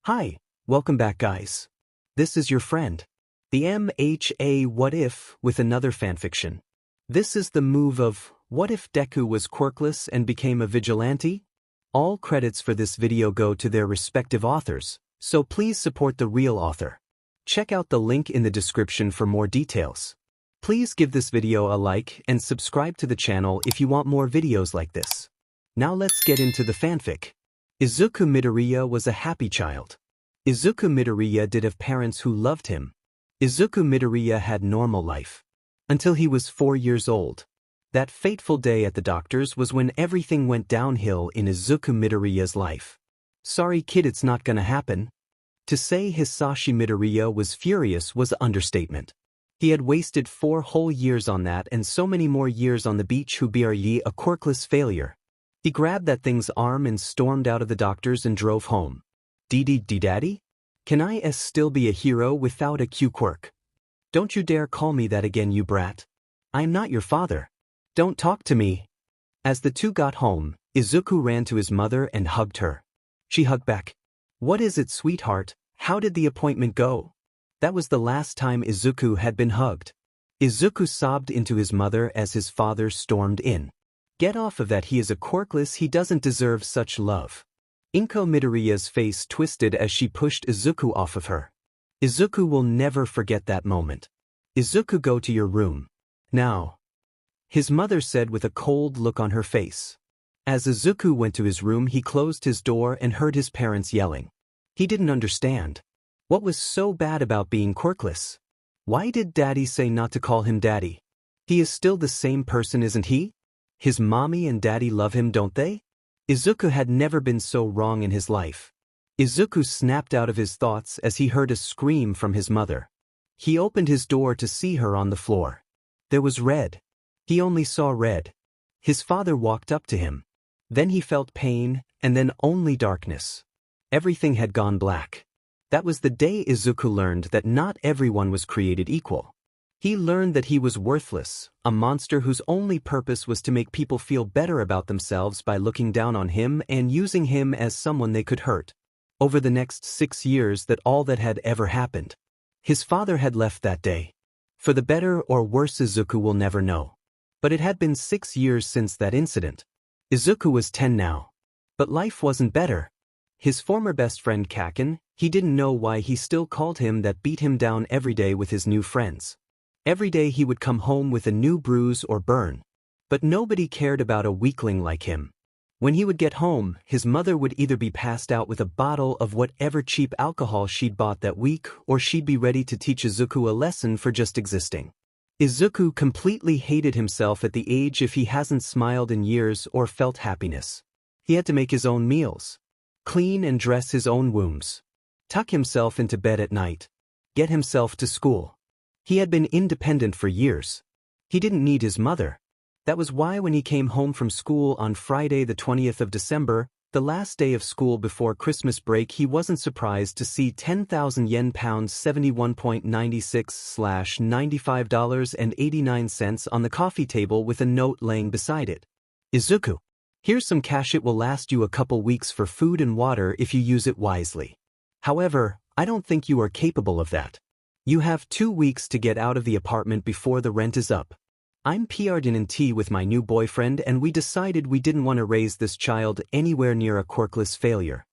Hi, welcome back guys. This is your friend, the MHA What If with another fanfiction. This is the move of, what if Deku was quirkless and became a vigilante? All credits for this video go to their respective authors, so please support the real author. Check out the link in the description for more details. Please give this video a like and subscribe to the channel if you want more videos like this. Now let's get into the fanfic. Izuku Midoriya was a happy child. Izuku Midoriya did have parents who loved him. Izuku Midoriya had normal life. Until he was 4 years old. That fateful day at the doctor's was when everything went downhill in Izuku Midoriya's life. Sorry kid, it's not gonna happen. To say Hisashi Midoriya was furious was understatement. He had wasted 4 whole years on that and so many more years on the beach who be a quirkless failure. He grabbed that thing's arm and stormed out of the doctor's and drove home. Daddy? Can I still be a hero without a Q quirk? Don't you dare call me that again, you brat. I'm not your father. Don't talk to me. As the two got home, Izuku ran to his mother and hugged her. She hugged back. What is it, sweetheart? How did the appointment go? That was the last time Izuku had been hugged. Izuku sobbed into his mother as his father stormed in. Get off of that, he is a quirkless, he doesn't deserve such love. Inko Midoriya's face twisted as she pushed Izuku off of her. Izuku will never forget that moment. Izuku, go to your room. Now. His mother said with a cold look on her face. As Izuku went to his room, he closed his door and heard his parents yelling. He didn't understand. What was so bad about being quirkless? Why did Daddy say not to call him Daddy? He is still the same person, isn't he? His mommy and daddy love him, don't they? Izuku had never been so wrong in his life. Izuku snapped out of his thoughts as he heard a scream from his mother. He opened his door to see her on the floor. There was red. He only saw red. His father walked up to him. Then he felt pain, and then only darkness. Everything had gone black. That was the day Izuku learned that not everyone was created equal. He learned that he was worthless, a monster whose only purpose was to make people feel better about themselves by looking down on him and using him as someone they could hurt. Over the next 6 years, that all that had ever happened. His father had left that day. For the better or worse, Izuku will never know. But it had been 6 years since that incident. Izuku was 10 now. But life wasn't better. His former best friend Kaken, he didn't know why he still called him that, beat him down every day with his new friends. Every day he would come home with a new bruise or burn. But nobody cared about a weakling like him. When he would get home, his mother would either be passed out with a bottle of whatever cheap alcohol she'd bought that week, or she'd be ready to teach Izuku a lesson for just existing. Izuku completely hated himself at the age if he hasn't smiled in years or felt happiness. He had to make his own meals, clean and dress his own wounds, tuck himself into bed at night, get himself to school. He had been independent for years. He didn't need his mother. That was why when he came home from school on Friday the 20th of December, the last day of school before Christmas break, he wasn't surprised to see 10,000 yen pounds 71.96/$95.89 on the coffee table with a note laying beside it. Izuku, here's some cash, it will last you a couple weeks for food and water if you use it wisely. However, I don't think you are capable of that. You have 2 weeks to get out of the apartment before the rent is up. I'm PR'd in tea with my new boyfriend and we decided we didn't want to raise this child anywhere near a quirkless failure.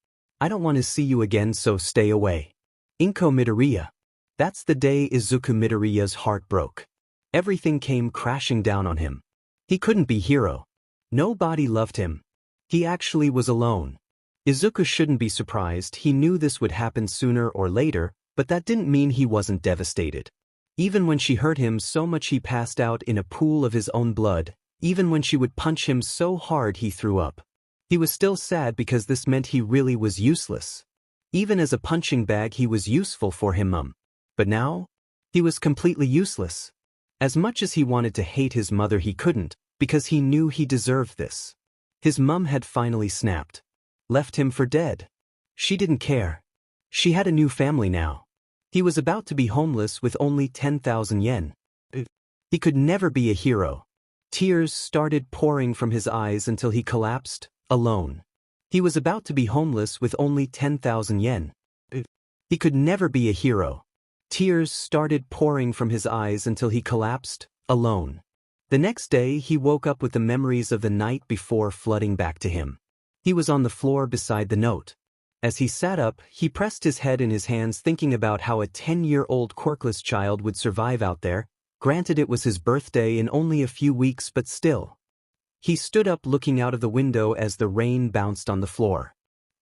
I don't want to see you again, so stay away. Inko Midoriya. That's the day Izuku Midoriya's heart broke. Everything came crashing down on him. He couldn't be hero. Nobody loved him. He actually was alone. Izuku shouldn't be surprised, he knew this would happen sooner or later, but that didn't mean he wasn't devastated. Even when she hurt him so much he passed out in a pool of his own blood, even when she would punch him so hard he threw up. He was still sad because this meant he really was useless. Even as a punching bag he was useful for him. But now? He was completely useless. As much as he wanted to hate his mother he couldn't, because he knew he deserved this. His mum had finally snapped. Left him for dead. She didn't care. She had a new family now. He was about to be homeless with only 10,000 yen. He could never be a hero. Tears started pouring from his eyes until he collapsed, alone. He was about to be homeless with only 10,000 yen. He could never be a hero. Tears started pouring from his eyes until he collapsed, alone. The next day he woke up with the memories of the night before flooding back to him. He was on the floor beside the note. As he sat up, he pressed his head in his hands thinking about how a 10-year-old quirkless child would survive out there. Granted, it was his birthday in only a few weeks, but still. He stood up looking out of the window as the rain bounced on the floor.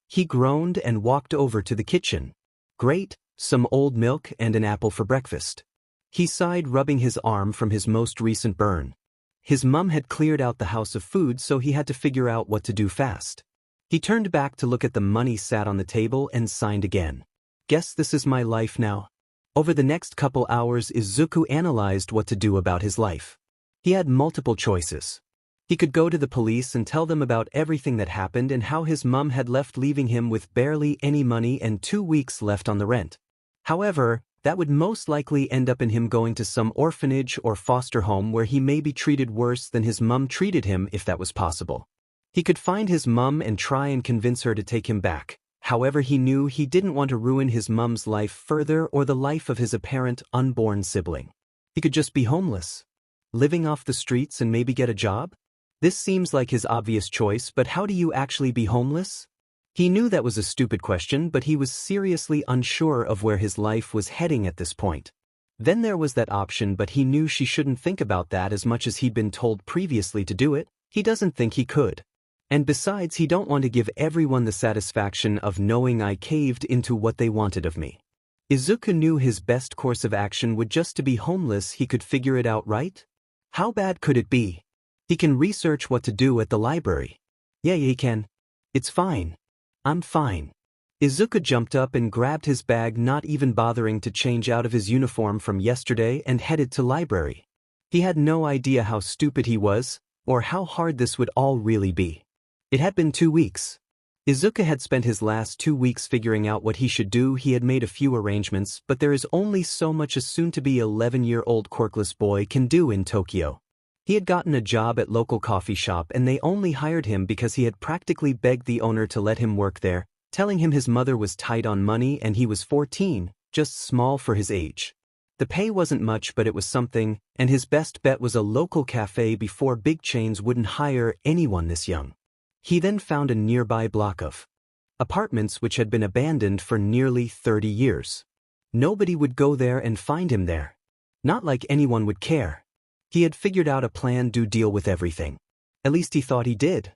He groaned and walked over to the kitchen. Great, some old milk and an apple for breakfast. He sighed, rubbing his arm from his most recent burn. His mum had cleared out the house of food, so he had to figure out what to do fast. He turned back to look at the money sat on the table and signed again. Guess this is my life now. Over the next couple hours, Izuku analyzed what to do about his life. He had multiple choices. He could go to the police and tell them about everything that happened and how his mum had left, leaving him with barely any money and 2 weeks left on the rent. However, that would most likely end up in him going to some orphanage or foster home where he may be treated worse than his mum treated him, if that was possible. He could find his mum and try and convince her to take him back. However, he knew he didn't want to ruin his mum's life further or the life of his apparent unborn sibling. He could just be homeless, living off the streets and maybe get a job? This seems like his obvious choice, but how do you actually be homeless? He knew that was a stupid question, but he was seriously unsure of where his life was heading at this point. Then there was that option, but he knew she shouldn't think about that as much as he'd been told previously to do it. He doesn't think he could. And besides, he don't want to give everyone the satisfaction of knowing I caved into what they wanted of me. Izuku knew his best course of action would just to be homeless. He could figure it out, right? How bad could it be? He can research what to do at the library. Yeah, he can. It's fine. I'm fine. Izuku jumped up and grabbed his bag, not even bothering to change out of his uniform from yesterday, and headed to library. He had no idea how stupid he was, or how hard this would all really be. It had been 2 weeks. Izuku had spent his last 2 weeks figuring out what he should do. He had made a few arrangements, but there is only so much a soon-to-be 11-year-old quirkless boy can do in Tokyo. He had gotten a job at local coffee shop, and they only hired him because he had practically begged the owner to let him work there, telling him his mother was tight on money and he was 14, just small for his age. The pay wasn't much, but it was something, and his best bet was a local cafe before big chains wouldn't hire anyone this young. He then found a nearby block of apartments which had been abandoned for nearly 30 years. Nobody would go there and find him there. Not like anyone would care. He had figured out a plan to deal with everything. At least he thought he did.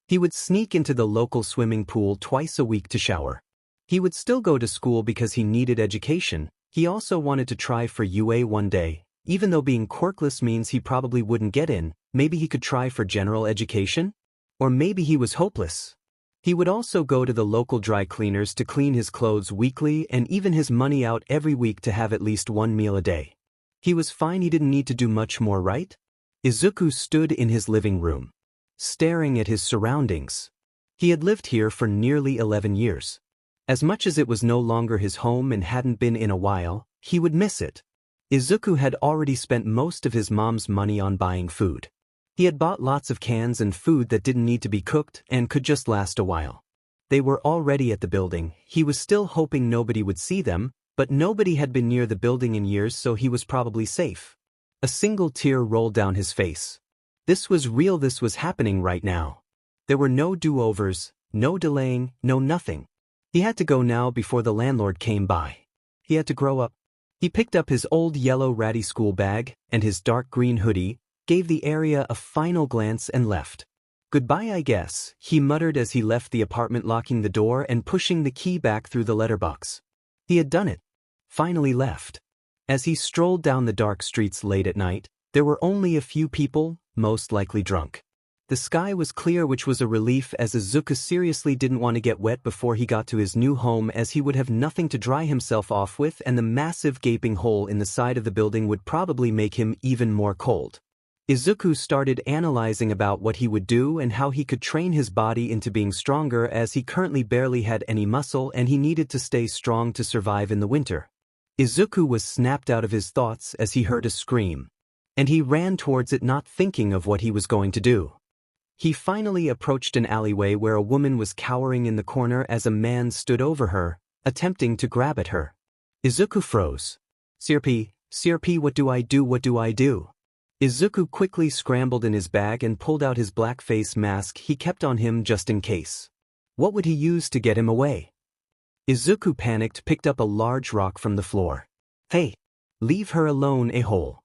He would sneak into the local swimming pool twice a week to shower. He would still go to school because he needed education. He also wanted to try for UA one day. Even though being quirkless means he probably wouldn't get in, maybe he could try for general education? Or maybe he was hopeless. He would also go to the local dry cleaners to clean his clothes weekly and even his money out every week to have at least one meal a day. He was fine. He didn't need to do much more, right? Izuku stood in his living room, staring at his surroundings. He had lived here for nearly 11 years. As much as it was no longer his home and hadn't been in a while, he would miss it. Izuku had already spent most of his mom's money on buying food. He had bought lots of cans and food that didn't need to be cooked and could just last a while. They were already at the building. He was still hoping nobody would see them, but nobody had been near the building in years, so he was probably safe. A single tear rolled down his face. This was real. This was happening right now. There were no do-overs, no delaying, no nothing. He had to go now before the landlord came by. He had to grow up. He picked up his old yellow ratty school bag and his dark green hoodie, gave the area a final glance and left. Goodbye, I guess, he muttered as he left the apartment, locking the door and pushing the key back through the letterbox. He had done it. Finally left. As he strolled down the dark streets late at night, there were only a few people, most likely drunk. The sky was clear, which was a relief, as Izuku seriously didn't want to get wet before he got to his new home, as he would have nothing to dry himself off with, and the massive gaping hole in the side of the building would probably make him even more cold. Izuku started analyzing about what he would do and how he could train his body into being stronger, as he currently barely had any muscle and he needed to stay strong to survive in the winter. Izuku was snapped out of his thoughts as he heard a scream, and he ran towards it, not thinking of what he was going to do. He finally approached an alleyway where a woman was cowering in the corner as a man stood over her, attempting to grab at her. Izuku froze. CRP, what do I do, what do I do? Izuku quickly scrambled in his bag and pulled out his black face mask he kept on him just in case. What would he use to get him away? Izuku panicked, picked up a large rock from the floor. Hey! Leave her alone, a-hole.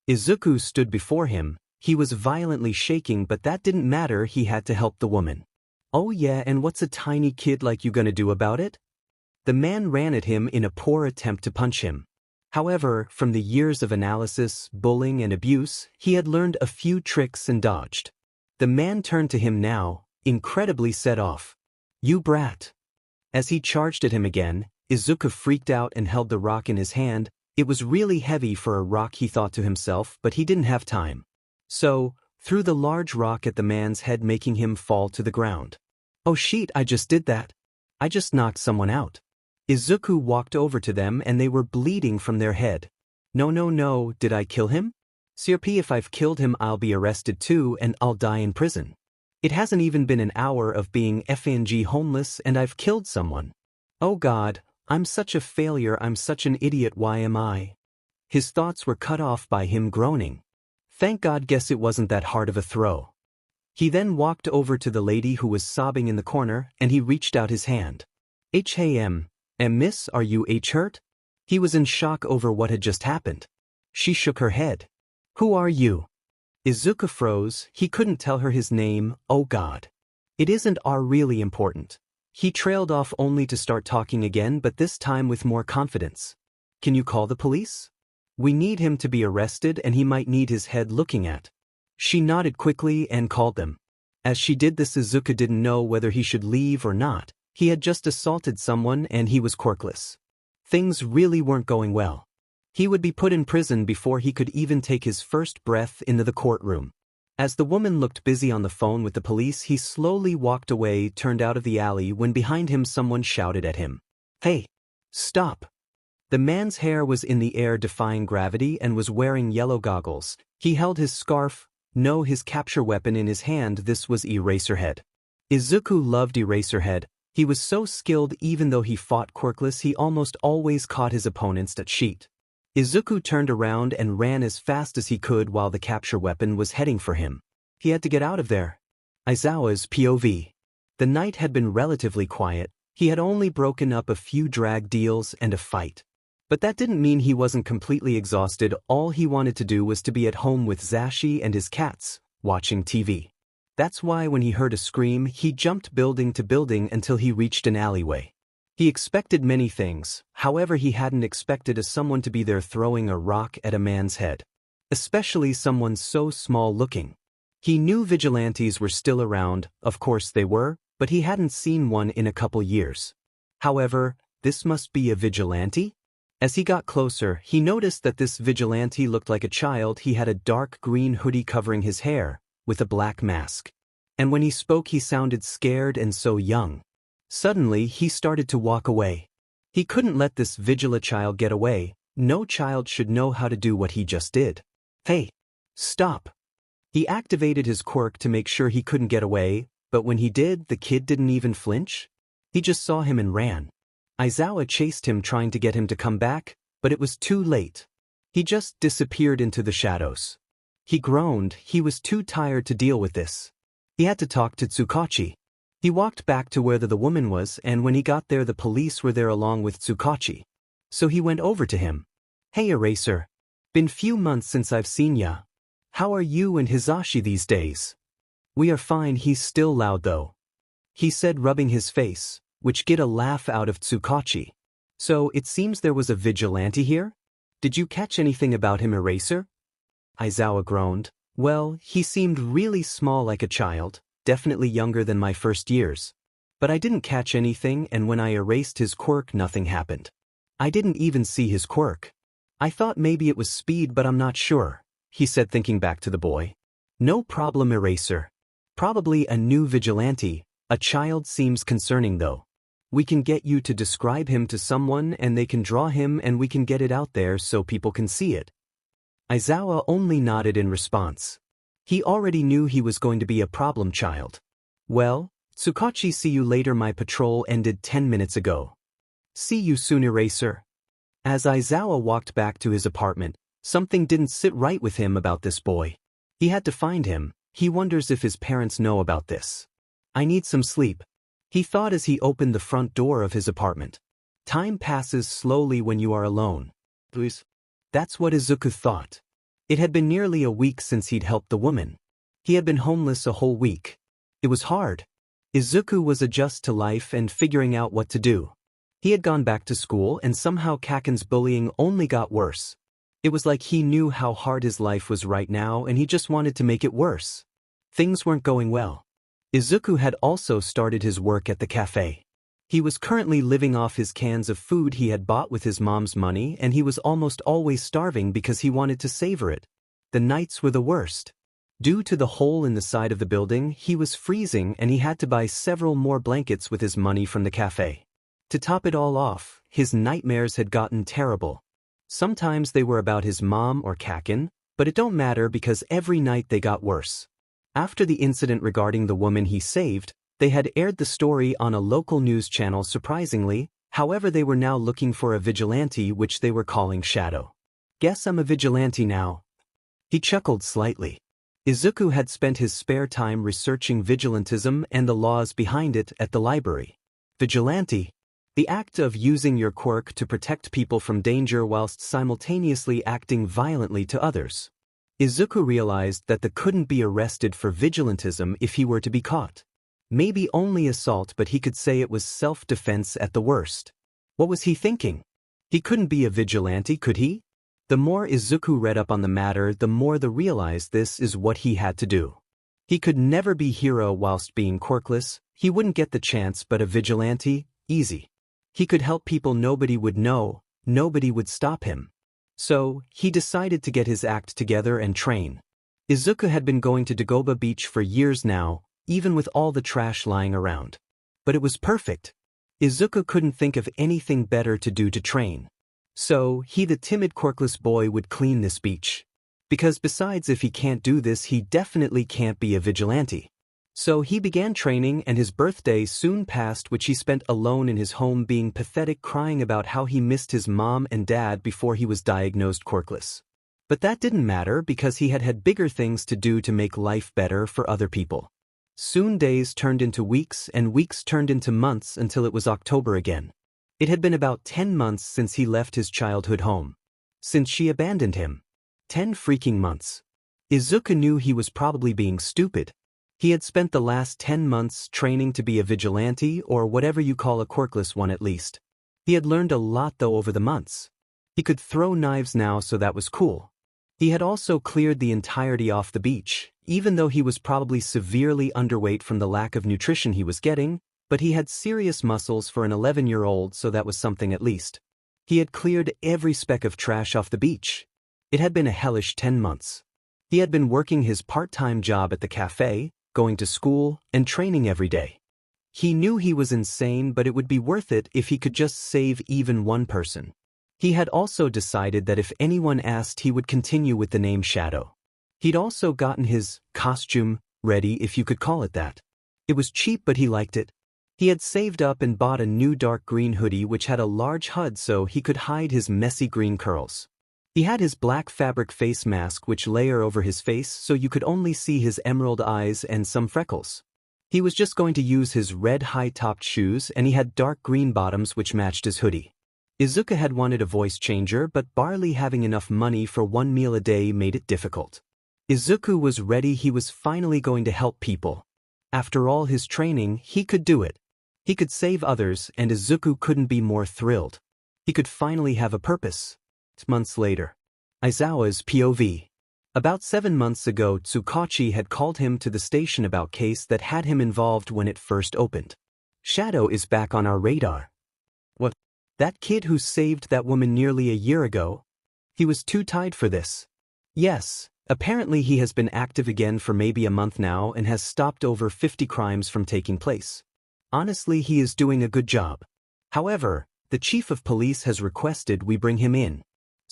Izuku stood before him. He was violently shaking, but that didn't matter, he had to help the woman. Oh yeah, and what's a tiny kid like you gonna do about it? The man ran at him in a poor attempt to punch him. However, from the years of analysis, bullying and abuse, he had learned a few tricks and dodged. The man turned to him now, incredibly set off. You brat! As he charged at him again, Izuku freaked out and held the rock in his hand. It was really heavy for a rock, he thought to himself, but he didn't have time. So, threw the large rock at the man's head, making him fall to the ground. Oh shit, I just did that. I just knocked someone out. Izuku walked over to them and they were bleeding from their head. No, did I kill him? CRP, if I've killed him I'll be arrested too and I'll die in prison. It hasn't even been an hour of being FNG homeless and I've killed someone. Oh God, I'm such a failure, I'm such an idiot, why am I? His thoughts were cut off by him groaning. Thank God, guess it wasn't that hard of a throw. He then walked over to the lady who was sobbing in the corner and he reached out his hand. Miss, are you hurt? He was in shock over what had just happened. She shook her head. Who are you? Izuku froze, he couldn't tell her his name, oh God. It isn't really important. He trailed off only to start talking again, but this time with more confidence. Can you call the police? We need him to be arrested and he might need his head looking at. She nodded quickly and called them. As she did this, Izuku didn't know whether he should leave or not. He had just assaulted someone and he was quirkless. Things really weren't going well. He would be put in prison before he could even take his first breath into the courtroom. As the woman looked busy on the phone with the police, he slowly walked away, turned out of the alley when behind him someone shouted at him. Hey! Stop! The man's hair was in the air defying gravity and was wearing yellow goggles. He held his scarf, his capture weapon in his hand. This was Eraserhead. Izuku loved Eraserhead. He was so skilled, even though he fought quirkless, he almost always caught his opponents at sheet. Izuku turned around and ran as fast as he could while the capture weapon was heading for him. He had to get out of there. Aizawa's POV. The night had been relatively quiet. He had only broken up a few drag deals and a fight. But that didn't mean he wasn't completely exhausted. All he wanted to do was to be at home with Zashi and his cats, watching TV. That's why when he heard a scream, he jumped building to building until he reached an alleyway. He expected many things, however he hadn't expected someone to be there throwing a rock at a man's head. Especially someone so small looking. He knew vigilantes were still around, of course they were, but he hadn't seen one in a couple years. However, this must be a vigilante? As he got closer, he noticed that this vigilante looked like a child. He had a dark green hoodie covering his hair, with a black mask. And when he spoke he sounded scared and so young. Suddenly he started to walk away. He couldn't let this vigilante child get away. No child should know how to do what he just did. Hey! Stop! He activated his quirk to make sure he couldn't get away, but when he did, the kid didn't even flinch. He just saw him and ran. Aizawa chased him trying to get him to come back, but it was too late. He just disappeared into the shadows. He groaned, he was too tired to deal with this. He had to talk to Tsukachi. He walked back to where the woman was, and when he got there the police were there along with Tsukachi. So he went over to him. Hey Eraser. Been few months since I've seen ya. How are you and Hisashi these days? We are fine. He's still loud though. He said, rubbing his face, which get a laugh out of Tsukachi. So it seems there was a vigilante here? Did you catch anything about him, Eraser? Aizawa groaned. Well, he seemed really small, like a child, definitely younger than my first years. But I didn't catch anything, and when I erased his quirk nothing happened. I didn't even see his quirk. I thought maybe it was speed, but I'm not sure, he said, thinking back to the boy. No problem, Eraser. Probably a new vigilante. A child seems concerning though. We can get you to describe him to someone and they can draw him and we can get it out there so people can see it. Aizawa only nodded in response. He already knew he was going to be a problem child. Well, Tsukachi, see you later. My patrol ended 10 minutes ago. See you soon, Eraser. As Aizawa walked back to his apartment, something didn't sit right with him about this boy. He had to find him. He wonders if his parents know about this. I need some sleep, he thought as he opened the front door of his apartment. Time passes slowly when you are alone. Please. That's what Izuku thought. It had been nearly a week since he'd helped the woman. He had been homeless a whole week. It was hard. Izuku was adjusting to life and figuring out what to do. He had gone back to school and somehow Kaken's bullying only got worse. It was like he knew how hard his life was right now and he just wanted to make it worse. Things weren't going well. Izuku had also started his work at the cafe. He was currently living off his cans of food he had bought with his mom's money and he was almost always starving because he wanted to savor it. The nights were the worst. Due to the hole in the side of the building, he was freezing and he had to buy several more blankets with his money from the cafe. To top it all off, his nightmares had gotten terrible. Sometimes they were about his mom or Kaken, but it don't matter because every night they got worse. After the incident regarding the woman he saved, they had aired the story on a local news channel surprisingly, however they were now looking for a vigilante which they were calling Shadow. Guess I'm a vigilante now. He chuckled slightly. Izuku had spent his spare time researching vigilantism and the laws behind it at the library. Vigilante. The act of using your quirk to protect people from danger whilst simultaneously acting violently to others. Izuku realized that they couldn't be arrested for vigilantism if he were to be caught. Maybe only assault, but he could say it was self-defense at the worst. What was he thinking? He couldn't be a vigilante, could he? The more Izuku read up on the matter, the more they realized this is what he had to do. He could never be hero whilst being quirkless, he wouldn't get the chance, but a vigilante, easy. He could help people nobody would know, nobody would stop him. So, he decided to get his act together and train. Izuku had been going to Dagoba Beach for years now, even with all the trash lying around. But it was perfect. Izuku couldn't think of anything better to do to train. So, he, the timid quirkless boy, would clean this beach. Because besides, if he can't do this, he definitely can't be a vigilante. So he began training and his birthday soon passed, which he spent alone in his home being pathetic, crying about how he missed his mom and dad before he was diagnosed quirkless. But that didn't matter because he had had bigger things to do to make life better for other people. Soon days turned into weeks and weeks turned into months until it was October again. It had been about 10 months since he left his childhood home. Since she abandoned him. 10 freaking months. Izuku knew he was probably being stupid. He had spent the last 10 months training to be a vigilante or whatever you call a quirkless one at least. He had learned a lot though over the months. He could throw knives now, so that was cool. He had also cleared the entirety off the beach, even though he was probably severely underweight from the lack of nutrition he was getting, but he had serious muscles for an 11-year-old, so that was something at least. He had cleared every speck of trash off the beach. It had been a hellish 10 months. He had been working his part-time job at the cafe, going to school, and training every day. He knew he was insane, but it would be worth it if he could just save even one person. He had also decided that if anyone asked, he would continue with the name Shadow. He'd also gotten his costume ready, if you could call it that. It was cheap, but he liked it. He had saved up and bought a new dark green hoodie which had a large hood so he could hide his messy green curls. He had his black fabric face mask which layer over his face so you could only see his emerald eyes and some freckles. He was just going to use his red high-topped shoes and he had dark green bottoms which matched his hoodie. Izuku had wanted a voice changer, but barely having enough money for one meal a day made it difficult. Izuku was ready. He was finally going to help people. After all his training, he could do it. He could save others, and Izuku couldn't be more thrilled. He could finally have a purpose. Months later. Aizawa's POV. About 7 months ago, Tsukachi had called him to the station about case that had him involved when it first opened. Shadow is back on our radar. What? That kid who saved that woman nearly a year ago? He was too tired for this. Yes, apparently he has been active again for maybe a month now and has stopped over 50 crimes from taking place. Honestly, he is doing a good job. However, the chief of police has requested we bring him in.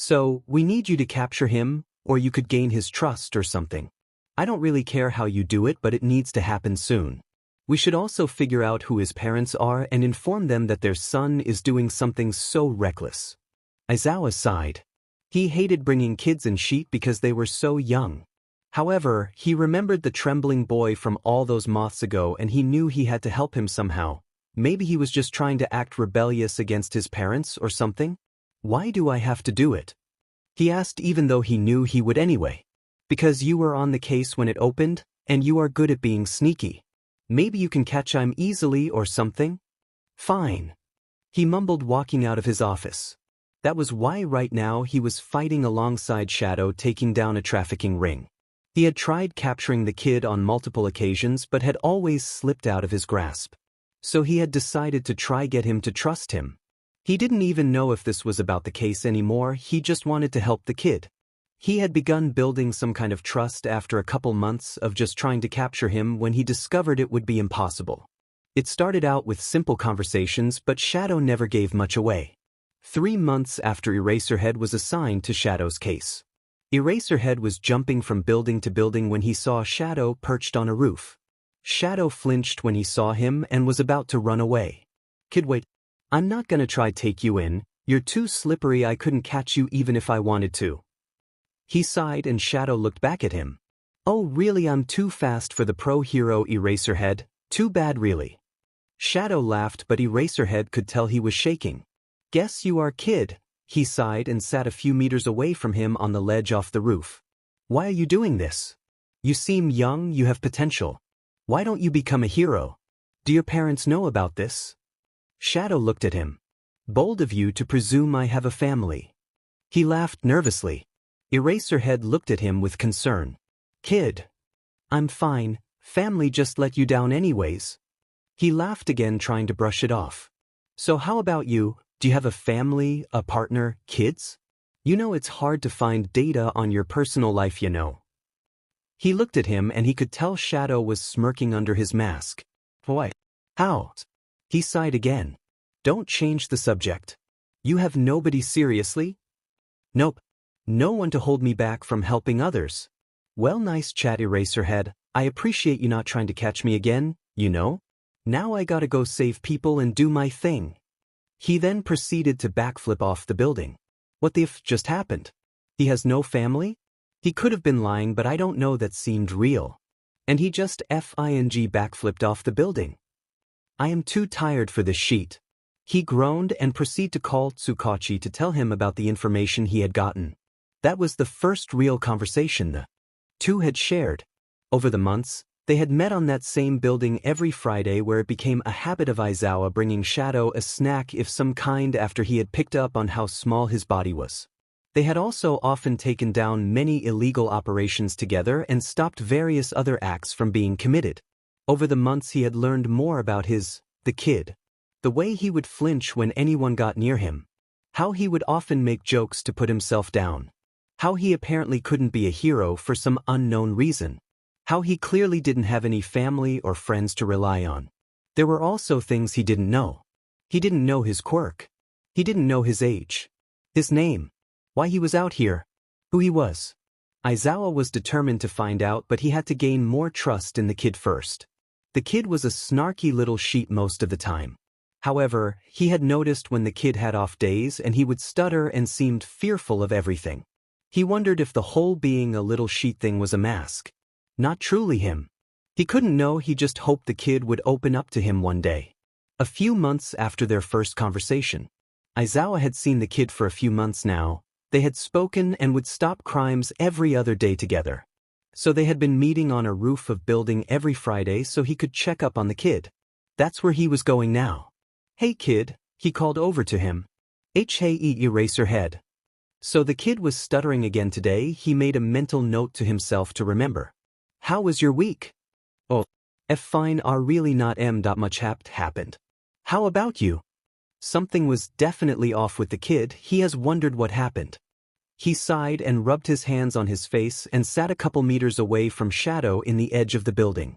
So, we need you to capture him, or you could gain his trust or something. I don't really care how you do it, but it needs to happen soon. We should also figure out who his parents are and inform them that their son is doing something so reckless. Aizawa sighed. He hated bringing kids in sheet because they were so young. However, he remembered the trembling boy from all those months ago and he knew he had to help him somehow. Maybe he was just trying to act rebellious against his parents or something? Why do I have to do it? He asked even though he knew he would anyway. Because you were on the case when it opened, and you are good at being sneaky. Maybe you can catch him easily or something? Fine. He mumbled walking out of his office. That was why right now he was fighting alongside Shadow taking down a trafficking ring. He had tried capturing the kid on multiple occasions but had always slipped out of his grasp. So he had decided to try get him to trust him. He didn't even know if this was about the case anymore, he just wanted to help the kid. He had begun building some kind of trust after a couple months of just trying to capture him when he discovered it would be impossible. It started out with simple conversations but Shadow never gave much away. 3 months after Eraserhead was assigned to Shadow's case. Eraserhead was jumping from building to building when he saw Shadow perched on a roof. Shadow flinched when he saw him and was about to run away. Kid, wait. I'm not gonna try take you in, you're too slippery, I couldn't catch you even if I wanted to. He sighed and Shadow looked back at him. Oh really, I'm too fast for the pro hero Eraserhead, too bad really. Shadow laughed but Eraserhead could tell he was shaking. Guess you are, kid, he sighed and sat a few meters away from him on the ledge off the roof. Why are you doing this? You seem young, you have potential. Why don't you become a hero? Do your parents know about this? Shadow looked at him. Bold of you to presume I have a family. He laughed nervously. Eraserhead looked at him with concern. Kid. I'm fine, family just let you down anyways. He laughed again trying to brush it off. So how about you, do you have a family, a partner, kids? You know it's hard to find data on your personal life, you know. He looked at him and he could tell Shadow was smirking under his mask. Why? How? He sighed again. Don't change the subject. You have nobody seriously? Nope. No one to hold me back from helping others. Well, nice chat, Eraserhead. I appreciate you not trying to catch me again, you know? Now I gotta go save people and do my thing. He then proceeded to backflip off the building. What the f just happened? He has no family? He could have been lying but I don't know, that seemed real. And he just backflipped off the building. I am too tired for this sheet. He groaned and proceeded to call Tsukachi to tell him about the information he had gotten. That was the first real conversation the two had shared. Over the months, they had met on that same building every Friday where it became a habit of Aizawa bringing Shadow a snack of some kind after he had picked up on how small his body was. They had also often taken down many illegal operations together and stopped various other acts from being committed. Over the months he had learned more about the kid. The way he would flinch when anyone got near him. How he would often make jokes to put himself down. How he apparently couldn't be a hero for some unknown reason. How he clearly didn't have any family or friends to rely on. There were also things he didn't know. He didn't know his quirk. He didn't know his age. His name. Why he was out here. Who he was. Aizawa was determined to find out but he had to gain more trust in the kid first. The kid was a snarky little sheet most of the time. However, he had noticed when the kid had off days and he would stutter and seemed fearful of everything. He wondered if the whole being a little sheet thing was a mask. Not truly him. He couldn't know, he just hoped the kid would open up to him one day. A few months after their first conversation. Aizawa had seen the kid for a few months now. They had spoken and would stop crimes every other day together. So they had been meeting on a roof of building every Friday so he could check up on the kid. That's where he was going now. Hey kid, he called over to him. Hey Eraserhead. So the kid was stuttering again today. He made a mental note to himself to remember. How was your week? Oh, fine, really not much happened. How about you? Something was definitely off with the kid. He has wondered what happened. He sighed and rubbed his hands on his face and sat a couple meters away from Shadow in the edge of the building.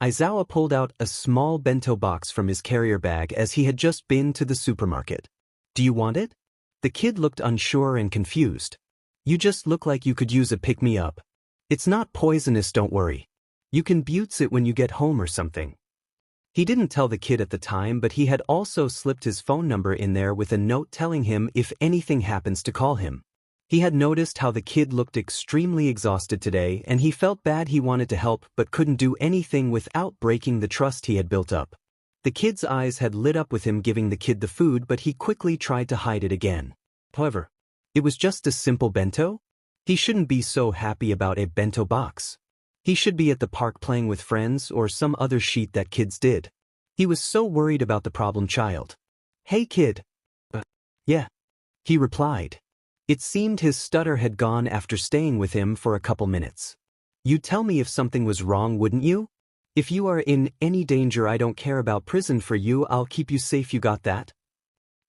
Aizawa pulled out a small bento box from his carrier bag as he had just been to the supermarket. Do you want it? The kid looked unsure and confused. You just look like you could use a pick-me-up. It's not poisonous, don't worry. You can butts it when you get home or something. He didn't tell the kid at the time, but he had also slipped his phone number in there with a note telling him if anything happens to call him. He had noticed how the kid looked extremely exhausted today, and he felt bad. He wanted to help but couldn't do anything without breaking the trust he had built up. The kid's eyes had lit up with him giving the kid the food, but he quickly tried to hide it again. However, it was just a simple bento? He shouldn't be so happy about a bento box. He should be at the park playing with friends or some other shit that kids did. He was so worried about the problem child. "Hey kid." Yeah. He replied. It seemed his stutter had gone after staying with him for a couple minutes. "You'd tell me if something was wrong, wouldn't you? If you are in any danger, I don't care about prison for you, I'll keep you safe, you got that?"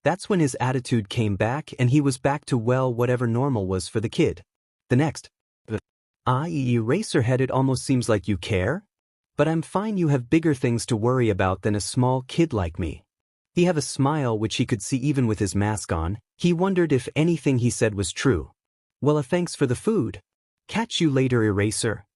That's when his attitude came back and he was back to, well, whatever normal was for the kid. The next. Eraserhead, it almost seems like you care? But I'm fine, you have bigger things to worry about than a small kid like me. He had a smile which he could see even with his mask on. He wondered if anything he said was true. "Well, thanks for the food. Catch you later, Eraser."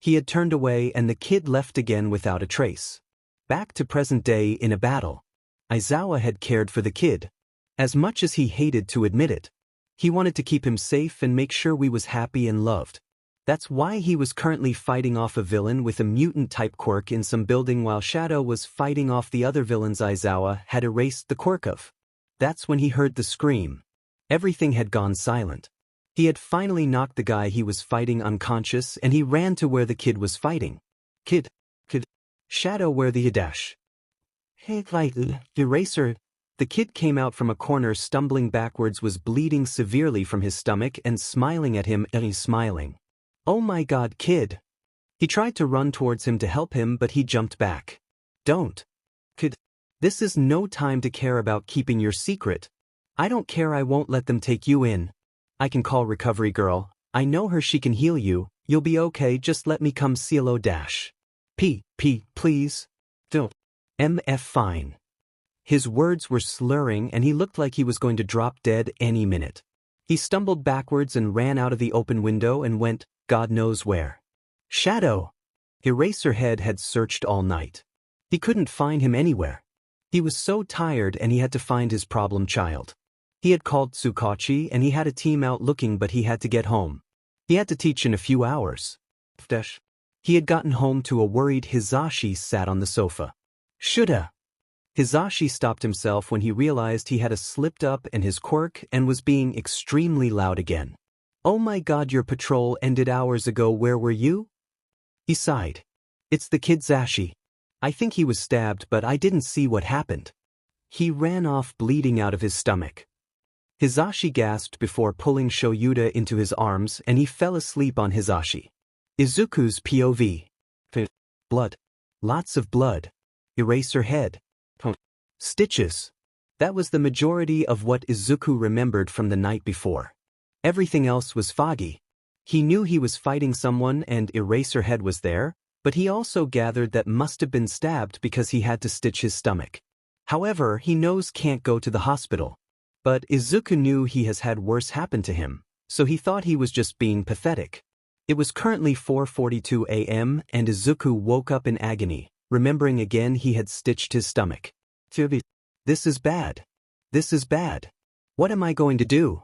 He had turned away and the kid left again without a trace. Back to present day in a battle. Aizawa had cared for the kid. As much as he hated to admit it. He wanted to keep him safe and make sure we was happy and loved. That's why he was currently fighting off a villain with a mutant-type quirk in some building while Shadow was fighting off the other villains Aizawa had erased the quirk of. That's when he heard the scream. Everything had gone silent. He had finally knocked the guy he was fighting unconscious and he ran to where the kid was fighting. Kid. Shadow, where the dash? Hey, Eraser. The kid came out from a corner stumbling backwards, was bleeding severely from his stomach and smiling at him, and he's smiling. "Oh my god, kid." He tried to run towards him to help him, but he jumped back. "Don't. Kid. This is no time to care about keeping your secret. I don't care, I won't let them take you in. I can call Recovery Girl, I know her, she can heal you, you'll be okay, just let me come CLO dash. Please. Don't. MF fine." His words were slurring and he looked like he was going to drop dead any minute. He stumbled backwards and ran out of the open window and went, God knows where. Shadow. Eraserhead had searched all night. He couldn't find him anywhere. He was so tired and he had to find his problem child. He had called Tsukachi and he had a team out looking, but he had to get home. He had to teach in a few hours. He had gotten home to a worried Hizashi sat on the sofa. Shoulda. Hizashi stopped himself when he realized he had slipped up and his quirk and was being extremely loud again. "Oh my god, your patrol ended hours ago, where were you?" He sighed. "It's the kid Zashi. I think he was stabbed, but I didn't see what happened. He ran off bleeding out of his stomach." Hizashi gasped before pulling Shoyuda into his arms and he fell asleep on Hizashi. Izuku's POV. Blood. Lots of blood. Eraserhead. Stitches. That was the majority of what Izuku remembered from the night before. Everything else was foggy. He knew he was fighting someone and Eraserhead was there, but he also gathered that must have been stabbed because he had to stitch his stomach. However, he knows can't go to the hospital. But Izuku knew he has had worse happen to him, so he thought he was just being pathetic. It was currently 4:42 a.m. and Izuku woke up in agony, remembering again he had stitched his stomach. This is bad. This is bad. What am I going to do?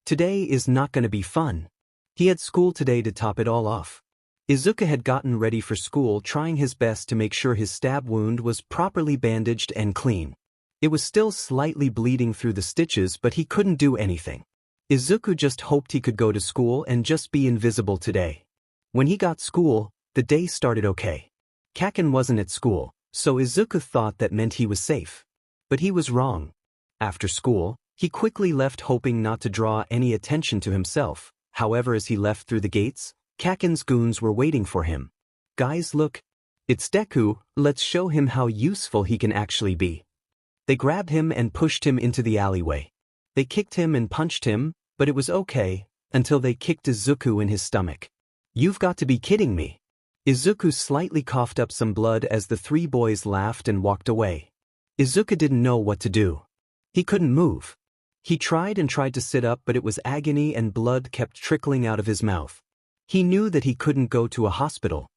Today is not going to be fun. He had school today to top it all off. Izuku had gotten ready for school, trying his best to make sure his stab wound was properly bandaged and clean. It was still slightly bleeding through the stitches, but he couldn't do anything. Izuku just hoped he could go to school and just be invisible today. When he got school, the day started okay. Kaken wasn't at school, so Izuku thought that meant he was safe. But he was wrong. After school, he quickly left, hoping not to draw any attention to himself. However, as he left through the gates, Kaken's goons were waiting for him. "Guys, look. It's Deku, let's show him how useful he can actually be." They grabbed him and pushed him into the alleyway. They kicked him and punched him, but it was okay, until they kicked Izuku in his stomach. "You've got to be kidding me." Izuku slightly coughed up some blood as the three boys laughed and walked away. Izuku didn't know what to do. He couldn't move. He tried to sit up, but it was agony and blood kept trickling out of his mouth. He knew that he couldn't go to a hospital.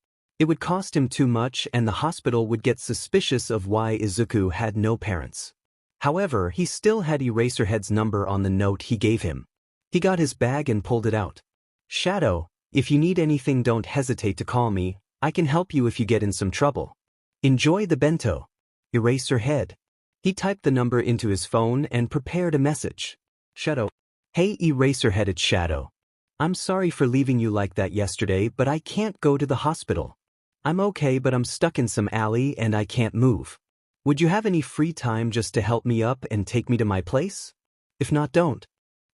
It would cost him too much and the hospital would get suspicious of why Izuku had no parents. However, he still had Eraserhead's number on the note he gave him. He got his bag and pulled it out. "Shadow, if you need anything don't hesitate to call me, I can help you if you get in some trouble. Enjoy the bento. Eraserhead." He typed the number into his phone and prepared a message. "Shadow. Hey Eraserhead, it's Shadow. I'm sorry for leaving you like that yesterday, but I can't go to the hospital. I'm okay, but I'm stuck in some alley and I can't move. Would you have any free time just to help me up and take me to my place? If not, don't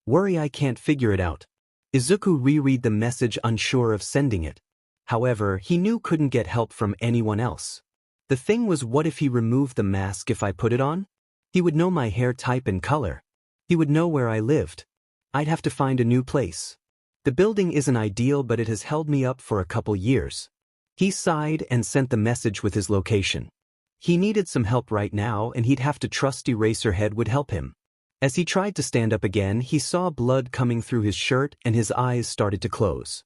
worry, I can't figure it out." Izuku reread the message, unsure of sending it. However, he knew couldn't get help from anyone else. The thing was, what if he removed the mask if I put it on? He would know my hair type and color. He would know where I lived. I'd have to find a new place. The building isn't ideal, but it has held me up for a couple years. He sighed and sent the message with his location. He needed some help right now and he'd have to trust Eraserhead would help him. As he tried to stand up again, he saw blood coming through his shirt and his eyes started to close.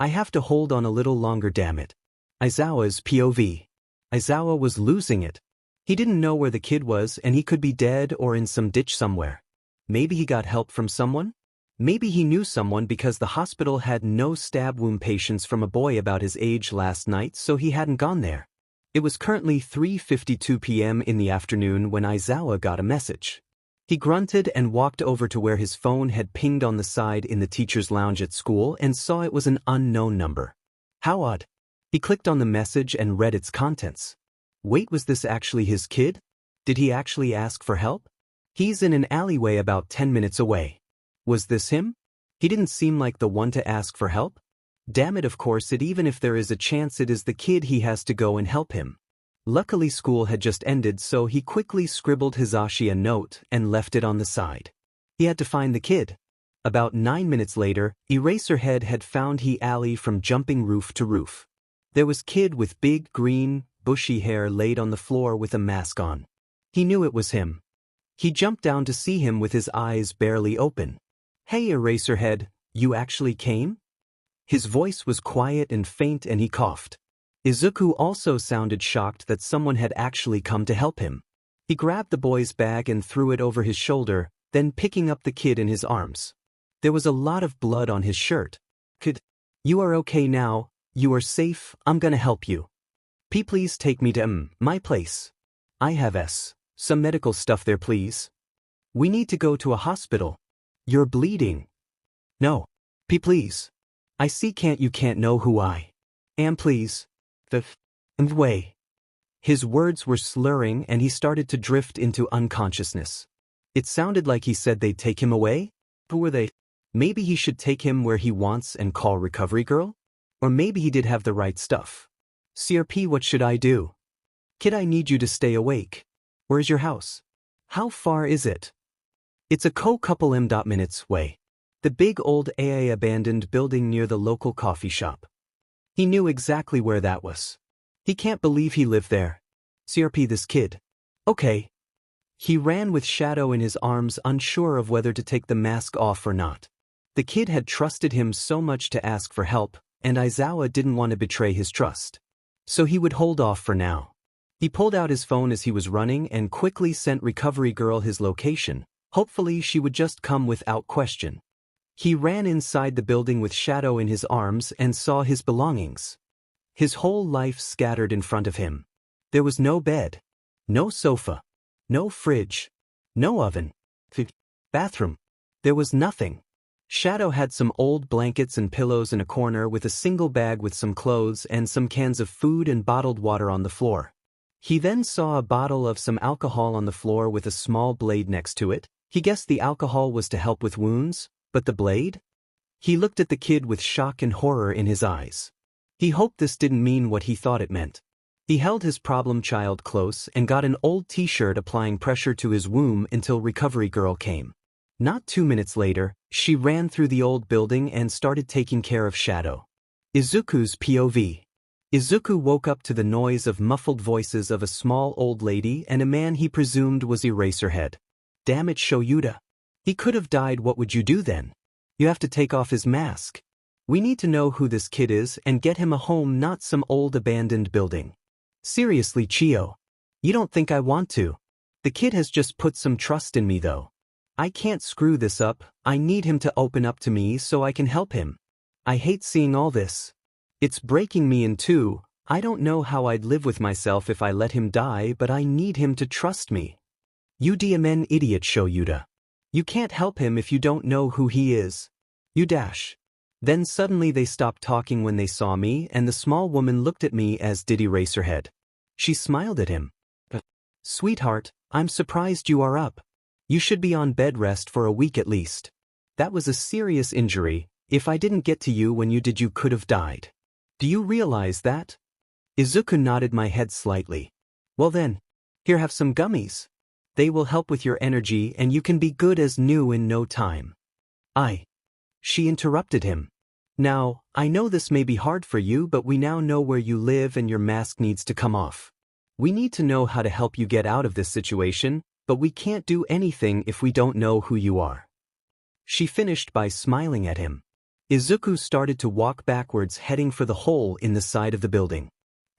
"I have to hold on a little longer, damn it." Aizawa's POV. Aizawa was losing it. He didn't know where the kid was and he could be dead or in some ditch somewhere. Maybe he got help from someone? Maybe he knew someone because the hospital had no stab wound patients from a boy about his age last night, so he hadn't gone there. It was currently 3:52 p.m. in the afternoon when Aizawa got a message. He grunted and walked over to where his phone had pinged on the side in the teacher's lounge at school and saw it was an unknown number. How odd. He clicked on the message and read its contents. Wait, was this actually his kid? Did he actually ask for help? He's in an alleyway about 10 minutes away. Was this him? He didn't seem like the one to ask for help. Damn it, of course even if there is a chance it is the kid, he has to go and help him. Luckily school had just ended, so he quickly scribbled Hisashi a note and left it on the side. He had to find the kid. About 9 minutes later, Eraserhead had found he alley from jumping roof to roof. There was kid with big green, bushy hair laid on the floor with a mask on. He knew it was him. He jumped down to see him with his eyes barely open. "Hey Eraserhead, you actually came?" His voice was quiet and faint and he coughed. Izuku also sounded shocked that someone had actually come to help him. He grabbed the boy's bag and threw it over his shoulder, then picking up the kid in his arms. There was a lot of blood on his shirt. "Kid, you are okay now, you are safe, I'm gonna help you. Please take me to my place. I have some medical stuff there, please. We need to go to a hospital. You're bleeding." "No. Please. I see you can't know who I am, please. The way." His words were slurring and he started to drift into unconsciousness. It sounded like he said they'd take him away? Who were they? Maybe he should take him where he wants and call Recovery Girl? Or maybe he did have the right stuff. "CRP, what should I do? Kid, I need you to stay awake. Where's your house? How far is it?" "It's a couple minutes way. The big old AA abandoned building near the local coffee shop." He knew exactly where that was. He can't believe he lived there. "CRP, this kid." "Okay." He ran with Shadow in his arms, unsure of whether to take the mask off or not. The kid had trusted him so much to ask for help, and Aizawa didn't want to betray his trust. So he would hold off for now. He pulled out his phone as he was running and quickly sent Recovery Girl his location. Hopefully she would just come without question. He ran inside the building with Shadow in his arms and saw his belongings. His whole life scattered in front of him. There was no bed, no sofa, no fridge, no oven, bathroom. There was nothing. Shadow had some old blankets and pillows in a corner with a single bag with some clothes and some cans of food and bottled water on the floor. He then saw a bottle of some alcohol on the floor with a small blade next to it. He guessed the alcohol was to help with wounds, but the blade? He looked at the kid with shock and horror in his eyes. He hoped this didn't mean what he thought it meant. He held his problem child close and got an old t-shirt, applying pressure to his womb until Recovery Girl came. Not 2 minutes later, she ran through the old building and started taking care of Shadow. Izuku's POV. Izuku woke up to the noise of muffled voices of a small old lady and a man he presumed was Eraserhead. Damn it, Shoyuda. He could have died. What would you do then? You have to take off his mask. We need to know who this kid is and get him a home, not some old abandoned building. Seriously, Chio. You don't think I want to? The kid has just put some trust in me though. I can't screw this up. I need him to open up to me so I can help him. I hate seeing all this. It's breaking me in two. I don't know how I'd live with myself if I let him die, but I need him to trust me. You DMN idiot Shoyuta. You can't help him if you don't know who he is. You dash. Then suddenly they stopped talking when they saw me, and the small woman looked at me as did Eraserhead. She smiled at him. Sweetheart, I'm surprised you are up. You should be on bed rest for a week at least. That was a serious injury. If I didn't get to you when you did, you could have died. Do you realize that? Izuku nodded my head slightly. Well then, here, have some gummies. They will help with your energy and you can be good as new in no time. She interrupted him. Now, I know this may be hard for you, but we now know where you live and your mask needs to come off. We need to know how to help you get out of this situation, but we can't do anything if we don't know who you are. She finished by smiling at him. Izuku started to walk backwards, heading for the hole in the side of the building.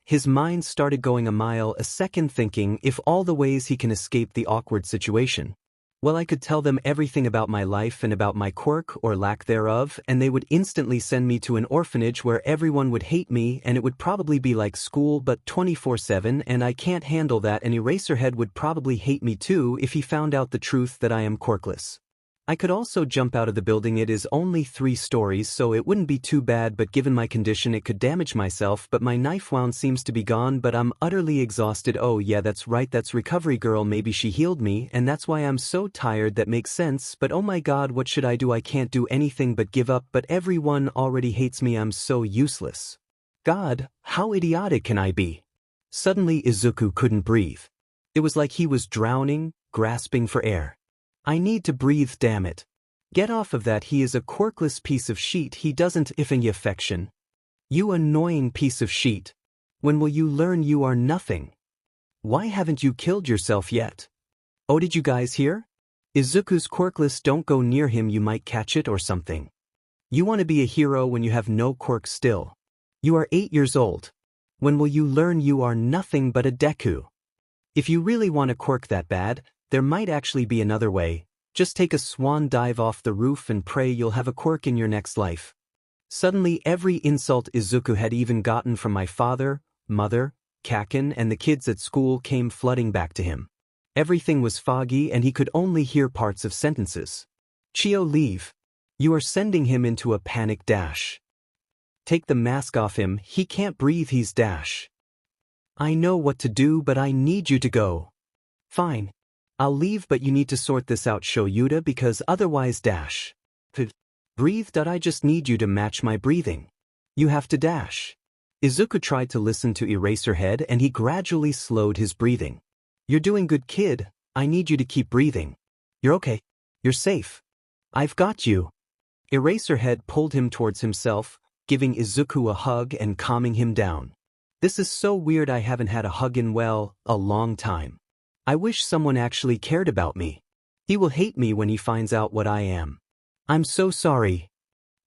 His mind started going a mile a second, thinking if all the ways he can escape the awkward situation. Well, I could tell them everything about my life and about my quirk or lack thereof, and they would instantly send me to an orphanage where everyone would hate me, and it would probably be like school but 24/7, and I can't handle that, and Eraserhead would probably hate me too if he found out the truth that I am quirkless. I could also jump out of the building. It is only 3 stories, so it wouldn't be too bad, but given my condition it could damage myself, but my knife wound seems to be gone, but I'm utterly exhausted. Oh yeah, that's right, that's Recovery Girl, maybe she healed me, and that's why I'm so tired. That makes sense, but oh my god, what should I do? I can't do anything but give up, but everyone already hates me. I'm so useless. God, how idiotic can I be? Suddenly Izuku couldn't breathe. It was like he was drowning, grasping for air. I need to breathe, damn it. Get off of that, he is a quirkless piece of shit, he doesn't if any affection. You annoying piece of shit. When will you learn you are nothing? Why haven't you killed yourself yet? Oh, did you guys hear? Izuku's quirkless, don't go near him, you might catch it or something. You want to be a hero when you have no quirk still. You are 8 years old. When will you learn you are nothing but a Deku? If you really want a quirk that bad, there might actually be another way. Just take a swan dive off the roof and pray you'll have a quirk in your next life. Suddenly every insult Izuku had even gotten from my father, mother, Kaken, and the kids at school came flooding back to him. Everything was foggy and he could only hear parts of sentences. Chio, leave. You are sending him into a panic dash. Take the mask off him, he can't breathe, he's dash. I know what to do, but I need you to go. Fine. I'll leave, but you need to sort this out, Shoyuta, because otherwise dash. Breathe. I just need you to match my breathing. You have to dash. Izuku tried to listen to Eraserhead and he gradually slowed his breathing. You're doing good, kid. I need you to keep breathing. You're okay. You're safe. I've got you. Eraserhead pulled him towards himself, giving Izuku a hug and calming him down. This is so weird, I haven't had a hug in, well, a long time. I wish someone actually cared about me. He will hate me when he finds out what I am. I'm so sorry.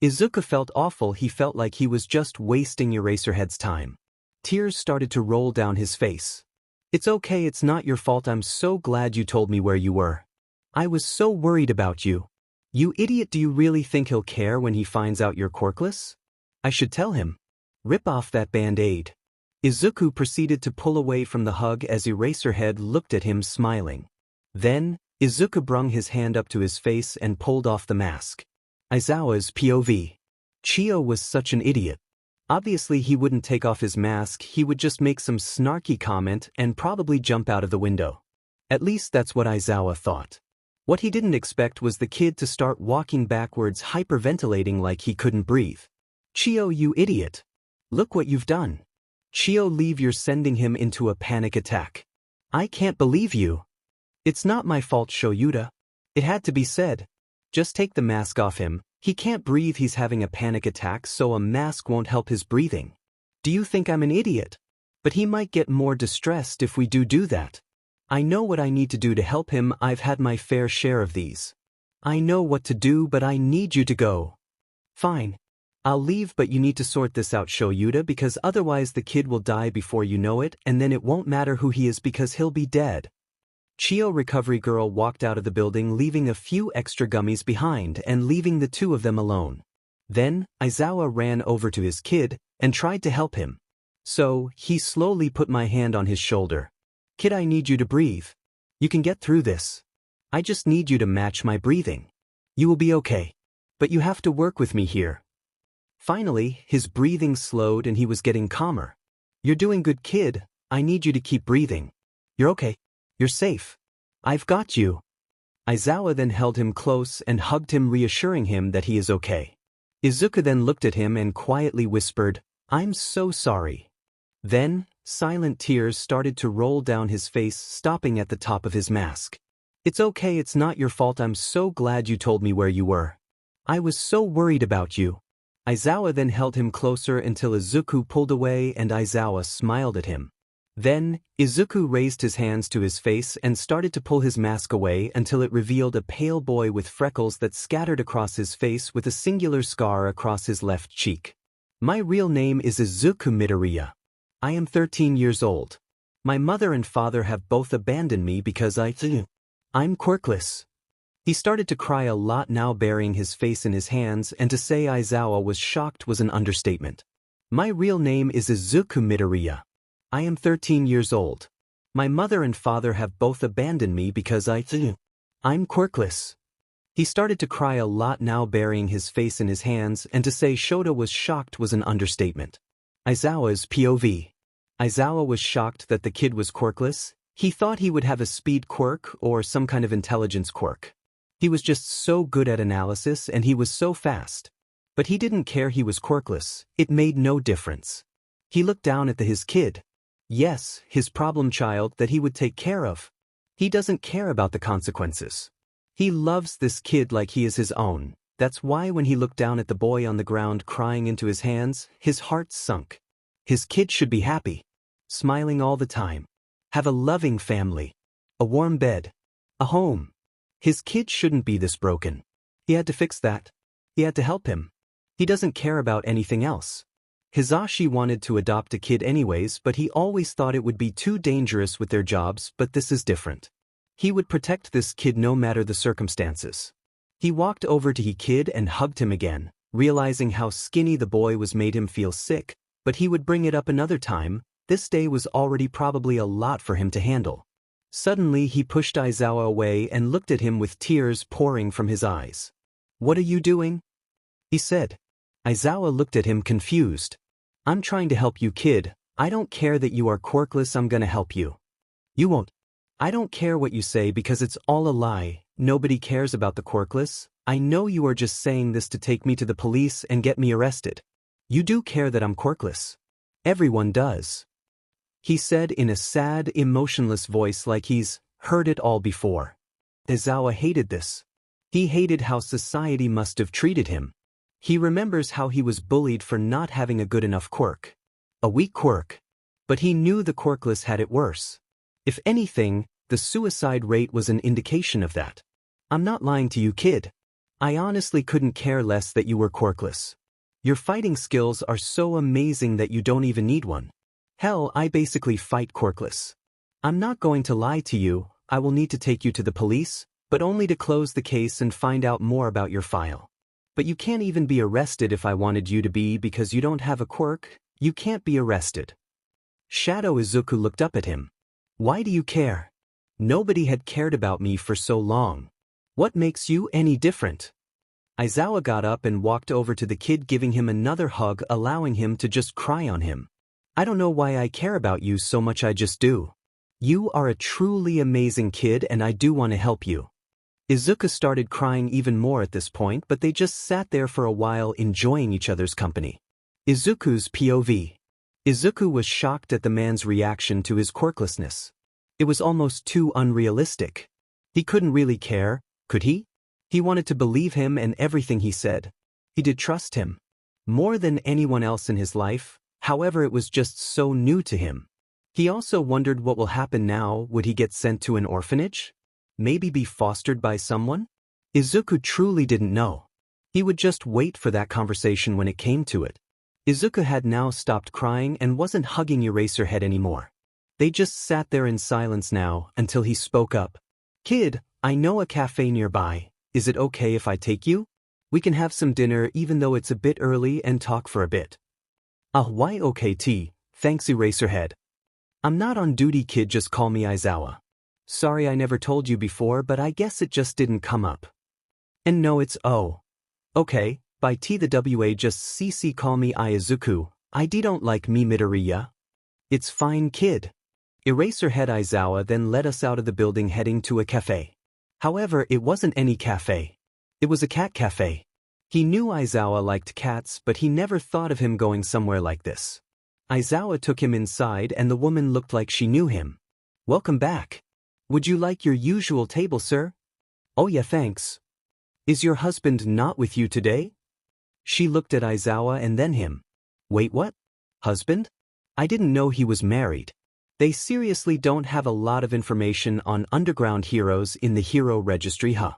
Izuku felt awful, he felt like he was just wasting Eraserhead's time. Tears started to roll down his face. It's okay, it's not your fault, I'm so glad you told me where you were. I was so worried about you. You idiot, do you really think he'll care when he finds out you're quirkless? I should tell him. Rip off that band-aid. Izuku proceeded to pull away from the hug as Eraserhead looked at him smiling. Then, Izuku brung his hand up to his face and pulled off the mask. Aizawa's POV. Chio was such an idiot. Obviously he wouldn't take off his mask, he would just make some snarky comment and probably jump out of the window. At least that's what Aizawa thought. What he didn't expect was the kid to start walking backwards, hyperventilating like he couldn't breathe. Chio, you idiot. Look what you've done. Chio, leave, you're sending him into a panic attack. I can't believe you. It's not my fault, Shoyuta. It had to be said. Just take the mask off him. He can't breathe, he's having a panic attack, so a mask won't help his breathing. Do you think I'm an idiot? But he might get more distressed if we do that. I know what I need to do to help him, I've had my fair share of these. I know what to do, but I need you to go. Fine. I'll leave, but you need to sort this out, Shoyuta, because otherwise the kid will die before you know it, and then it won't matter who he is because he'll be dead. Chio Recovery Girl walked out of the building, leaving a few extra gummies behind and leaving the two of them alone. Then, Aizawa ran over to his kid and tried to help him. So, he slowly put my hand on his shoulder. Kid, I need you to breathe. You can get through this. I just need you to match my breathing. You will be okay. But you have to work with me here. Finally, his breathing slowed and he was getting calmer. You're doing good, kid. I need you to keep breathing. You're okay. You're safe. I've got you. Aizawa then held him close and hugged him, reassuring him that he is okay. Izuku then looked at him and quietly whispered, I'm so sorry. Then, silent tears started to roll down his face, stopping at the top of his mask. It's okay, it's not your fault. I'm so glad you told me where you were. I was so worried about you. Aizawa then held him closer until Izuku pulled away and Aizawa smiled at him. Then, Izuku raised his hands to his face and started to pull his mask away until it revealed a pale boy with freckles that scattered across his face with a singular scar across his left cheek. My real name is Izuku Midoriya. I am 13 years old. My mother and father have both abandoned me because I'm quirkless. He started to cry a lot now, burying his face in his hands, and to say Aizawa was shocked was an understatement. My real name is Izuku Midoriya. I am 13 years old. My mother and father have both abandoned me because I'm quirkless. He started to cry a lot now, burying his face in his hands, and to say Shota was shocked was an understatement. Aizawa's POV. Aizawa was shocked that the kid was quirkless. He thought he would have a speed quirk or some kind of intelligence quirk. He was just so good at analysis and he was so fast. But he didn't care he was quirkless, it made no difference. He looked down at his kid. Yes, his problem child that he would take care of. He doesn't care about the consequences. He loves this kid like he is his own. That's why when he looked down at the boy on the ground crying into his hands, his heart sunk. His kid should be happy. Smiling all the time. Have a loving family. A warm bed. A home. His kid shouldn't be this broken. He had to fix that. He had to help him. He doesn't care about anything else. Hisashi wanted to adopt a kid anyways, but he always thought it would be too dangerous with their jobs, but this is different. He would protect this kid no matter the circumstances. He walked over to his kid and hugged him again, realizing how skinny the boy was made him feel sick, but he would bring it up another time. This day was already probably a lot for him to handle. Suddenly he pushed Aizawa away and looked at him with tears pouring from his eyes. What are you doing? He said. Aizawa looked at him confused. I'm trying to help you, kid. I don't care that you are quirkless, I'm gonna help you. You won't. I don't care what you say because it's all a lie. Nobody cares about the quirkless. I know you are just saying this to take me to the police and get me arrested. You do care that I'm quirkless. Everyone does. He said in a sad, emotionless voice like he's heard it all before. Aizawa hated this. He hated how society must have treated him. He remembers how he was bullied for not having a good enough quirk. A weak quirk. But he knew the quirkless had it worse. If anything, the suicide rate was an indication of that. I'm not lying to you, kid. I honestly couldn't care less that you were quirkless. Your fighting skills are so amazing that you don't even need one. Hell, I basically fight quirkless. I'm not going to lie to you, I will need to take you to the police, but only to close the case and find out more about your file. But you can't even be arrested if I wanted you to be because you don't have a quirk, you can't be arrested. Shadow Izuku looked up at him. Why do you care? Nobody had cared about me for so long. What makes you any different? Aizawa got up and walked over to the kid, giving him another hug, allowing him to just cry on him. I don't know why I care about you so much, I just do. You are a truly amazing kid and I do want to help you. Izuku started crying even more at this point, but they just sat there for a while enjoying each other's company. Izuku's POV. Izuku was shocked at the man's reaction to his quirklessness. It was almost too unrealistic. He couldn't really care, could he? He wanted to believe him and everything he said. He did trust him. More than anyone else in his life, however it was just so new to him. He also wondered what will happen now. Would he get sent to an orphanage? Maybe be fostered by someone? Izuku truly didn't know. He would just wait for that conversation when it came to it. Izuku had now stopped crying and wasn't hugging Eraserhead anymore. They just sat there in silence now until he spoke up. "Kid, I know a cafe nearby. Is it okay if I take you? We can have some dinner even though it's a bit early and talk for a bit." Why okay thanks Eraserhead. "I'm not on duty kid, just call me Aizawa. Sorry I never told you before, but I guess it just didn't come up." "And no, it's okay, by the wa just cc call me Izuku, I don't like me Midoriya." "It's fine kid." Eraserhead Aizawa then led us out of the building heading to a cafe. However, it wasn't any cafe. It was a cat cafe. He knew Aizawa liked cats, but he never thought of him going somewhere like this. Aizawa took him inside and the woman looked like she knew him. "Welcome back. Would you like your usual table, sir?" "Oh yeah, thanks." "Is your husband not with you today?" She looked at Aizawa and then him. "Wait, what? Husband? I didn't know he was married." They seriously don't have a lot of information on underground heroes in the hero registry, huh?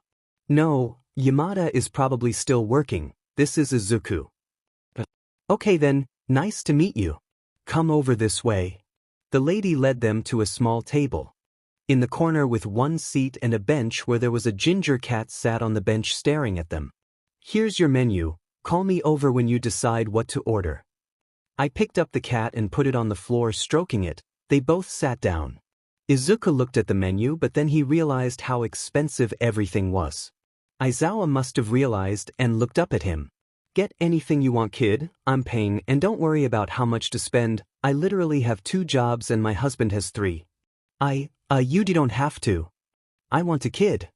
"No, Yamada is probably still working. This is Izuku." "Okay then, nice to meet you. Come over this way." The lady led them to a small table. In the corner with one seat and a bench where there was a ginger cat sat on the bench staring at them. "Here's your menu, call me over when you decide what to order." I picked up the cat and put it on the floor, stroking it. They both sat down. Izuku looked at the menu, but then he realized how expensive everything was. Aizawa must have realized and looked up at him. "Get anything you want kid, I'm paying, and don't worry about how much to spend. I literally have 2 jobs and my husband has 3. You don't have to. I want a kid."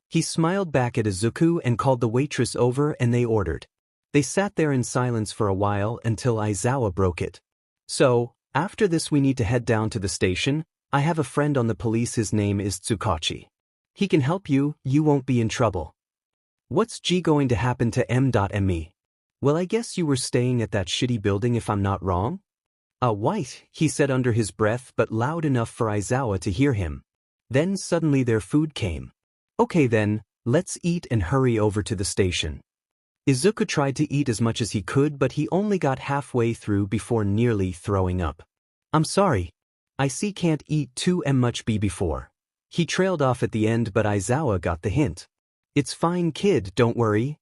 He smiled back at Izuku and called the waitress over and they ordered. They sat there in silence for a while until Aizawa broke it. "So, after this we need to head down to the station. I have a friend on the police, his name is Tsukachi. He can help you, you won't be in trouble." "What's going to happen to M.Me? "Well, I guess you were staying at that shitty building if I'm not wrong?" White, he said under his breath but loud enough for Aizawa to hear him. Then suddenly their food came. "Okay then, let's eat and hurry over to the station." Izuku tried to eat as much as he could, but he only got halfway through before nearly throwing up. "I'm sorry. I see can't eat too much before." He trailed off at the end, but Aizawa got the hint. "It's fine kid, don't worry."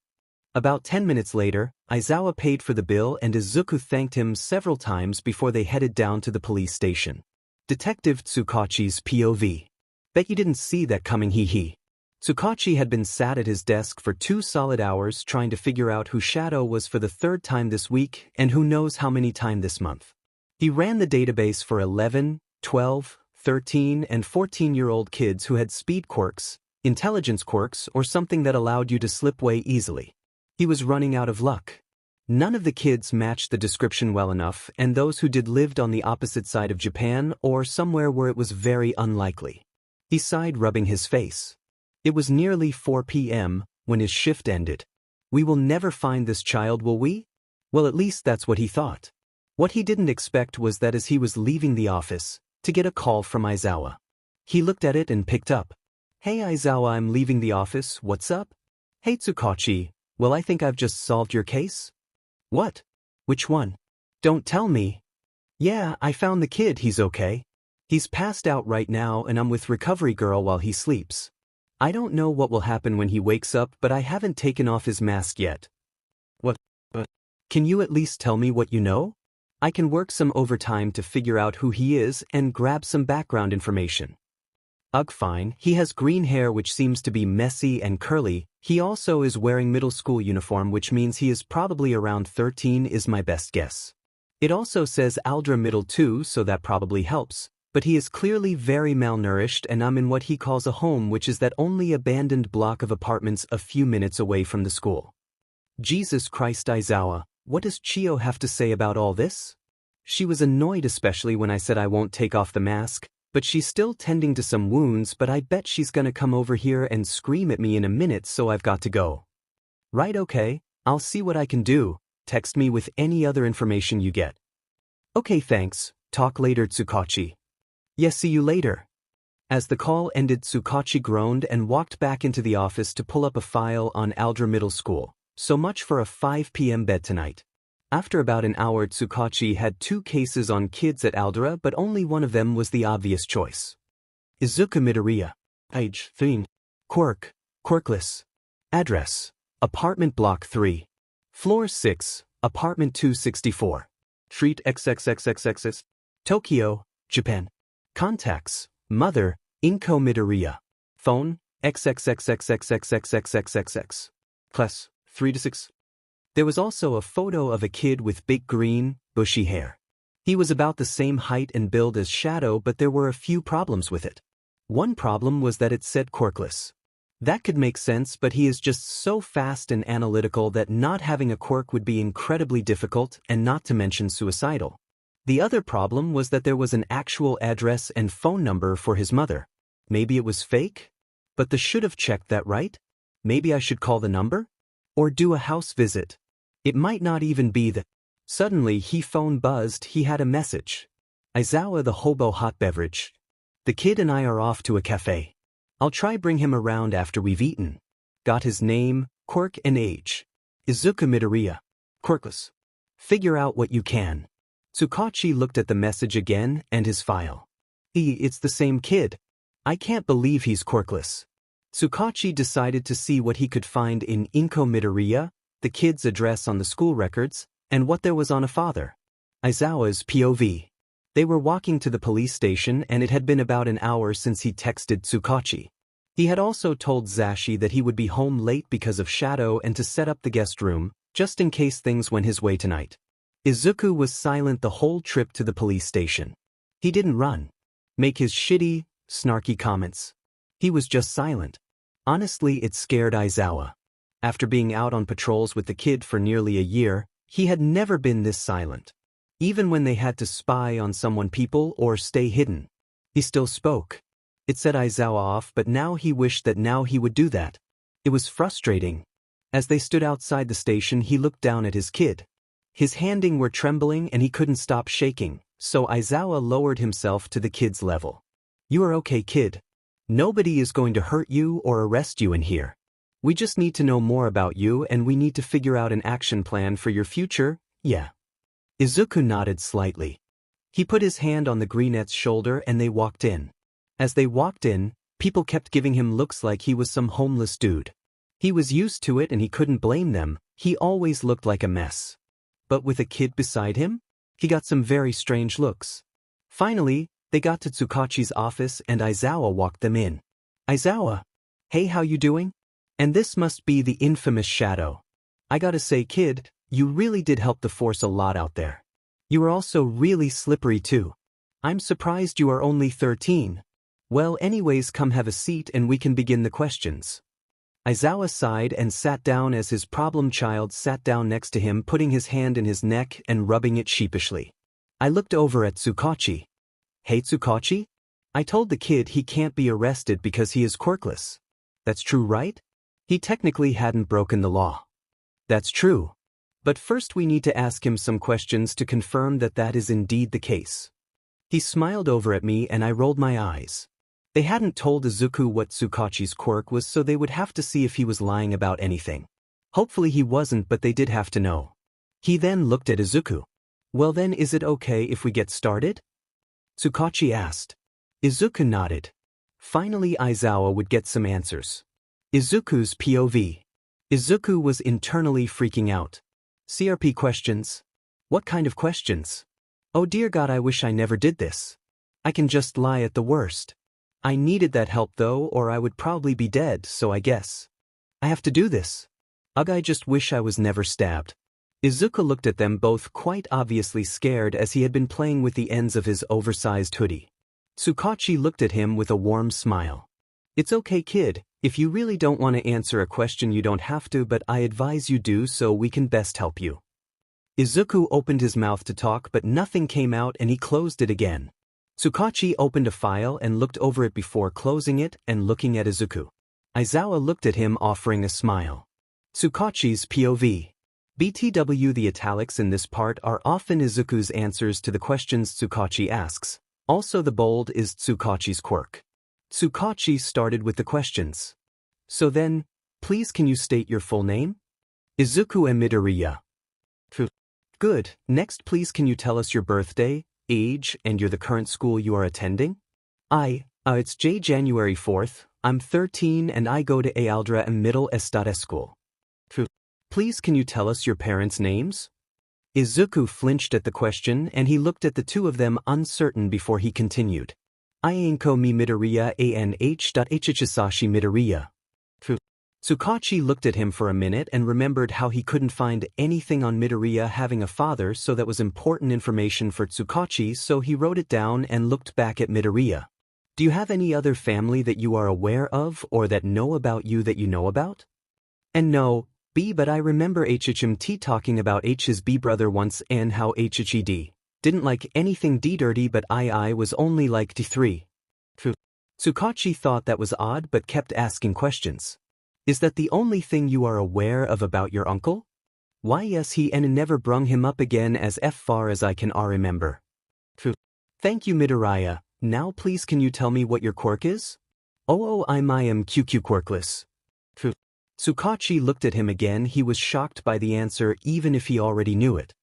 About 10 minutes later, Aizawa paid for the bill and Izuku thanked him several times before they headed down to the police station. Detective Tsukachi's POV. "Bet you didn't see that coming, hee. Tsukachi had been sat at his desk for 2 solid hours trying to figure out who Shadow was for the 3rd time this week and who knows how many time this month. He ran the database for 11, 12, 13, and 14-year-old kids who had speed quirks, intelligence quirks, or something that allowed you to slip away easily. He was running out of luck. None of the kids matched the description well enough, and those who did lived on the opposite side of Japan or somewhere where it was very unlikely. He sighed, rubbing his face. It was nearly 4 p.m. when his shift ended. "We will never find this child, will we?" Well, at least that's what he thought. What he didn't expect was that as he was leaving the office, to get a call from Aizawa. He looked at it and picked up. "Hey Aizawa, I'm leaving the office, what's up?" "Hey Tsukachi, well I think I've just solved your case." "What? Which one?" "Don't tell me." "Yeah, I found the kid, he's okay. He's passed out right now and I'm with Recovery Girl while he sleeps. I don't know what will happen when he wakes up, but I haven't taken off his mask yet." "What? Can you at least tell me what you know? I can work some overtime to figure out who he is and grab some background information." "Ugh, fine. He has green hair which seems to be messy and curly. He also is wearing middle school uniform, which means he is probably around 13 is my best guess. It also says Aldra Middle too, so that probably helps. But he is clearly very malnourished and I'm in what he calls a home, which is that only abandoned block of apartments a few minutes away from the school." Jesus Christ Aizawa, what does Chio have to say about all this? She was annoyed, especially when I said I won't take off the mask, but she's still tending to some wounds, but I bet she's gonna come over here and scream at me in a minute, so I've got to go. "Right, okay, I'll see what I can do. Text me with any other information you get." "Okay, thanks, talk later Tsukachi." "Yeah, see you later." As the call ended, Tsukachi groaned and walked back into the office to pull up a file on Aldra Middle School. So much for a 5 p.m. bed tonight. After about an hour, Tsukachi had 2 cases on kids at Aldera, but only one of them was the obvious choice. Izuku Midoriya. Age 13. Quirkless. Address: Apartment Block 3. Floor 6, Apartment 264. Street XXXXXX. Tokyo, Japan. Contacts: Mother, Inko Midoriya. Phone, XXXXXXXXXXX. Class, 3 to 6. There was also a photo of a kid with big green, bushy hair. He was about the same height and build as Shadow, but there were a few problems with it. One problem was that it said quirkless. That could make sense, but he is just so fast and analytical that not having a quirk would be incredibly difficult, and not to mention suicidal. The other problem was that there was an actual address and phone number for his mother. Maybe it was fake? But they should have checked that, right? Maybe I should call the number? Or do a house visit? It might not even be the... Suddenly his phone buzzed. He had a message. Aizawa, the hobo hot beverage. The kid and I are off to a cafe. I'll try bring him around after we've eaten. Got his name, quirk and age. Izuku Midoriya. Quirkless. Figure out what you can. Tsukachi looked at the message again and his file. It's the same kid. I can't believe he's quirkless. Tsukachi decided to see what he could find in Inko Midoriya, the kid's address on the school records, and what there was on a father. Aizawa's POV. They were walking to the police station and it had been about an hour since he texted Tsukachi. He had also told Zashi that he would be home late because of Shadow and to set up the guest room, just in case things went his way tonight. Izuku was silent the whole trip to the police station. He didn't run, make his shitty, snarky comments. He was just silent. Honestly, it scared Aizawa. After being out on patrols with the kid for nearly a year, he had never been this silent. Even when they had to spy on someone, people, or stay hidden, he still spoke. It set Aizawa off, but now he wished that now he would do that. It was frustrating. As they stood outside the station, he looked down at his kid. His hands were trembling and he couldn't stop shaking, so Aizawa lowered himself to the kid's level. You are okay, kid. Nobody is going to hurt you or arrest you in here. We just need to know more about you and we need to figure out an action plan for your future, yeah. Izuku nodded slightly. He put his hand on the greenette's shoulder and they walked in. As they walked in, people kept giving him looks like he was some homeless dude. He was used to it and he couldn't blame them, he always looked like a mess. But with a kid beside him, he got some very strange looks. Finally, they got to Tsukachi's office and Aizawa walked them in. Aizawa. Hey, how you doing? And this must be the infamous Shadow. I gotta say, kid, you really did help the force a lot out there. You were also really slippery too. I'm surprised you are only 13. Well, anyways, come have a seat and we can begin the questions. Aizawa sighed and sat down as his problem child sat down next to him, putting his hand in his neck and rubbing it sheepishly. I looked over at Tsukachi. Hey Tsukachi? I told the kid he can't be arrested because he is quirkless. That's true, right? He technically hadn't broken the law. That's true. But first we need to ask him some questions to confirm that that is indeed the case. He smiled over at me and I rolled my eyes. They hadn't told Izuku what Tsukachi's quirk was, so they would have to see if he was lying about anything. Hopefully he wasn't, but they did have to know. He then looked at Izuku. Well then, is it okay if we get started? Tsukachi asked. Izuku nodded. Finally Aizawa would get some answers. Izuku's POV. Izuku was internally freaking out. CRP questions? What kind of questions? Oh dear God, I wish I never did this. I can just lie at the worst. I needed that help though, or I would probably be dead, so I guess I have to do this. Ugh, I just wish I was never stabbed. Izuku looked at them both, quite obviously scared, as he had been playing with the ends of his oversized hoodie. Tsukachi looked at him with a warm smile. It's okay, kid, if you really don't want to answer a question you don't have to, but I advise you do so we can best help you. Izuku opened his mouth to talk, but nothing came out and he closed it again. Tsukachi opened a file and looked over it before closing it and looking at Izuku. Aizawa looked at him, offering a smile. Tsukachi's POV. BTW. The italics in this part are often Izuku's answers to the questions Tsukachi asks. Also the bold is Tsukachi's quirk. Tsukachi started with the questions. So then, please can you state your full name? Izuku and Midoriya. Good. Next please can you tell us your birthday, age, and the current school you are attending? It's January 4th, I'm 13 and I go to Aldra and Middle Estado School. Please can you tell us your parents' names? Izuku flinched at the question and he looked at the two of them uncertain before he continued. Ienko mi Midoriya anh.hhisashi Midoriya. Tsukachi looked at him for a minute and remembered how he couldn't find anything on Midoriya having a father, so that was important information for Tsukachi, so he wrote it down and looked back at Midoriya. Do you have any other family that you are aware of or that know about you that you know about? And no, but I remember HHMT talking about H's B brother once and how HHED didn't like anything D dirty, but I was only like D3. Tsukachi thought that was odd but kept asking questions. Is that the only thing you are aware of about your uncle? Why yes, he and never brung him up again as far as I can remember. Thank you Midoriya, now please can you tell me what your quirk is? I am QQ Quirkless. Tsukachi looked at him again. He was shocked by the answer even if he already knew it.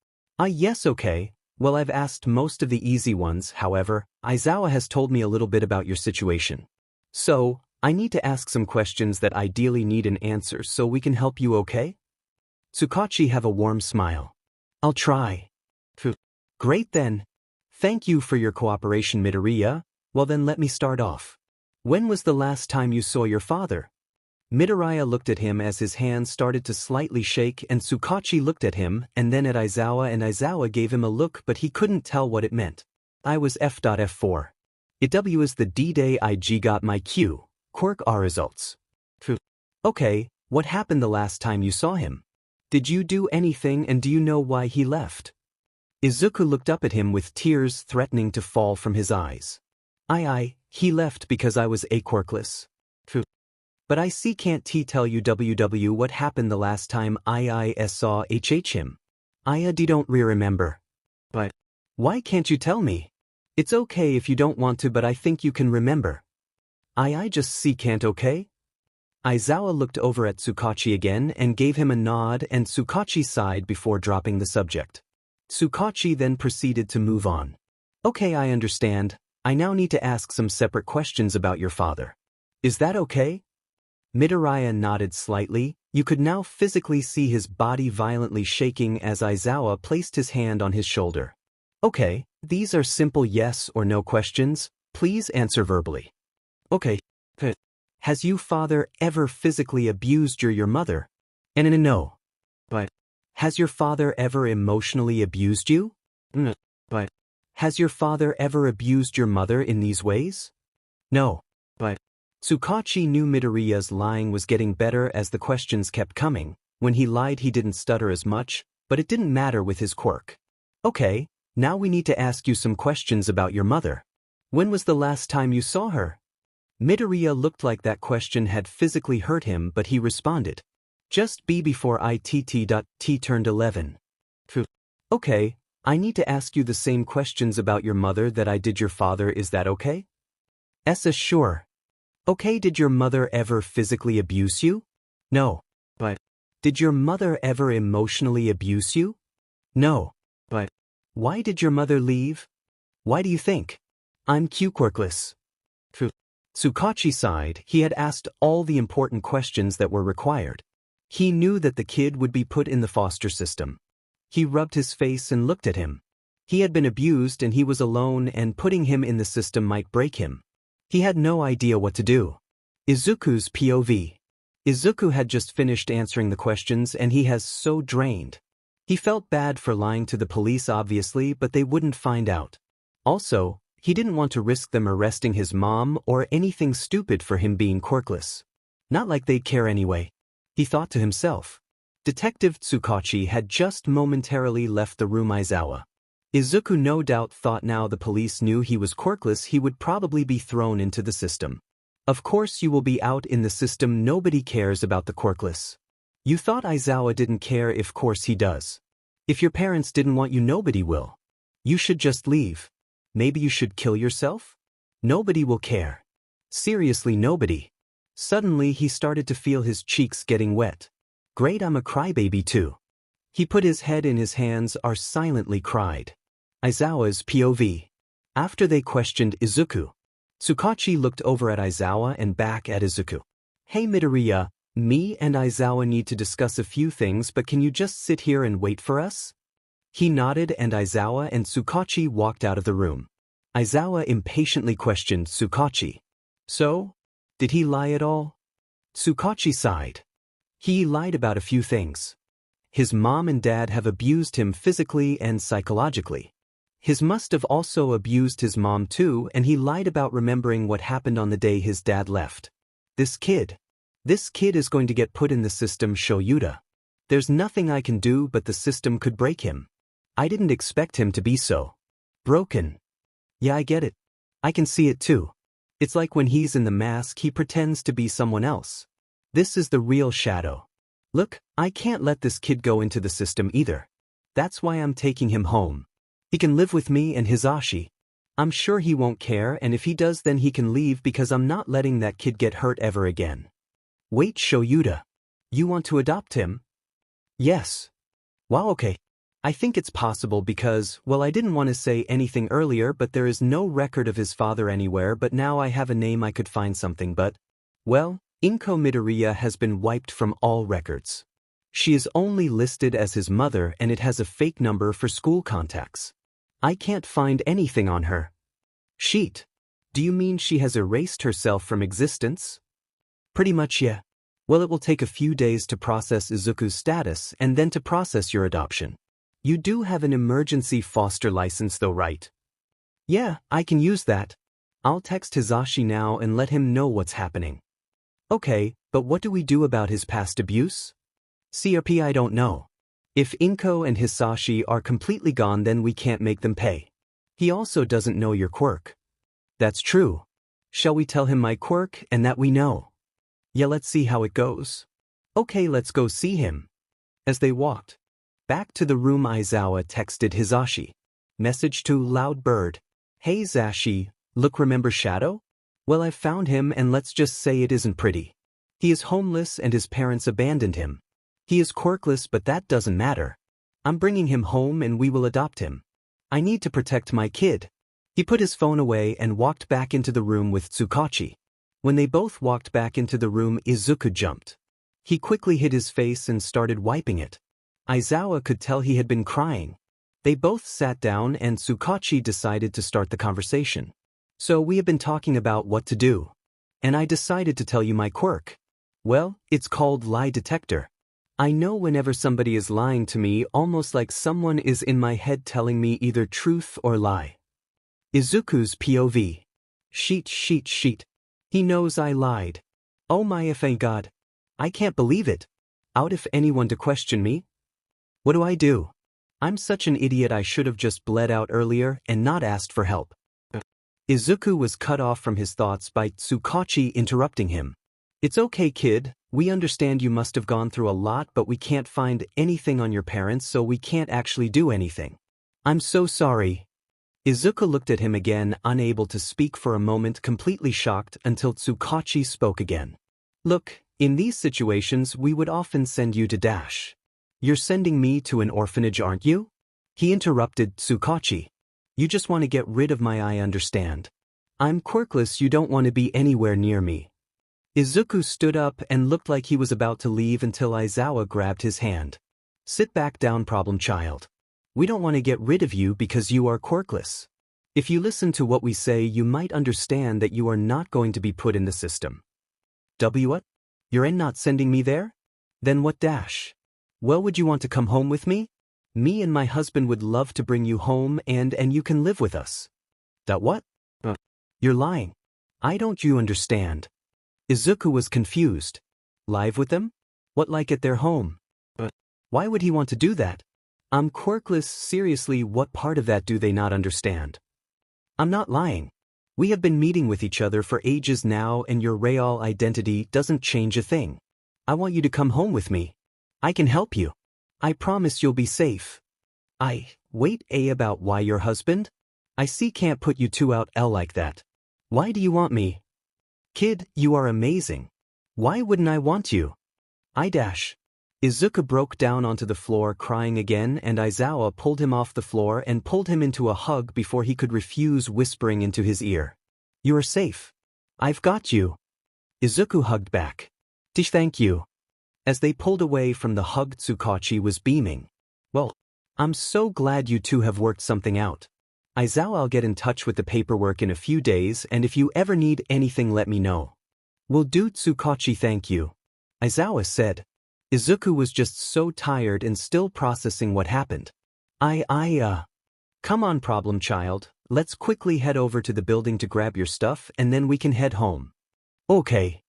Yes, okay, well I've asked most of the easy ones, however, Aizawa has told me a little bit about your situation. So, I need to ask some questions that ideally need an answer so we can help you, okay? Tsukachi have a warm smile. I'll try. Great then. Thank you for your cooperation Midoriya. Well then let me start off. When was the last time you saw your father? Midoriya looked at him as his hands started to slightly shake, and Tsukachi looked at him and then at Aizawa, and Aizawa gave him a look but he couldn't tell what it meant. I was F.F4. It W is the D-Day IG got my Q. Quirk R results. Okay, what happened the last time you saw him? Did you do anything and do you know why he left? Izuku looked up at him with tears threatening to fall from his eyes. He left because I was a Quirkless. But I can't tell you WW what happened the last time I saw him. I don't remember. But why can't you tell me? It's okay if you don't want to, but I think you can remember. I just can't, okay? Aizawa looked over at Tsukachi again and gave him a nod, and Tsukachi sighed before dropping the subject. Tsukachi then proceeded to move on. Okay, I understand. I now need to ask some separate questions about your father. Is that okay? Midoriya nodded slightly. You could now physically see his body violently shaking as Aizawa placed his hand on his shoulder. Okay, these are simple yes or no questions. Please answer verbally. Okay. Has your father ever physically abused your mother? And no. But has your father ever emotionally abused you? But has your father ever abused your mother in these ways? No. But Tsukachi knew Midoriya's lying was getting better as the questions kept coming. When he lied he didn't stutter as much, but it didn't matter with his quirk. Okay, now we need to ask you some questions about your mother. When was the last time you saw her? Midoriya looked like that question had physically hurt him, but he responded. Just before T turned 11. Okay, I need to ask you the same questions about your mother that I did your father, is that okay? Sure. Okay, did your mother ever physically abuse you? No. But did your mother ever emotionally abuse you? No. But why did your mother leave? Why do you think? I'm Quirkless. Tsukachi sighed. He had asked all the important questions that were required. He knew that the kid would be put in the foster system. He rubbed his face and looked at him. He had been abused and he was alone, and putting him in the system might break him. He had no idea what to do. Izuku's POV. Izuku had just finished answering the questions and he has so drained. He felt bad for lying to the police obviously, but they wouldn't find out. Also, he didn't want to risk them arresting his mom or anything stupid for him being quirkless. Not like they'd care anyway. He thought to himself. Detective Tsukachi had just momentarily left the room. Aizawa. Izuku no doubt thought now the police knew he was quirkless he would probably be thrown into the system. Of course you will be out in the system, nobody cares about the quirkless. You thought Aizawa didn't care, of course he does. If your parents didn't want you, nobody will. You should just leave. Maybe you should kill yourself? Nobody will care. Seriously, nobody. Suddenly he started to feel his cheeks getting wet. Great, I'm a crybaby too. He put his head in his hands or silently cried. Aizawa's POV. After they questioned Izuku, Tsukachi looked over at Aizawa and back at Izuku. Hey Midoriya, me and Aizawa need to discuss a few things, but can you just sit here and wait for us? He nodded and Aizawa and Tsukachi walked out of the room. Aizawa impatiently questioned Tsukachi. So? Did he lie at all? Tsukachi sighed. He lied about a few things. His mom and dad have abused him physically and psychologically. His must have also abused his mom too, and he lied about remembering what happened on the day his dad left. This kid is going to get put in the system, Shoyuta. There's nothing I can do, but the system could break him. I didn't expect him to be so broken. Yeah, I get it. I can see it too. It's like when he's in the mask, he pretends to be someone else. This is the real Shadow. Look, I can't let this kid go into the system either. That's why I'm taking him home. He can live with me and Hisashi. I'm sure he won't care, and if he does then he can leave because I'm not letting that kid get hurt ever again. Wait, Shoyuta. You want to adopt him? Yes. Wow, okay. I think it's possible because, well, I didn't want to say anything earlier, but there is no record of his father anywhere, but now I have a name, I could find something, but, well, Inko Midoriya has been wiped from all records. She is only listed as his mother and it has a fake number for school contacts. I can't find anything on her. Sheet. Do you mean she has erased herself from existence? Pretty much, yeah. Well, it will take a few days to process Izuku's status and then to process your adoption. You do have an emergency foster license though, right? Yeah, I can use that. I'll text Hisashi now and let him know what's happening. Okay, but what do we do about his past abuse? CRP, I don't know. If Inko and Hisashi are completely gone, then we can't make them pay. He also doesn't know your quirk. That's true. Shall we tell him my quirk and that we know? Yeah, let's see how it goes. Okay, let's go see him. As they walked back to the room, Aizawa texted Hisashi. Message to Loud Bird. Hey Zashi, look, remember Shadow? Well, I've found him and let's just say it isn't pretty. He is homeless and his parents abandoned him. He is quirkless, but that doesn't matter. I'm bringing him home and we will adopt him. I need to protect my kid. He put his phone away and walked back into the room with Tsukachi. When they both walked back into the room, Izuku jumped. He quickly hid his face and started wiping it. Aizawa could tell he had been crying. They both sat down and Tsukachi decided to start the conversation. So we have been talking about what to do. And I decided to tell you my quirk. Well, it's called lie detector. I know whenever somebody is lying to me, almost like someone is in my head telling me either truth or lie. Izuku's POV. Sheet. He knows I lied. Oh my effing god. I can't believe it. Out if anyone to question me? What do I do? I'm such an idiot, I should have just bled out earlier and not asked for help. Izuku was cut off from his thoughts by Tsukachi interrupting him. It's okay, kid. We understand you must have gone through a lot, but we can't find anything on your parents, so we can't actually do anything. I'm so sorry. Izuku looked at him again, unable to speak for a moment, completely shocked, until Tsukachi spoke again. Look, in these situations we would often send you to Dash. You're sending me to an orphanage, aren't you? He interrupted Tsukachi. You just want to get rid of I understand. I'm quirkless, you don't want to be anywhere near me. Izuku stood up and looked like he was about to leave until Aizawa grabbed his hand. Sit back down, problem child. We don't want to get rid of you because you are quirkless. If you listen to what we say, you might understand that you are not going to be put in the system. What? You're not sending me there? Then what dash? Well, would you want to come home with me? Me and my husband would love to bring you home and you can live with us. What? You're lying. I don't you understand. Izuku was confused. Live with them? What, like at their home? Why would he want to do that? I'm quirkless, seriously, what part of that do they not understand? I'm not lying. We have been meeting with each other for ages now and your real identity doesn't change a thing. I want you to come home with me. I can help you. I promise you'll be safe. Wait, about why your husband? I see can't put you two out like that. Why do you want me? Kid, you are amazing. Why wouldn't I want you? Izuku broke down onto the floor crying again, and Aizawa pulled him off the floor and pulled him into a hug before he could refuse, whispering into his ear. "You are safe. I've got you." Izuku hugged back. "Thank you." As they pulled away from the hug, Tsukachi was beaming. "Well, I'm so glad you two have worked something out. Aizawa, I'll get in touch with the paperwork in a few days, and if you ever need anything, let me know." "Will do, Tsukachi, thank you," Aizawa said. Izuku was just so tired and still processing what happened. Come on, problem child, let's quickly head over to the building to grab your stuff and then we can head home." "Okay."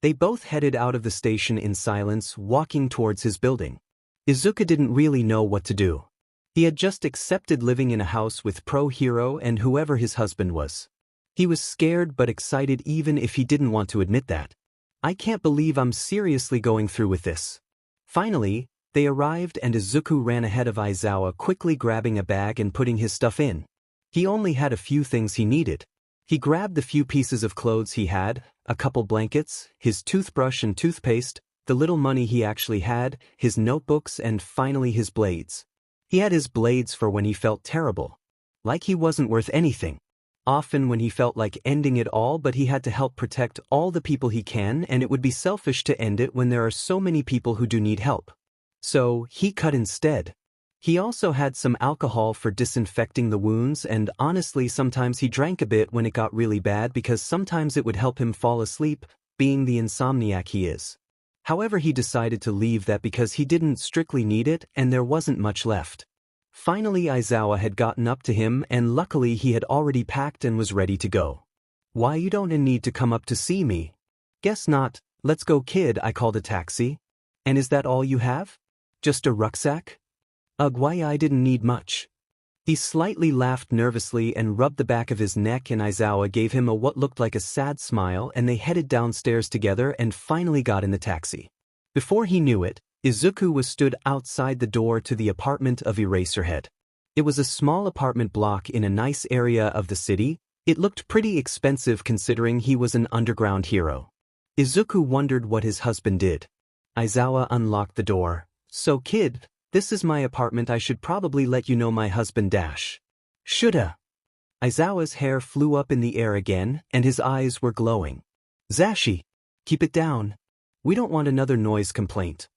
They both headed out of the station in silence, walking towards his building. Izuku didn't really know what to do. He had just accepted living in a house with pro-hero and whoever his husband was. He was scared but excited even if he didn't want to admit that. "I can't believe I'm seriously going through with this." Finally, they arrived and Izuku ran ahead of Aizawa, quickly grabbing a bag and putting his stuff in. He only had a few things he needed. He grabbed the few pieces of clothes he had, a couple blankets, his toothbrush and toothpaste, the little money he actually had, his notebooks, and finally his blades. He had his blades for when he felt terrible. Like he wasn't worth anything. Often when he felt like ending it all, but he had to help protect all the people he can, and it would be selfish to end it when there are so many people who do need help. So, he cut instead. He also had some alcohol for disinfecting the wounds, and honestly sometimes he drank a bit when it got really bad because sometimes it would help him fall asleep, being the insomniac he is. However, he decided to leave that because he didn't strictly need it and there wasn't much left. Finally, Aizawa had gotten up to him and luckily he had already packed and was ready to go. "Why, you don't need to come up to see me?" "Guess not. Let's go, kid," I called a taxi. "And is that all you have? Just a rucksack?" "Ugh, why, I didn't need much." He slightly laughed nervously and rubbed the back of his neck, and Aizawa gave him what looked like a sad smile, and they headed downstairs together and finally got in the taxi. Before he knew it, Izuku was stood outside the door to the apartment of Eraserhead. It was a small apartment block in a nice area of the city. It looked pretty expensive considering he was an underground hero. Izuku wondered what his husband did. Aizawa unlocked the door. "So kid, this is my apartment. I should probably let you know my husband dash." "Shoulda." Aizawa's hair flew up in the air again, and his eyes were glowing. "Zashi, keep it down. We don't want another noise complaint."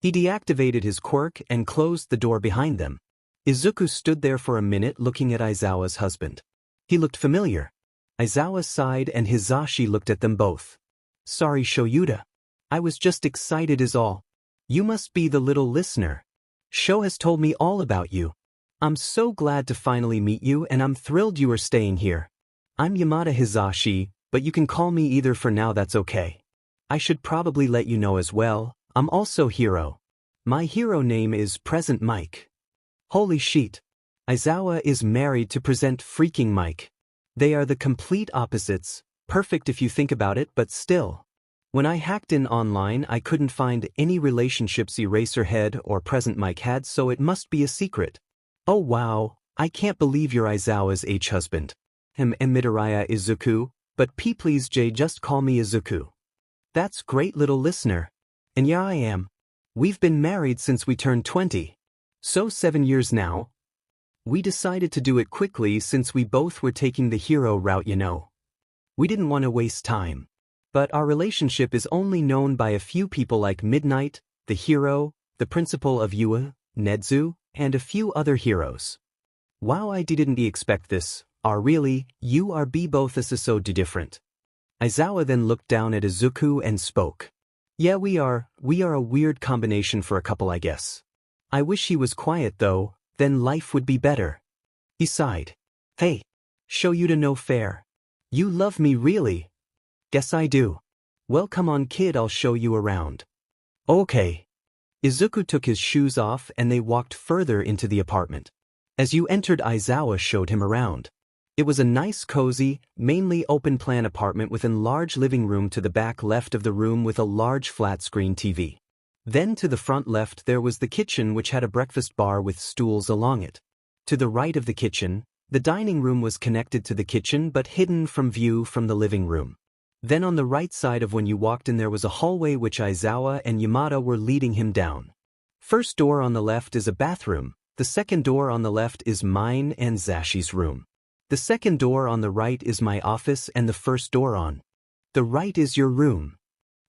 He deactivated his quirk and closed the door behind them. Izuku stood there for a minute looking at Aizawa's husband. He looked familiar. Aizawa sighed and Hizashi looked at them both. "Sorry, Shoyuda. I was just excited is all. You must be the little listener. Sho has told me all about you. I'm so glad to finally meet you and I'm thrilled you are staying here. I'm Yamada Hizashi, but you can call me either for now, that's okay. I should probably let you know as well, I'm also Hero. My hero name is Present Mike." Holy shit. Aizawa is married to Present freaking Mike. They are the complete opposites, perfect if you think about it, but still. When I hacked in online, I couldn't find any relationships Eraserhead or Present Mike had, so it must be a secret. Oh wow, I can't believe you're Aizawa's husband. Midoriya Izuku, but please Jay, just call me Izuku. That's great, little listener. And yeah, I am. We've been married since we turned 20. So 7 years now. We decided to do it quickly since we both were taking the hero route, you know. We didn't want to waste time. But our relationship is only known by a few people like Midnight, the hero, the principal of Yua, Nedzu, and a few other heroes. Wow, I didn't expect this. Are really, you are be both as so different. Aizawa then looked down at Izuku and spoke. Yeah, we are a weird combination for a couple, I guess. I wish he was quiet though, then life would be better. He sighed. Hey, show you to no fair. You love me really? Guess I do. Well, come on kid, I'll show you around. Okay. Izuku took his shoes off and they walked further into the apartment. As you entered, Aizawa showed him around. It was a nice, cozy, mainly open-plan apartment with a large living room to the back left of the room with a large flat-screen TV. Then to the front left there was the kitchen, which had a breakfast bar with stools along it. To the right of the kitchen, the dining room was connected to the kitchen but hidden from view from the living room. Then on the right side of when you walked in there was a hallway which Aizawa and Yamada were leading him down. First door on the left is a bathroom, the second door on the left is mine and Zashi's room. The second door on the right is my office and the first door on the right is your room.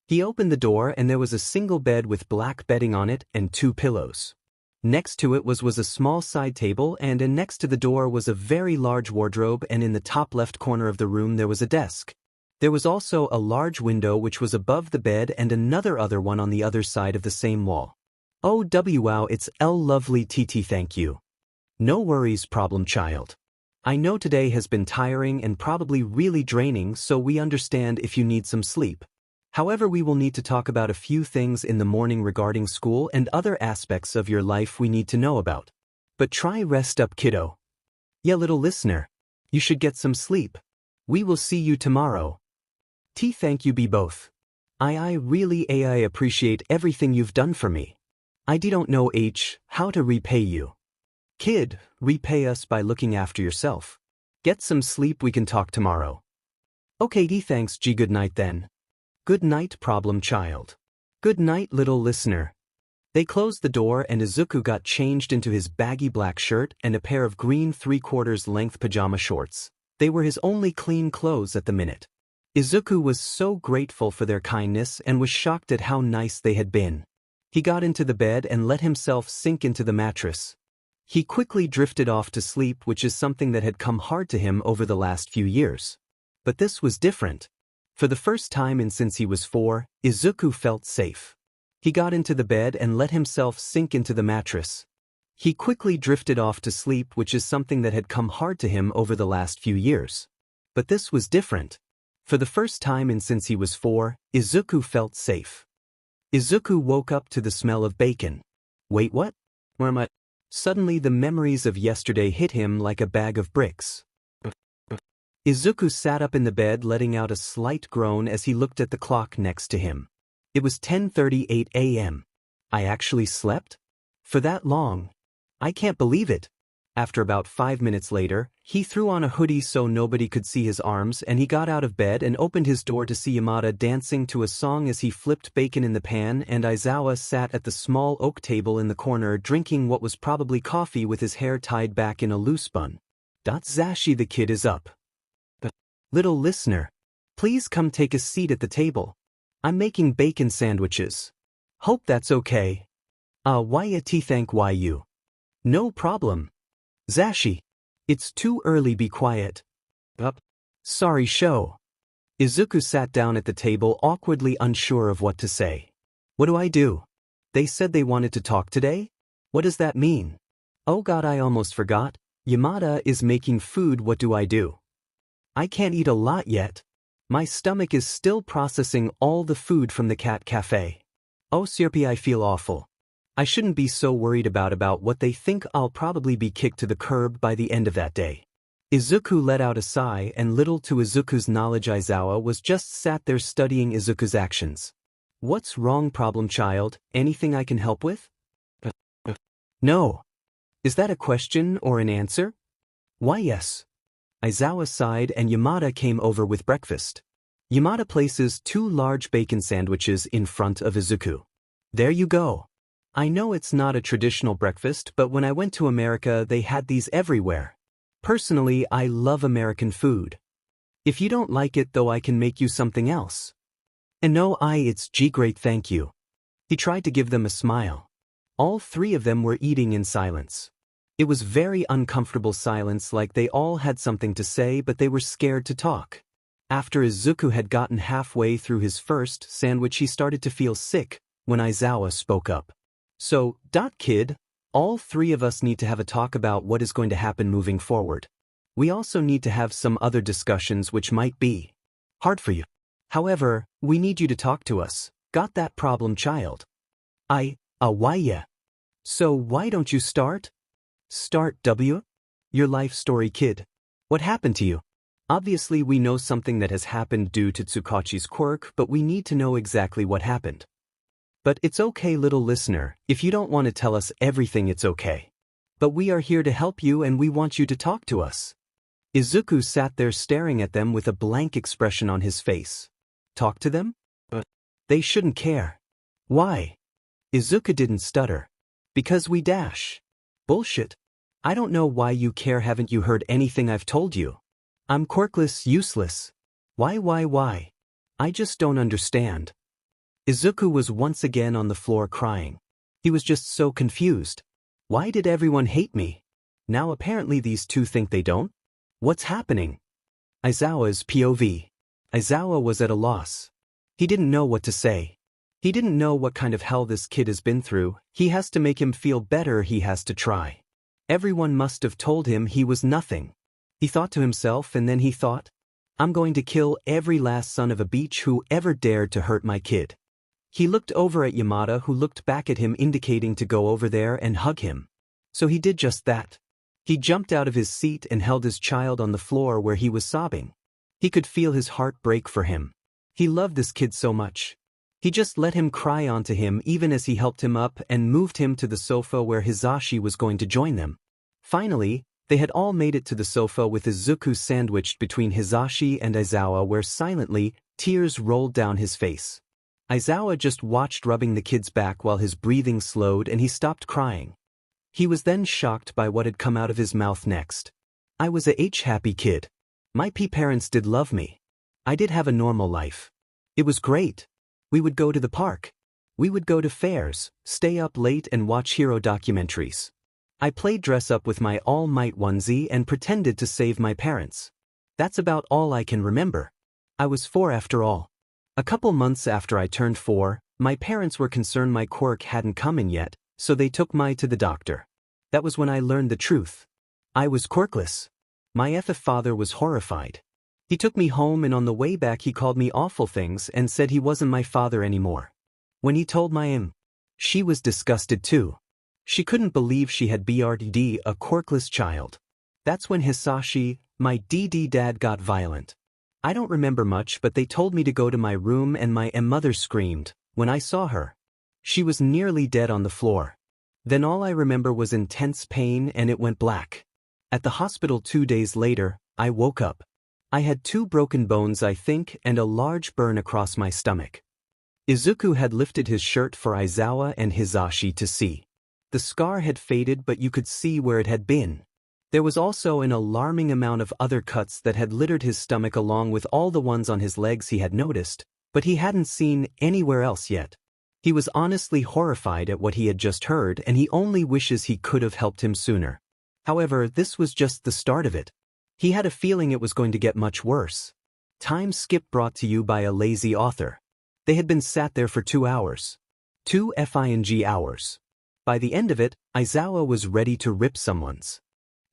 He opened the door and there was a single bed with black bedding on it and 2 pillows. Next to it was a small side table and next to the door was a very large wardrobe and in the top left corner of the room there was a desk. There was also a large window which was above the bed and another one on the other side of the same wall. Oh wow, it's lovely TT, thank you. No worries, problem child. I know today has been tiring and probably really draining, so we understand if you need some sleep. However, we will need to talk about a few things in the morning regarding school and other aspects of your life we need to know about. But try rest up, kiddo. Yeah, little listener. You should get some sleep. We will see you tomorrow. Thank you be both. I really appreciate everything you've done for me. I don't know how to repay you. Kid, repay us by looking after yourself. Get some sleep, we can talk tomorrow. Okay, thanks G, good night then. Good night, problem child. Good night, little listener. They closed the door and Izuku got changed into his baggy black shirt and a pair of green 3/4 length pajama shorts. They were his only clean clothes at the minute. Izuku was so grateful for their kindness and was shocked at how nice they had been. He got into the bed and let himself sink into the mattress. He quickly drifted off to sleep, which is something that had come hard to him over the last few years. But this was different. For the first time since he was 4, Izuku felt safe. He got into the bed and let himself sink into the mattress. He quickly drifted off to sleep, which is something that had come hard to him over the last few years. But this was different. For the first time since he was 4, Izuku felt safe. Izuku woke up to the smell of bacon. Wait, what? Where am I? Suddenly the memories of yesterday hit him like a bag of bricks. Izuku sat up in the bed, letting out a slight groan as he looked at the clock next to him. It was 10:38 a.m. I actually slept? For that long? I can't believe it. After about 5 minutes later, he threw on a hoodie so nobody could see his arms and he got out of bed and opened his door to see Yamada dancing to a song as he flipped bacon in the pan, and Aizawa sat at the small oak table in the corner drinking what was probably coffee with his hair tied back in a loose bun. Zashi, the kid is up. Little listener, please come take a seat at the table. I'm making bacon sandwiches. Hope that's okay. Why thank you. No problem. Zashi. It's too early, be quiet. Sorry, show. Izuku sat down at the table, awkwardly unsure of what to say. What do I do? They said they wanted to talk today? What does that mean? Oh god, I almost forgot. Yamada is making food, what do I do? I can't eat a lot yet. My stomach is still processing all the food from the cat cafe. Oh Sirpi, I feel awful. I shouldn't be so worried about what they think. I'll probably be kicked to the curb by the end of that day. Izuku let out a sigh, and little to Izuku's knowledge Aizawa was just sat there studying Izuku's actions. What's wrong, problem child? Anything I can help with? No. Is that a question or an answer? Why yes. Aizawa sighed and Yamada came over with breakfast. Yamada places 2 large bacon sandwiches in front of Izuku. There you go. I know it's not a traditional breakfast, but when I went to America they had these everywhere. Personally, I love American food. If you don't like it though, I can make you something else. And no, it's great, thank you. He tried to give them a smile. All 3 of them were eating in silence. It was very uncomfortable silence, like they all had something to say but they were scared to talk. After Izuku had gotten halfway through his first sandwich he started to feel sick when Aizawa spoke up. So, kid, all 3 of us need to have a talk about what is going to happen moving forward. We also need to have some other discussions which might be hard for you. However, we need you to talk to us. Got that, problem child? Why yeah. So why don't you start? Start W? Your life story, kid. What happened to you? Obviously we know something that has happened due to Tsukachi's quirk, but we need to know exactly what happened. But it's okay, little listener, if you don't want to tell us everything, it's okay. But we are here to help you and we want you to talk to us. Izuku sat there staring at them with a blank expression on his face. Talk to them? They shouldn't care. Why? Izuku didn't stutter. Because we dash. Bullshit. I don't know why you care. Haven't you heard anything I've told you? I'm quirkless, useless. Why? I just don't understand. Izuku was once again on the floor crying. He was just so confused. Why did everyone hate me? Now apparently these two think they don't? What's happening? Aizawa's POV. Aizawa was at a loss. He didn't know what to say. He didn't know what kind of hell this kid has been through. He has to make him feel better. He has to try. Everyone must have told him he was nothing. He thought to himself, and then he thought, I'm going to kill every last son of a bitch who ever dared to hurt my kid. He looked over at Yamada, who looked back at him, indicating to go over there and hug him. So he did just that. He jumped out of his seat and held his child on the floor where he was sobbing. He could feel his heart break for him. He loved this kid so much. He just let him cry onto him even as he helped him up and moved him to the sofa where Hisashi was going to join them. Finally, they had all made it to the sofa with Izuku sandwiched between Hisashi and Aizawa, where silently, tears rolled down his face. Aizawa just watched, rubbing the kid's back while his breathing slowed and he stopped crying. He was then shocked by what had come out of his mouth next. I was a happy kid. My parents did love me. I did have a normal life. It was great. We would go to the park. We would go to fairs, stay up late and watch hero documentaries. I played dress up with my All Might onesie and pretended to save my parents. That's about all I can remember. I was 4 after all. A couple months after I turned 4, my parents were concerned my quirk hadn't come in yet, so they took me to the doctor. That was when I learned the truth. I was quirkless. My father was horrified. He took me home, and on the way back he called me awful things and said he wasn't my father anymore. When he told my she was disgusted too. She couldn't believe she had BRD, a quirkless child. That's when Hisashi, my dad, got violent. I don't remember much, but they told me to go to my room and my mother screamed. When I saw her, she was nearly dead on the floor. Then all I remember was intense pain and it went black. At the hospital 2 days later, I woke up. I had 2 broken bones, I think, and a large burn across my stomach. Izuku had lifted his shirt for Aizawa and Hisashi to see. The scar had faded, but you could see where it had been. There was also an alarming amount of other cuts that had littered his stomach along with all the ones on his legs he had noticed, but he hadn't seen anywhere else yet. He was honestly horrified at what he had just heard, and he only wishes he could have helped him sooner. However, this was just the start of it. He had a feeling it was going to get much worse. Time skip brought to you by a lazy author. They had been sat there for 2 hours. 2 hours. By the end of it, Aizawa was ready to rip someone's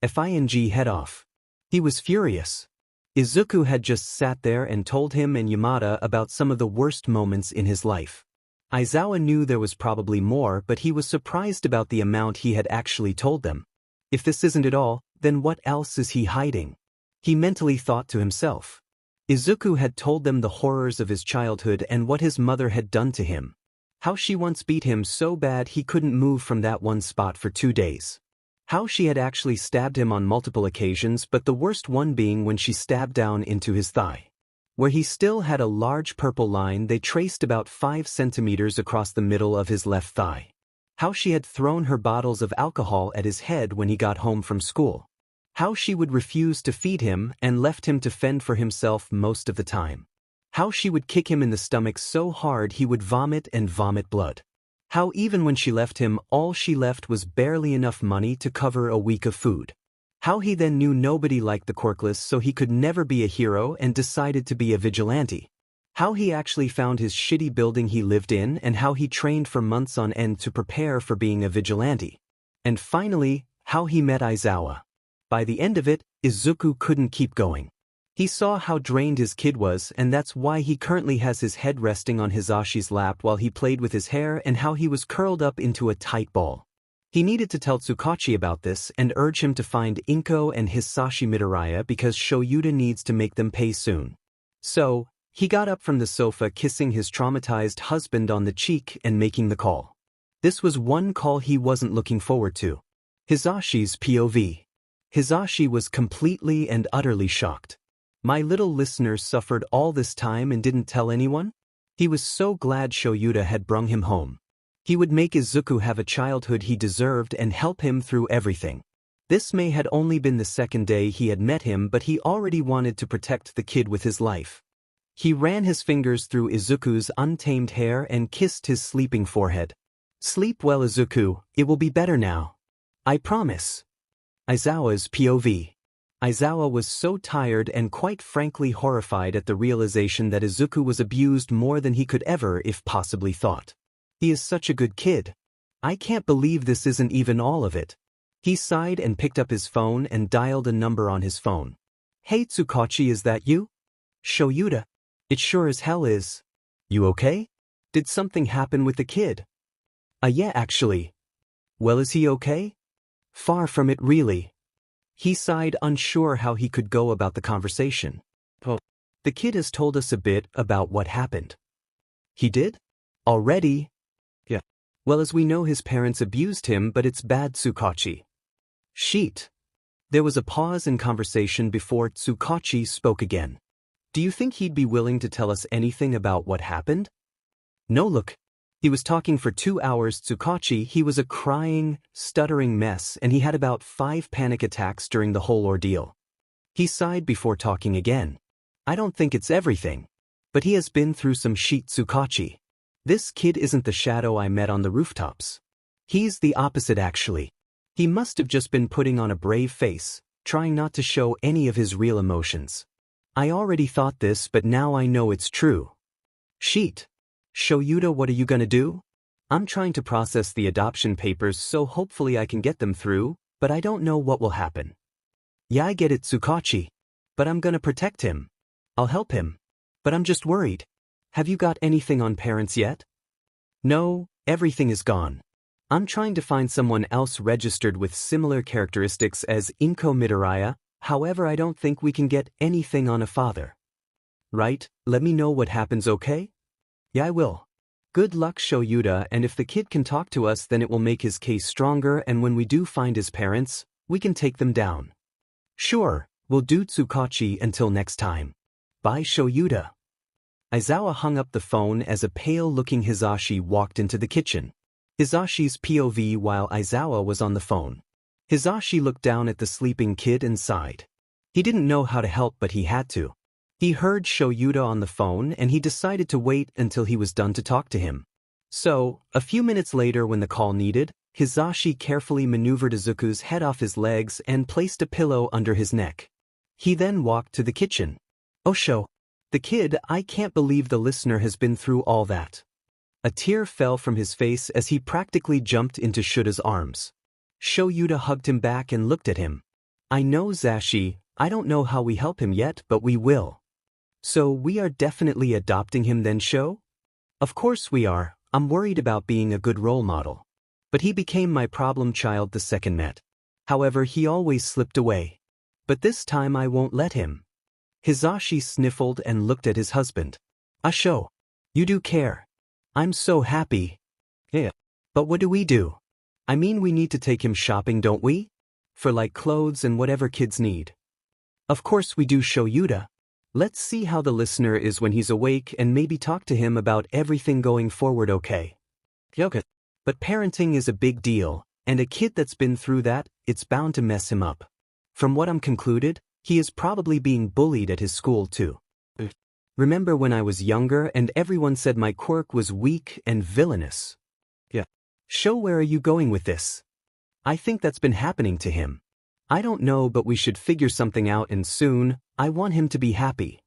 head off. He was furious. Izuku had just sat there and told him and Yamada about some of the worst moments in his life. Aizawa knew there was probably more, but he was surprised about the amount he had actually told them. If this isn't it all, then what else is he hiding? He mentally thought to himself. Izuku had told them the horrors of his childhood and what his mother had done to him. How she once beat him so bad he couldn't move from that one spot for 2 days. How she had actually stabbed him on multiple occasions, but the worst one being when she stabbed down into his thigh, where he still had a large purple line they traced about 5 centimeters across the middle of his left thigh. How she had thrown her bottles of alcohol at his head when he got home from school. How she would refuse to feed him and left him to fend for himself most of the time. How she would kick him in the stomach so hard he would vomit and vomit blood. How even when she left him, all she left was barely enough money to cover a week of food. How he then knew nobody liked the Quirkless, so he could never be a hero and decided to be a vigilante. How he actually found his shitty building he lived in, and how he trained for months on end to prepare for being a vigilante. And finally, how he met Aizawa. By the end of it, Izuku couldn't keep going. He saw how drained his kid was, and that's why he currently has his head resting on Hisashi's lap while he played with his hair, and how he was curled up into a tight ball. He needed to tell Tsukachi about this and urge him to find Inko and Hisashi Midoriya because Shoyuta needs to make them pay soon. So, he got up from the sofa, kissing his traumatized husband on the cheek and making the call. This was one call he wasn't looking forward to. Hisashi's POV. Hisashi was completely and utterly shocked. My little listener suffered all this time and didn't tell anyone? He was so glad Shoyuta had brung him home. He would make Izuku have a childhood he deserved and help him through everything. This may had only been the second day he had met him, but he already wanted to protect the kid with his life. He ran his fingers through Izuku's untamed hair and kissed his sleeping forehead. Sleep well, Izuku, it will be better now. I promise. Aizawa's POV. Aizawa was so tired and quite frankly horrified at the realization that Izuku was abused more than he could ever if possibly thought. He is such a good kid. I can't believe this isn't even all of it. He sighed and picked up his phone and dialed a number on his phone. Hey Tsukachi, is that you? Shoyuta. It sure as hell is. You okay? Did something happen with the kid? Yeah, actually. Well, is he okay? Far from it, really. He sighed, unsure how he could go about the conversation. Oh. The kid has told us a bit about what happened. He did? Already? Yeah. Well, as we know, his parents abused him, but it's bad, Tsukachi. Sheet. There was a pause in conversation before Tsukachi spoke again. Do you think he'd be willing to tell us anything about what happened? No, look. He was talking for 2 hours, Tsukachi. He was a crying, stuttering mess, and he had about 5 panic attacks during the whole ordeal. He sighed before talking again. I don't think it's everything. But he has been through some shit, Tsukachi. This kid isn't the shadow I met on the rooftops. He's the opposite, actually. He must have just been putting on a brave face, trying not to show any of his real emotions. I already thought this, but now I know it's true. Sheet. Shoyuta, what are you gonna do? I'm trying to process the adoption papers, so hopefully I can get them through, but I don't know what will happen. Yeah, I get it, Tsukachi. But I'm gonna protect him. I'll help him. But I'm just worried. Have you got anything on parents yet? No, everything is gone. I'm trying to find someone else registered with similar characteristics as Inko Midoriya, however I don't think we can get anything on a father. Right, let me know what happens, okay? Yeah, I will. Good luck, Shoyuta, and if the kid can talk to us, then it will make his case stronger, and when we do find his parents, we can take them down. Sure, we'll do, Tsukachi. Until next time. Bye, Shoyuta. Aizawa hung up the phone as a pale-looking Hisashi walked into the kitchen. Hisashi's POV while Aizawa was on the phone. Hisashi looked down at the sleeping kid and sighed. He didn't know how to help, but he had to. He heard Shoyuta on the phone and he decided to wait until he was done to talk to him. So, a few minutes later when the call needed, Hisashi carefully maneuvered Izuku's head off his legs and placed a pillow under his neck. He then walked to the kitchen. Osho. The kid, I can't believe the listener has been through all that. A tear fell from his face as he practically jumped into Shuta's arms. Shoyuta hugged him back and looked at him. I know, Zashi, I don't know how we help him yet, but we will. So we are definitely adopting him then, Sho? Of course we are. I'm worried about being a good role model. But he became my problem child the second met. However, he always slipped away. But this time I won't let him. Hisashi sniffled and looked at his husband. Asho. You do care. I'm so happy. Yeah. But what do we do? I mean, we need to take him shopping, don't we? For like clothes and whatever kids need. Of course we do, Shoyuta. Let's see how the listener is when he's awake and maybe talk to him about everything going forward, okay? Okay. But parenting is a big deal, and a kid that's been through that, it's bound to mess him up. From what I'm concluded, he is probably being bullied at his school too. Remember when I was younger and everyone said my quirk was weak and villainous? Yeah. Sho, where are you going with this? I think that's been happening to him. I don't know, but we should figure something out, and soon. I want him to be happy.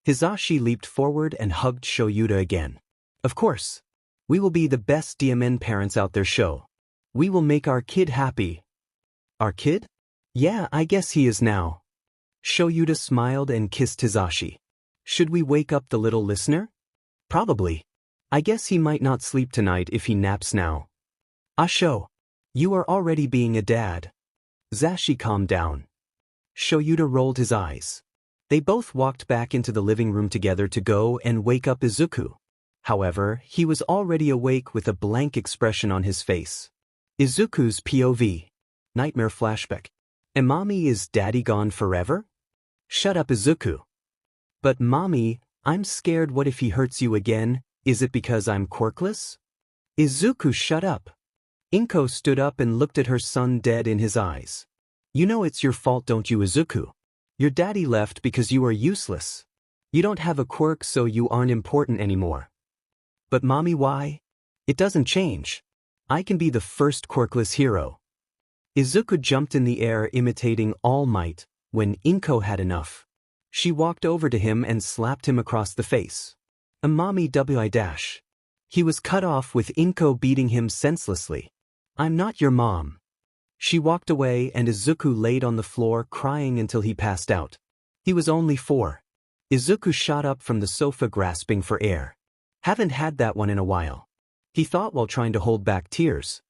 Hisashi leaped forward and hugged Shoyuta again. Of course. We will be the best DMN parents out there, Sho. We will make our kid happy. Our kid? Yeah, I guess he is now. Shoyuta smiled and kissed Hisashi. Should we wake up the little listener? Probably. I guess he might not sleep tonight if he naps now. Asho. You are already being a dad. Zashi, calm down. Shoyuta rolled his eyes. They both walked back into the living room together to go and wake up Izuku. However, he was already awake with a blank expression on his face. Izuku's POV. Nightmare flashback. Mommy, is daddy gone forever? Shut up, Izuku. But mommy, I'm scared. What if he hurts you again? Is it because I'm quirkless? Izuku, shut up. Inko stood up and looked at her son dead in his eyes. You know it's your fault, don't you, Izuku? Your daddy left because you are useless. You don't have a quirk, so you aren't important anymore. But mommy, why? It doesn't change. I can be the first quirkless hero. Izuku jumped in the air imitating All Might. When Inko had enough, she walked over to him and slapped him across the face. A mommy wi. He was cut off with Inko beating him senselessly. I'm not your mom. She walked away and Izuku laid on the floor crying until he passed out. He was only 4. Izuku shot up from the sofa grasping for air. Haven't had that one in a while, he thought while trying to hold back tears.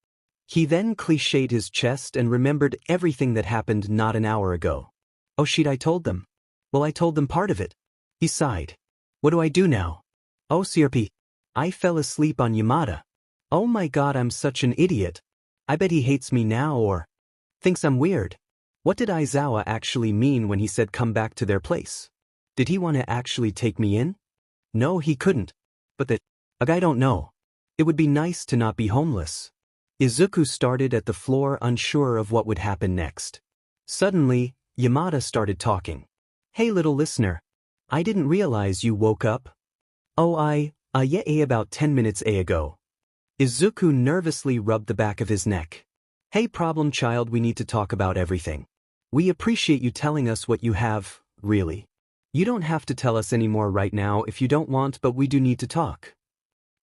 He then cliched his chest and remembered everything that happened not an hour ago. Oh shit, I told them. Well, I told them part of it. He sighed. What do I do now? Oh CRP. I fell asleep on Yamada. Oh my god, I'm such an idiot. I bet he hates me now or thinks I'm weird. What did Aizawa actually mean when he said come back to their place? Did he want to actually take me in? No, he couldn't. But I don't know. It would be nice to not be homeless. Izuku started at the floor, unsure of what would happen next. Suddenly, Yamada started talking. Hey little listener. I didn't realize you woke up. Oh yeah, about 10 minutes ago. Izuku nervously rubbed the back of his neck. Hey problem child, we need to talk about everything. We appreciate you telling us what you have, really. You don't have to tell us anymore right now if you don't want, but we do need to talk.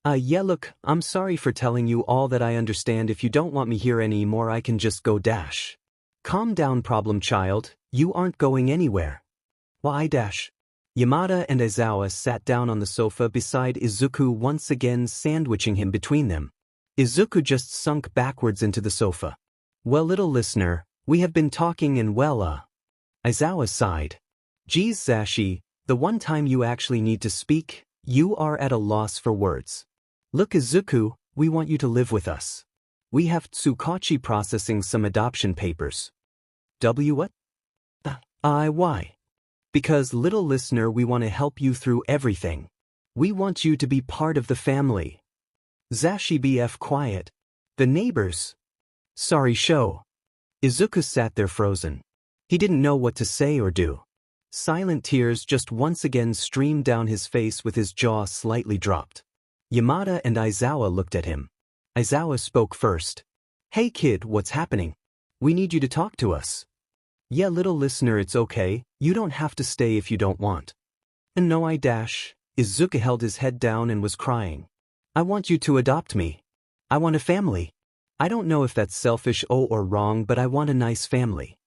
Yeah look, I'm sorry for telling you all that. I understand if you don't want me here anymore, I can just go dash. Calm down problem child, you aren't going anywhere. Why dash? Yamada and Aizawa sat down on the sofa beside Izuku, once again sandwiching him between them. Izuku just sunk backwards into the sofa. Well little listener, we have been talking and Aizawa sighed. Geez Zashi, the one time you actually need to speak, you are at a loss for words. Look Izuku, we want you to live with us. We have Tsukachi processing some adoption papers. What? Why? Because little listener, we want to help you through everything. We want you to be part of the family. Zashi BF quiet. The neighbors. Sorry show. Izuku sat there frozen. He didn't know what to say or do. Silent tears just once again streamed down his face with his jaw slightly dropped. Yamada and Aizawa looked at him. Aizawa spoke first. Hey kid, what's happening? We need you to talk to us. Yeah little listener, it's okay, you don't have to stay if you don't want. And no Izuku held his head down and was crying. I want you to adopt me. I want a family. I don't know if that's selfish or wrong, but I want a nice family.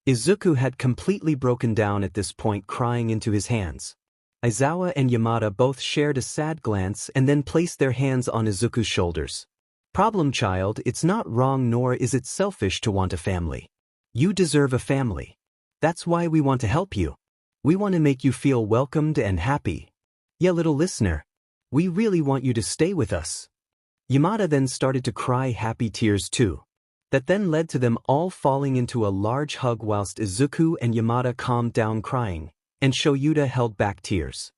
Izuku had completely broken down at this point, crying into his hands. Aizawa and Yamada both shared a sad glance and then placed their hands on Izuku's shoulders. Problem child, it's not wrong nor is it selfish to want a family. You deserve a family. That's why we want to help you. We want to make you feel welcomed and happy. Yeah little listener. We really want you to stay with us. Yamada then started to cry happy tears too. That then led to them all falling into a large hug whilst Izuku and Yamada calmed down crying, and Shoyuta held back tears.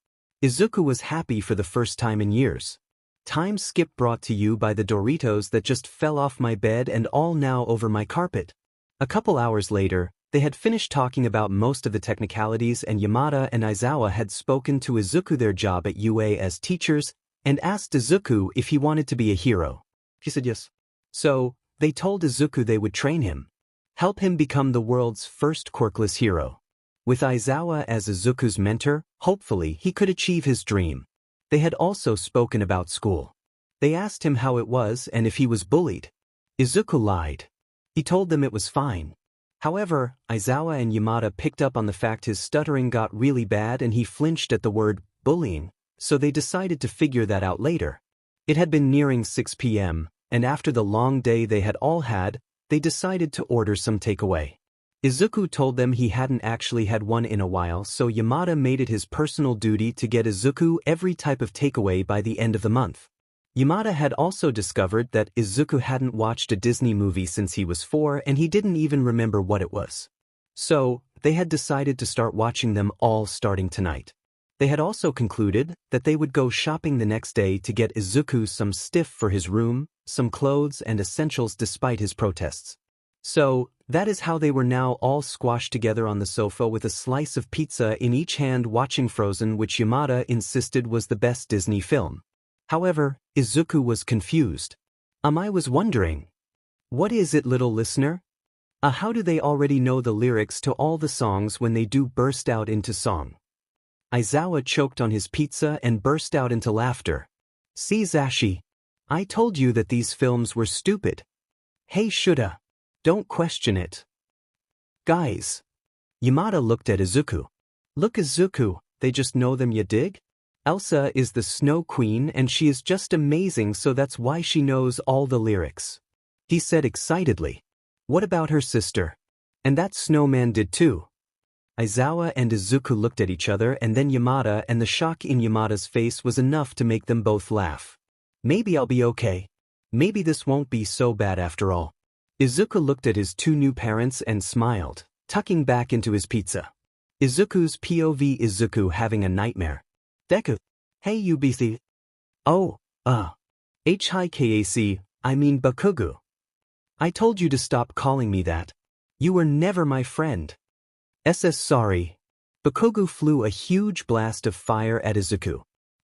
Izuku was happy for the first time in years. Time skip brought to you by the Doritos that just fell off my bed and all now over my carpet. A couple hours later, they had finished talking about most of the technicalities and Yamada and Aizawa had spoken to Izuku their job at UA as teachers and asked Izuku if he wanted to be a hero. He said yes. So, they told Izuku they would train him, help him become the world's first quirkless hero. With Aizawa as Izuku's mentor, hopefully he could achieve his dream. They had also spoken about school. They asked him how it was and if he was bullied. Izuku lied. He told them it was fine. However, Aizawa and Yamada picked up on the fact his stuttering got really bad and he flinched at the word bullying, so they decided to figure that out later. It had been nearing 6 p.m., and after the long day they had all had, they decided to order some takeaway. Izuku told them he hadn't actually had one in a while, so Yamada made it his personal duty to get Izuku every type of takeaway by the end of the month. Yamada had also discovered that Izuku hadn't watched a Disney movie since he was 4 and he didn't even remember what it was. So, they had decided to start watching them all starting tonight. They had also concluded that they would go shopping the next day to get Izuku some stiff for his room, some clothes and essentials despite his protests. So, that is how they were now all squashed together on the sofa with a slice of pizza in each hand watching Frozen, which Yamada insisted was the best Disney film. However, Izuku was confused. I was wondering. What is it, little listener? How do they already know the lyrics to all the songs when they do burst out into song? Aizawa choked on his pizza and burst out into laughter. See, Zashi. I told you that these films were stupid. Hey Shuda. Don't question it. Guys. Yamada looked at Izuku. Look, Izuku, they just know them, ya dig? Elsa is the Snow Queen and she is just amazing, so that's why she knows all the lyrics. He said excitedly. What about her sister? And that snowman did too. Aizawa and Izuku looked at each other and then Yamada, and the shock in Yamada's face was enough to make them both laugh. Maybe I'll be okay. Maybe this won't be so bad after all. Izuku looked at his two new parents and smiled, tucking back into his pizza. Izuku's POV. Izuku having a nightmare. Deku. Hey UBC. Oh, HIKAC, I mean Bakugu. I told you to stop calling me that. You were never my friend. Sorry. Bakugu flew a huge blast of fire at Izuku.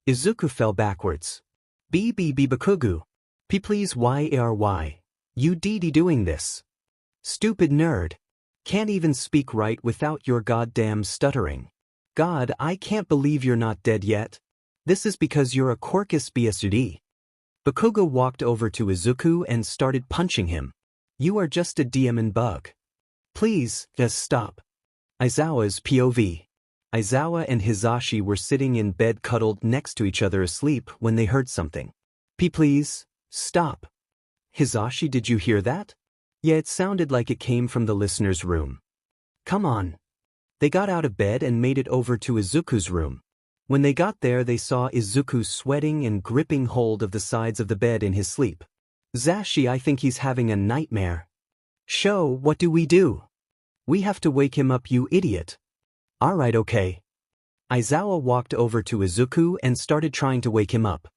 Izuku fell backwards. Bakugu. Please why you doing this? Stupid nerd. Can't even speak right without your goddamn stuttering. God, I can't believe you're not dead yet. This is because you're a Quirkless BSUD. Bakugu walked over to Izuku and started punching him. You are just a demon bug. Please, just stop. Aizawa's POV. Aizawa and Hisashi were sitting in bed cuddled next to each other asleep when they heard something. Please, stop. Hisashi, did you hear that? Yeah, it sounded like it came from the listener's room. Come on. They got out of bed and made it over to Izuku's room. When they got there, they saw Izuku sweating and gripping hold of the sides of the bed in his sleep. Zashi, I think he's having a nightmare. Sho, what do? We have to wake him up, you idiot. Alright, okay. Aizawa walked over to Izuku and started trying to wake him up.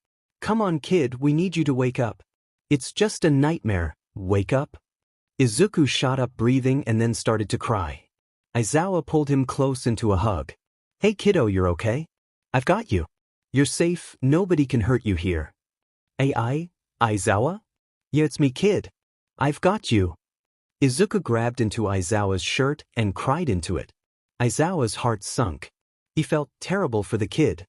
Come on kid, we need you to wake up. It's just a nightmare, wake up. Izuku shot up breathing and then started to cry. Aizawa pulled him close into a hug. Hey kiddo, you're okay? I've got you. You're safe, nobody can hurt you here. Aizawa? Yeah, it's me kid. I've got you. Izuku grabbed into Aizawa's shirt and cried into it. Aizawa's heart sunk. He felt terrible for the kid.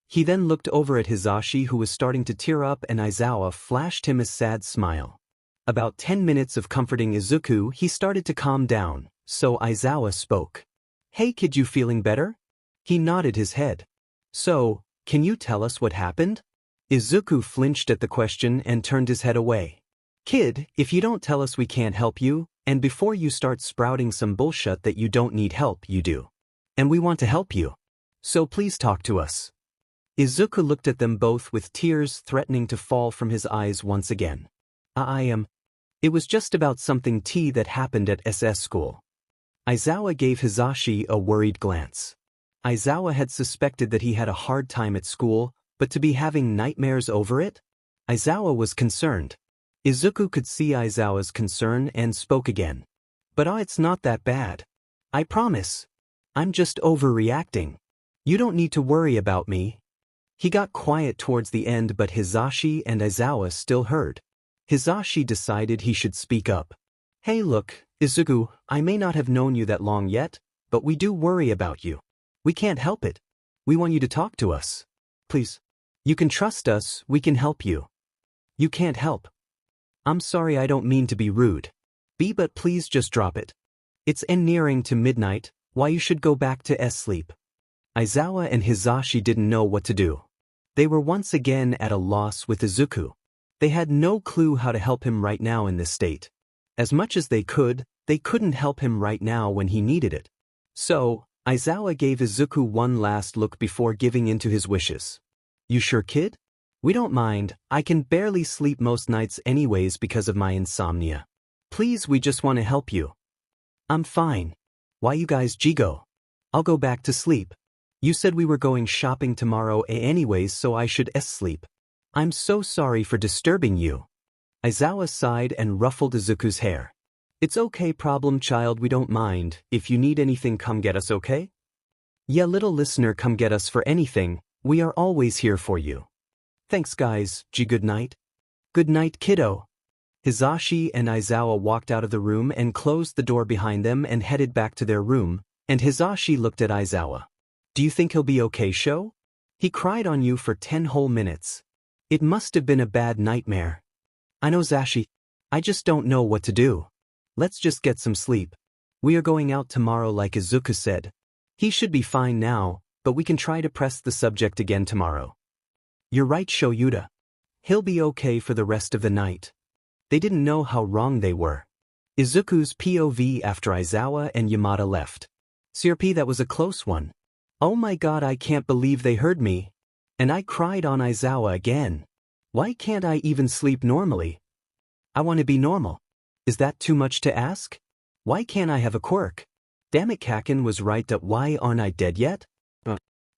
He then looked over at Hisashi, who was starting to tear up, and Aizawa flashed him a sad smile. About 10 minutes of comforting Izuku, he started to calm down, so Aizawa spoke. Hey kid, you feeling better? He nodded his head. So, can you tell us what happened? Izuku flinched at the question and turned his head away. Kid, if you don't tell us we can't help you, and before you start sprouting some bullshit that you don't need help, you do. And we want to help you. So please talk to us. Izuku looked at them both with tears threatening to fall from his eyes once again. It was just about something that happened at SS school. Aizawa gave Hisashi a worried glance. Aizawa had suspected that he had a hard time at school, but to be having nightmares over it? Aizawa was concerned. Izuku could see Aizawa's concern and spoke again. But it's not that bad. I promise. I'm just overreacting. You don't need to worry about me. He got quiet towards the end, but Hisashi and Aizawa still heard. Hisashi decided he should speak up. Hey look, Izuku, I may not have known you that long yet, but we do worry about you. We can't help it. We want you to talk to us. Please. You can trust us, we can help you. You can't help. I'm sorry, I don't mean to be rude. But please just drop it. It's nearing to midnight, why you should go back to sleep. Aizawa and Hisashi didn't know what to do. They were once again at a loss with Izuku. They had no clue how to help him right now in this state. As much as they couldn't help him right now when he needed it. So, Aizawa gave Izuku one last look before giving in to his wishes. You sure, kid? We don't mind, I can barely sleep most nights anyways because of my insomnia. Please, we just want to help you. I'm fine. Why you guys go? I'll go back to sleep. You said we were going shopping tomorrow anyways, so I should sleep. I'm so sorry for disturbing you. Aizawa sighed and ruffled Izuku's hair. It's okay, problem child, we don't mind. If you need anything, come get us, okay? Yeah, little listener, come get us for anything. We are always here for you. Thanks guys, good night. Good night, kiddo. Hisashi and Aizawa walked out of the room and closed the door behind them and headed back to their room, and Hisashi looked at Aizawa. Do you think he'll be okay, Sho? He cried on you for 10 whole minutes. It must have been a bad nightmare. I know, Zashi. I just don't know what to do. Let's just get some sleep. We are going out tomorrow like Izuku said. He should be fine now, but we can try to press the subject again tomorrow. You're right, Shoyuta. He'll be okay for the rest of the night. They didn't know how wrong they were. Izuku's POV after Aizawa and Yamada left. CRP, that was a close one. Oh my god, I can't believe they heard me. And I cried on Aizawa again. Why can't I even sleep normally? I want to be normal. Is that too much to ask? Why can't I have a quirk? Damn it, Kaken was right, that why aren't I dead yet?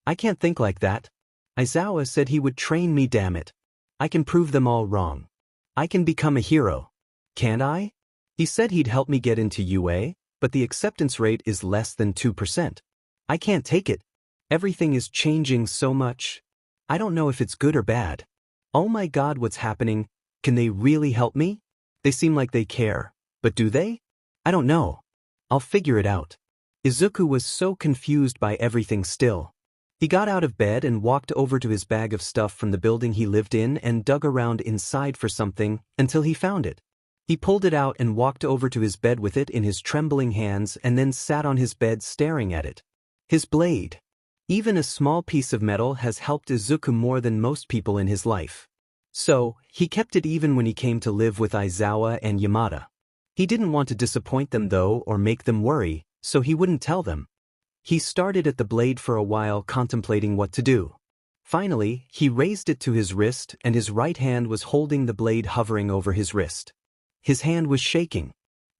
I can't think like that. Aizawa said he would train me, damn it. I can prove them all wrong. I can become a hero. Can't I? He said he'd help me get into UA, but the acceptance rate is less than 2%. I can't take it. Everything is changing so much. I don't know if it's good or bad. Oh my god, what's happening? Can they really help me? They seem like they care, but do they? I don't know. I'll figure it out. Izuku was so confused by everything still. He got out of bed and walked over to his bag of stuff from the building he lived in and dug around inside for something until he found it. He pulled it out and walked over to his bed with it in his trembling hands and then sat on his bed staring at it. His blade. Even a small piece of metal has helped Izuku more than most people in his life. So, he kept it even when he came to live with Aizawa and Yamada. He didn't want to disappoint them though or make them worry, so he wouldn't tell them. He started at the blade for a while, contemplating what to do. Finally, he raised it to his wrist and his right hand was holding the blade, hovering over his wrist. His hand was shaking.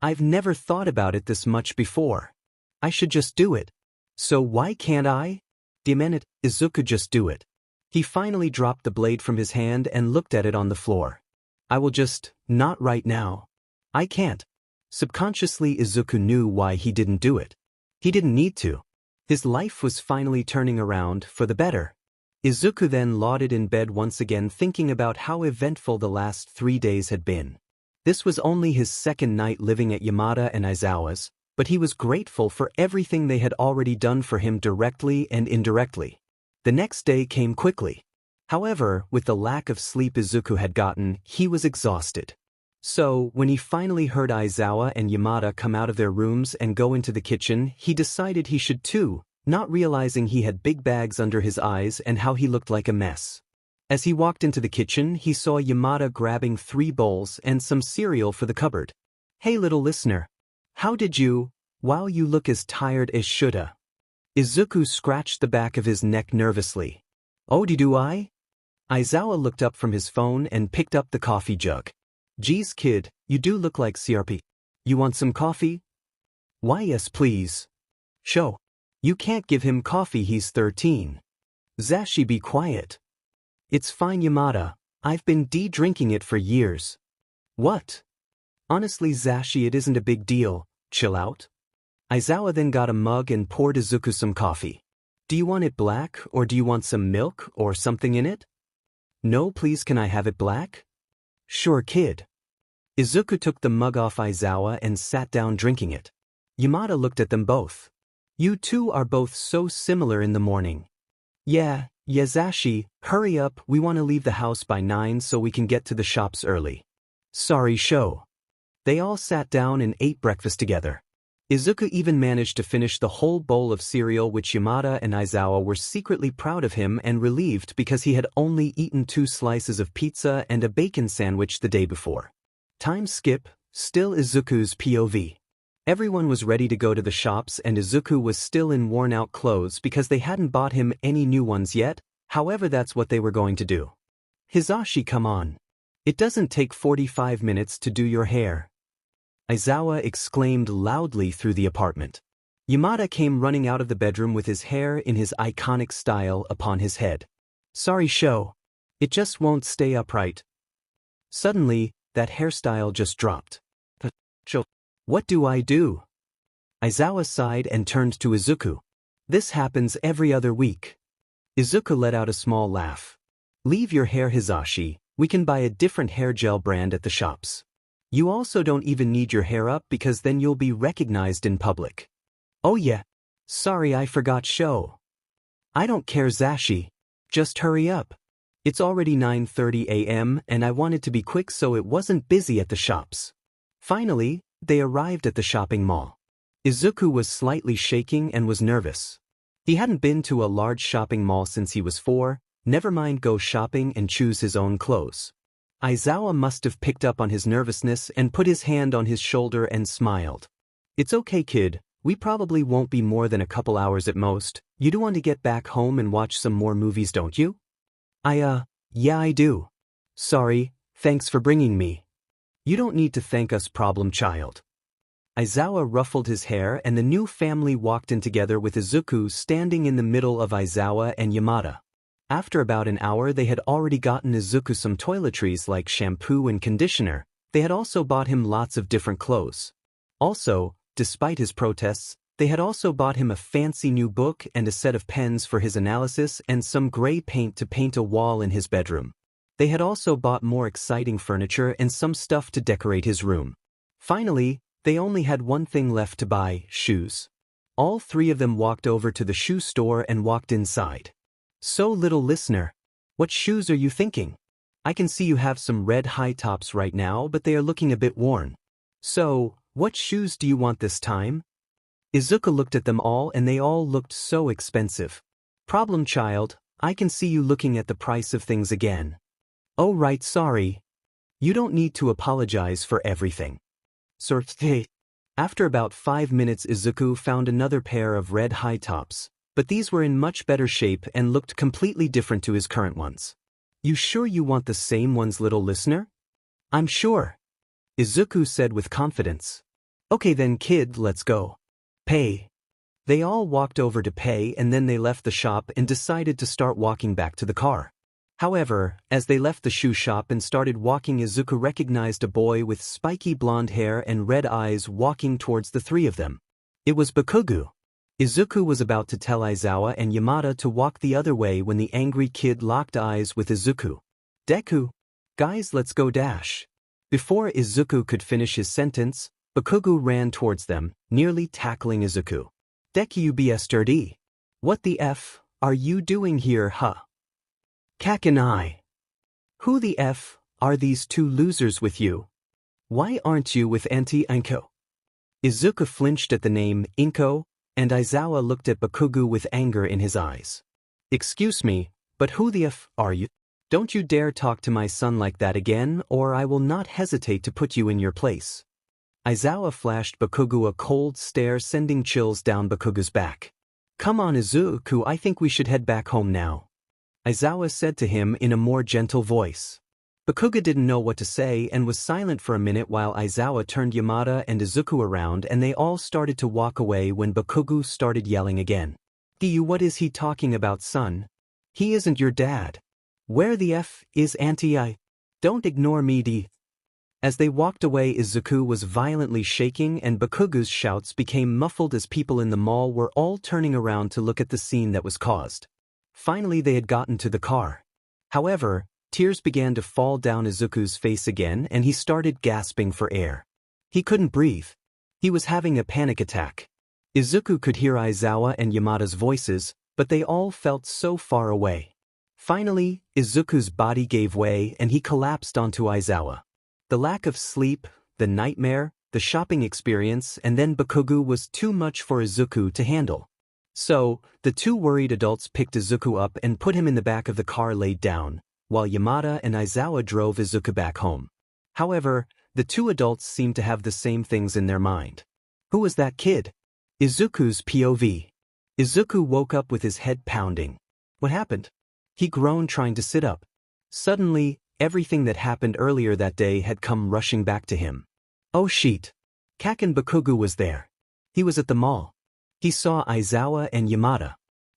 I've never thought about it this much before. I should just do it. So why can't I? Damn it, Izuku, just do it. He finally dropped the blade from his hand and looked at it on the floor. I will just, not right now. I can't. Subconsciously, Izuku knew why he didn't do it. He didn't need to. His life was finally turning around for the better. Izuku then lauded in bed once again, thinking about how eventful the last 3 days had been. This was only his second night living at Yamada and Aizawa's, but he was grateful for everything they had already done for him directly and indirectly. The next day came quickly. However, with the lack of sleep Izuku had gotten, he was exhausted. So, when he finally heard Aizawa and Yamada come out of their rooms and go into the kitchen, he decided he should too, not realizing he had big bags under his eyes and how he looked like a mess. As he walked into the kitchen, he saw Yamada grabbing 3 bowls and some cereal for the cupboard. Hey little listener. How did you? Wow, you look as tired as shoulda. Izuku scratched the back of his neck nervously. Oh, do I? Aizawa looked up from his phone and picked up the coffee jug. Geez kid, you do look like CRP. You want some coffee? Why yes please. Sho. You can't give him coffee, he's 13. Zashi, be quiet. It's fine Yamada, I've been drinking it for years. What? Honestly Zashi, it isn't a big deal, chill out. Aizawa then got a mug and poured Izuku some coffee. Do you want it black or do you want some milk or something in it? No please, can I have it black? Sure kid. Izuku took the mug off Aizawa and sat down drinking it. Yamada looked at them both. You two are both so similar in the morning. Yeah, Zashi, hurry up, we want to leave the house by 9 so we can get to the shops early. Sorry Sho. They all sat down and ate breakfast together. Izuku even managed to finish the whole bowl of cereal, which Yamada and Aizawa were secretly proud of him and relieved because he had only eaten 2 slices of pizza and a bacon sandwich the day before. Time skip, still Izuku's POV. Everyone was ready to go to the shops and Izuku was still in worn-out clothes because they hadn't bought him any new ones yet, however that's what they were going to do. Hisashi, come on. It doesn't take 45 minutes to do your hair. Aizawa exclaimed loudly through the apartment. Yamada came running out of the bedroom with his hair in his iconic style upon his head. Sorry, Sho. It just won't stay upright. Suddenly, that hairstyle just dropped. What do I do? Aizawa sighed and turned to Izuku. This happens every other week. Izuku let out a small laugh. Leave your hair, Hizashi. We can buy a different hair gel brand at the shops. You also don't even need your hair up because then you'll be recognized in public. Oh yeah. Sorry, I forgot, Sho. I don't care, Zashi. Just hurry up. It's already 9:30 a.m. and I wanted to be quick so it wasn't busy at the shops. Finally, they arrived at the shopping mall. Izuku was slightly shaking and was nervous. He hadn't been to a large shopping mall since he was 4, never mind go shopping and choose his own clothes. Aizawa must have picked up on his nervousness and put his hand on his shoulder and smiled. It's okay, kid, we probably won't be more than a couple hours at most. You do want to get back home and watch some more movies, don't you? Yeah, I do. Sorry, thanks for bringing me. You don't need to thank us, problem child. Aizawa ruffled his hair and the new family walked in together with Izuku standing in the middle of Aizawa and Yamada. After about an hour they had already gotten Izuku some toiletries like shampoo and conditioner. They had also bought him lots of different clothes. Also, despite his protests, they had also bought him a fancy new book and a set of pens for his analysis and some gray paint to paint a wall in his bedroom. They had also bought more exciting furniture and some stuff to decorate his room. Finally, they only had one thing left to buy, shoes. All three of them walked over to the shoe store and walked inside. So, little listener, what shoes are you thinking? I can see you have some red high tops right now, but they are looking a bit worn. So, what shoes do you want this time? Izuku looked at them all and they all looked so expensive. Problem child, I can see you looking at the price of things again. Oh right, sorry. You don't need to apologize for everything. After about 5 minutes Izuku found another pair of red high tops, but these were in much better shape and looked completely different to his current ones. You sure you want the same ones, little listener? I'm sure. Izuku said with confidence. Okay then kid, let's go. Pay. They all walked over to pay and then they left the shop and decided to start walking back to the car. However, as they left the shoe shop and started walking, Izuku recognized a boy with spiky blonde hair and red eyes walking towards the three of them. It was Bakugu. Izuku was about to tell Aizawa and Yamada to walk the other way when the angry kid locked eyes with Izuku. Deku. Guys, let's go dash. Before Izuku could finish his sentence, Bakugu ran towards them, nearly tackling Izuku. Deku, you bastard. What the F are you doing here, huh? Kak and I. Who the F are these two losers with you? Why aren't you with Auntie Inko? Izuku flinched at the name Inko, and Aizawa looked at Bakugu with anger in his eyes. Excuse me, but who the F are you? Don't you dare talk to my son like that again, or I will not hesitate to put you in your place. Aizawa flashed Bakugu a cold stare, sending chills down Bakugu's back. Come on Izuku, I think we should head back home now. Aizawa said to him in a more gentle voice. Bakugu didn't know what to say and was silent for a minute while Aizawa turned Yamada and Izuku around and they all started to walk away when Bakugu started yelling again. What is he talking about, son? He isn't your dad. Where the F is Auntie I? Don't ignore me, D. As they walked away, Izuku was violently shaking and Bakugu's shouts became muffled as people in the mall were all turning around to look at the scene that was caused. Finally they had gotten to the car. However, tears began to fall down Izuku's face again and he started gasping for air. He couldn't breathe. He was having a panic attack. Izuku could hear Aizawa and Yamada's voices, but they all felt so far away. Finally, Izuku's body gave way and he collapsed onto Aizawa. The lack of sleep, the nightmare, the shopping experience, and then Bakugu was too much for Izuku to handle. So, the two worried adults picked Izuku up and put him in the back of the car laid down, while Yamada and Aizawa drove Izuku back home. However, the two adults seemed to have the same things in their mind. Who was that kid? Izuku's POV. Izuku woke up with his head pounding. What happened? He groaned trying to sit up. Suddenly, everything that happened earlier that day had come rushing back to him. Oh shit. Kaken Bakugu was there. He was at the mall. He saw Aizawa and Yamada.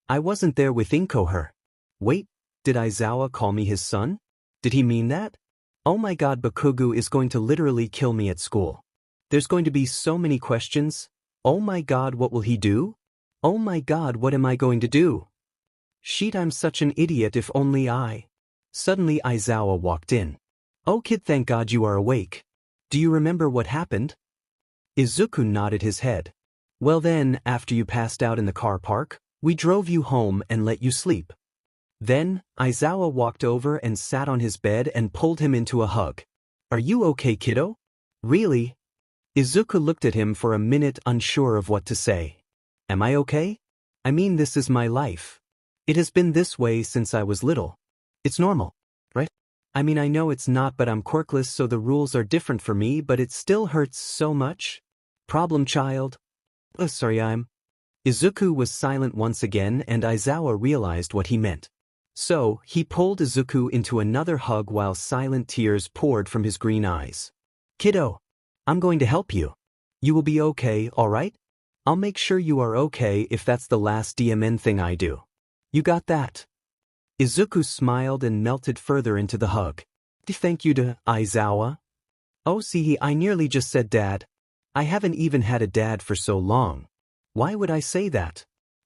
I wasn't there with Inko her. Wait, did Aizawa call me his son? Did he mean that? Oh my god, Bakugu is going to literally kill me at school. There's going to be so many questions. Oh my god, what will he do? Oh my god, what am I going to do? Shit, I'm such an idiot, if only I. Suddenly Aizawa walked in. Oh kid, thank god you are awake. Do you remember what happened? Izuku nodded his head. Well then, after you passed out in the car park, we drove you home and let you sleep. Then, Aizawa walked over and sat on his bed and pulled him into a hug. Are you okay, kiddo? Really? Izuku looked at him for a minute, unsure of what to say. Am I okay? I mean, this is my life. It has been this way since I was little. It's normal, right? I mean, I know it's not, but I'm quirkless, so the rules are different for me, but it still hurts so much. Problem child. Oh, sorry, Izuku was silent once again, and Aizawa realized what he meant. So, he pulled Izuku into another hug while silent tears poured from his green eyes. Kiddo, I'm going to help you. You will be okay, alright? I'll make sure you are okay if that's the last DMN thing I do. You got that? Izuku smiled and melted further into the hug. Thank you to Aizawa. Oh, see, I nearly just said dad. I haven't even had a dad for so long. Why would I say that?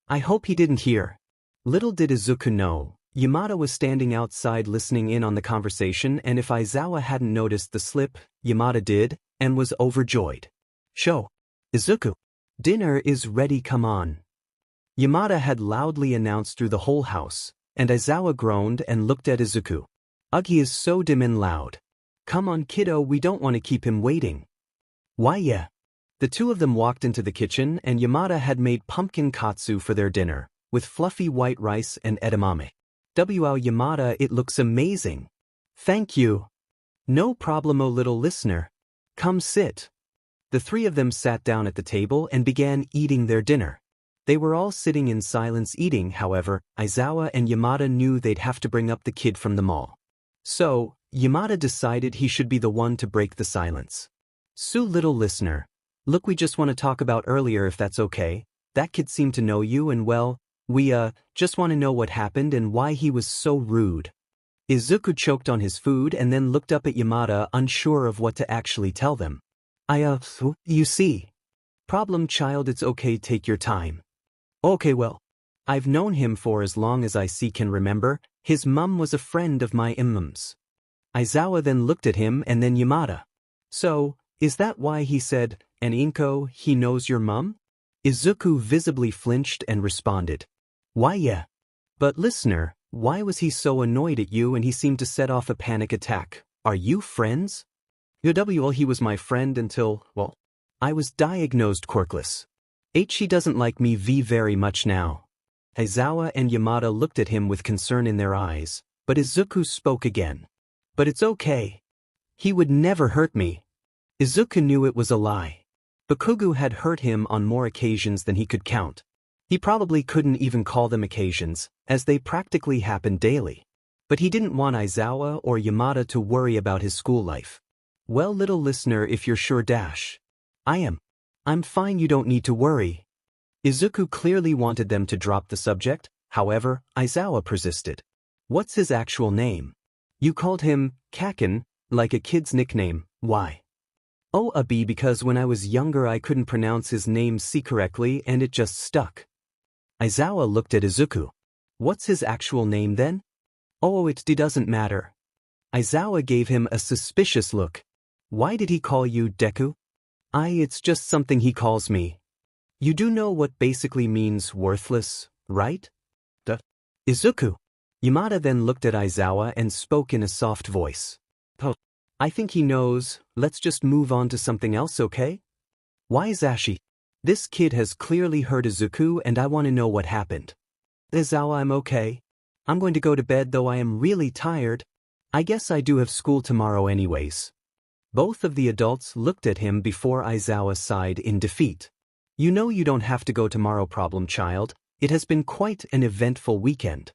I hope he didn't hear. Little did Izuku know, Yamada was standing outside listening in on the conversation, and if Aizawa hadn't noticed the slip, Yamada did, and was overjoyed. Sho, Izuku, dinner is ready, come on. Yamada had loudly announced through the whole house, and Aizawa groaned and looked at Izuku. Ugh, he is so dim and loud. Come on kiddo, we don't want to keep him waiting. Why yeah. The two of them walked into the kitchen, and Yamada had made pumpkin katsu for their dinner, with fluffy white rice and edamame. Wow, Yamada, it looks amazing. Thank you. No problemo, little listener. Come sit. The three of them sat down at the table and began eating their dinner. They were all sitting in silence eating, however, Aizawa and Yamada knew they'd have to bring up the kid from the mall. So, Yamada decided he should be the one to break the silence. So little listener. Look, we just want to talk about earlier if that's okay. That kid seemed to know you and well, we just want to know what happened and why he was so rude. Izuku choked on his food and then looked up at Yamada, unsure of what to actually tell them. You see. Problem child, it's okay, take your time. Okay, well, I've known him for as long as I can remember. His mum was a friend of my imam's. Aizawa then looked at him and then Yamada. So, is that why he said, and Inko, he knows your mum? Izuku visibly flinched and responded. Why yeah. But listener, why was he so annoyed at you and he seemed to set off a panic attack? Are you friends? Well, he was my friend until, well, I was diagnosed quirkless. He doesn't like me very much now. Aizawa and Yamada looked at him with concern in their eyes, but Izuku spoke again. But it's okay. He would never hurt me. Izuku knew it was a lie. Bakugu had hurt him on more occasions than he could count. He probably couldn't even call them occasions, as they practically happened daily. But he didn't want Aizawa or Yamada to worry about his school life. Well, little listener, if you're sure I'm fine, you don't need to worry. Izuku clearly wanted them to drop the subject, however, Aizawa persisted. What's his actual name? You called him Kaken, like a kid's nickname, why? Oh, because when I was younger I couldn't pronounce his name correctly and it just stuck. Aizawa looked at Izuku. What's his actual name then? Oh, it doesn't matter. Aizawa gave him a suspicious look. Why did he call you Deku? It's just something he calls me. You do know what basically means worthless, right? Izuku. Yamada then looked at Aizawa and spoke in a soft voice. Oh, I think he knows. Let's just move on to something else, okay? Why Zashi? This kid has clearly hurt Izuku and I want to know what happened. Aizawa, I'm okay. I'm going to go to bed though I am really tired. I guess I do have school tomorrow anyways. Both of the adults looked at him before Aizawa sighed in defeat. You know you don't have to go tomorrow, problem child. It has been quite an eventful weekend.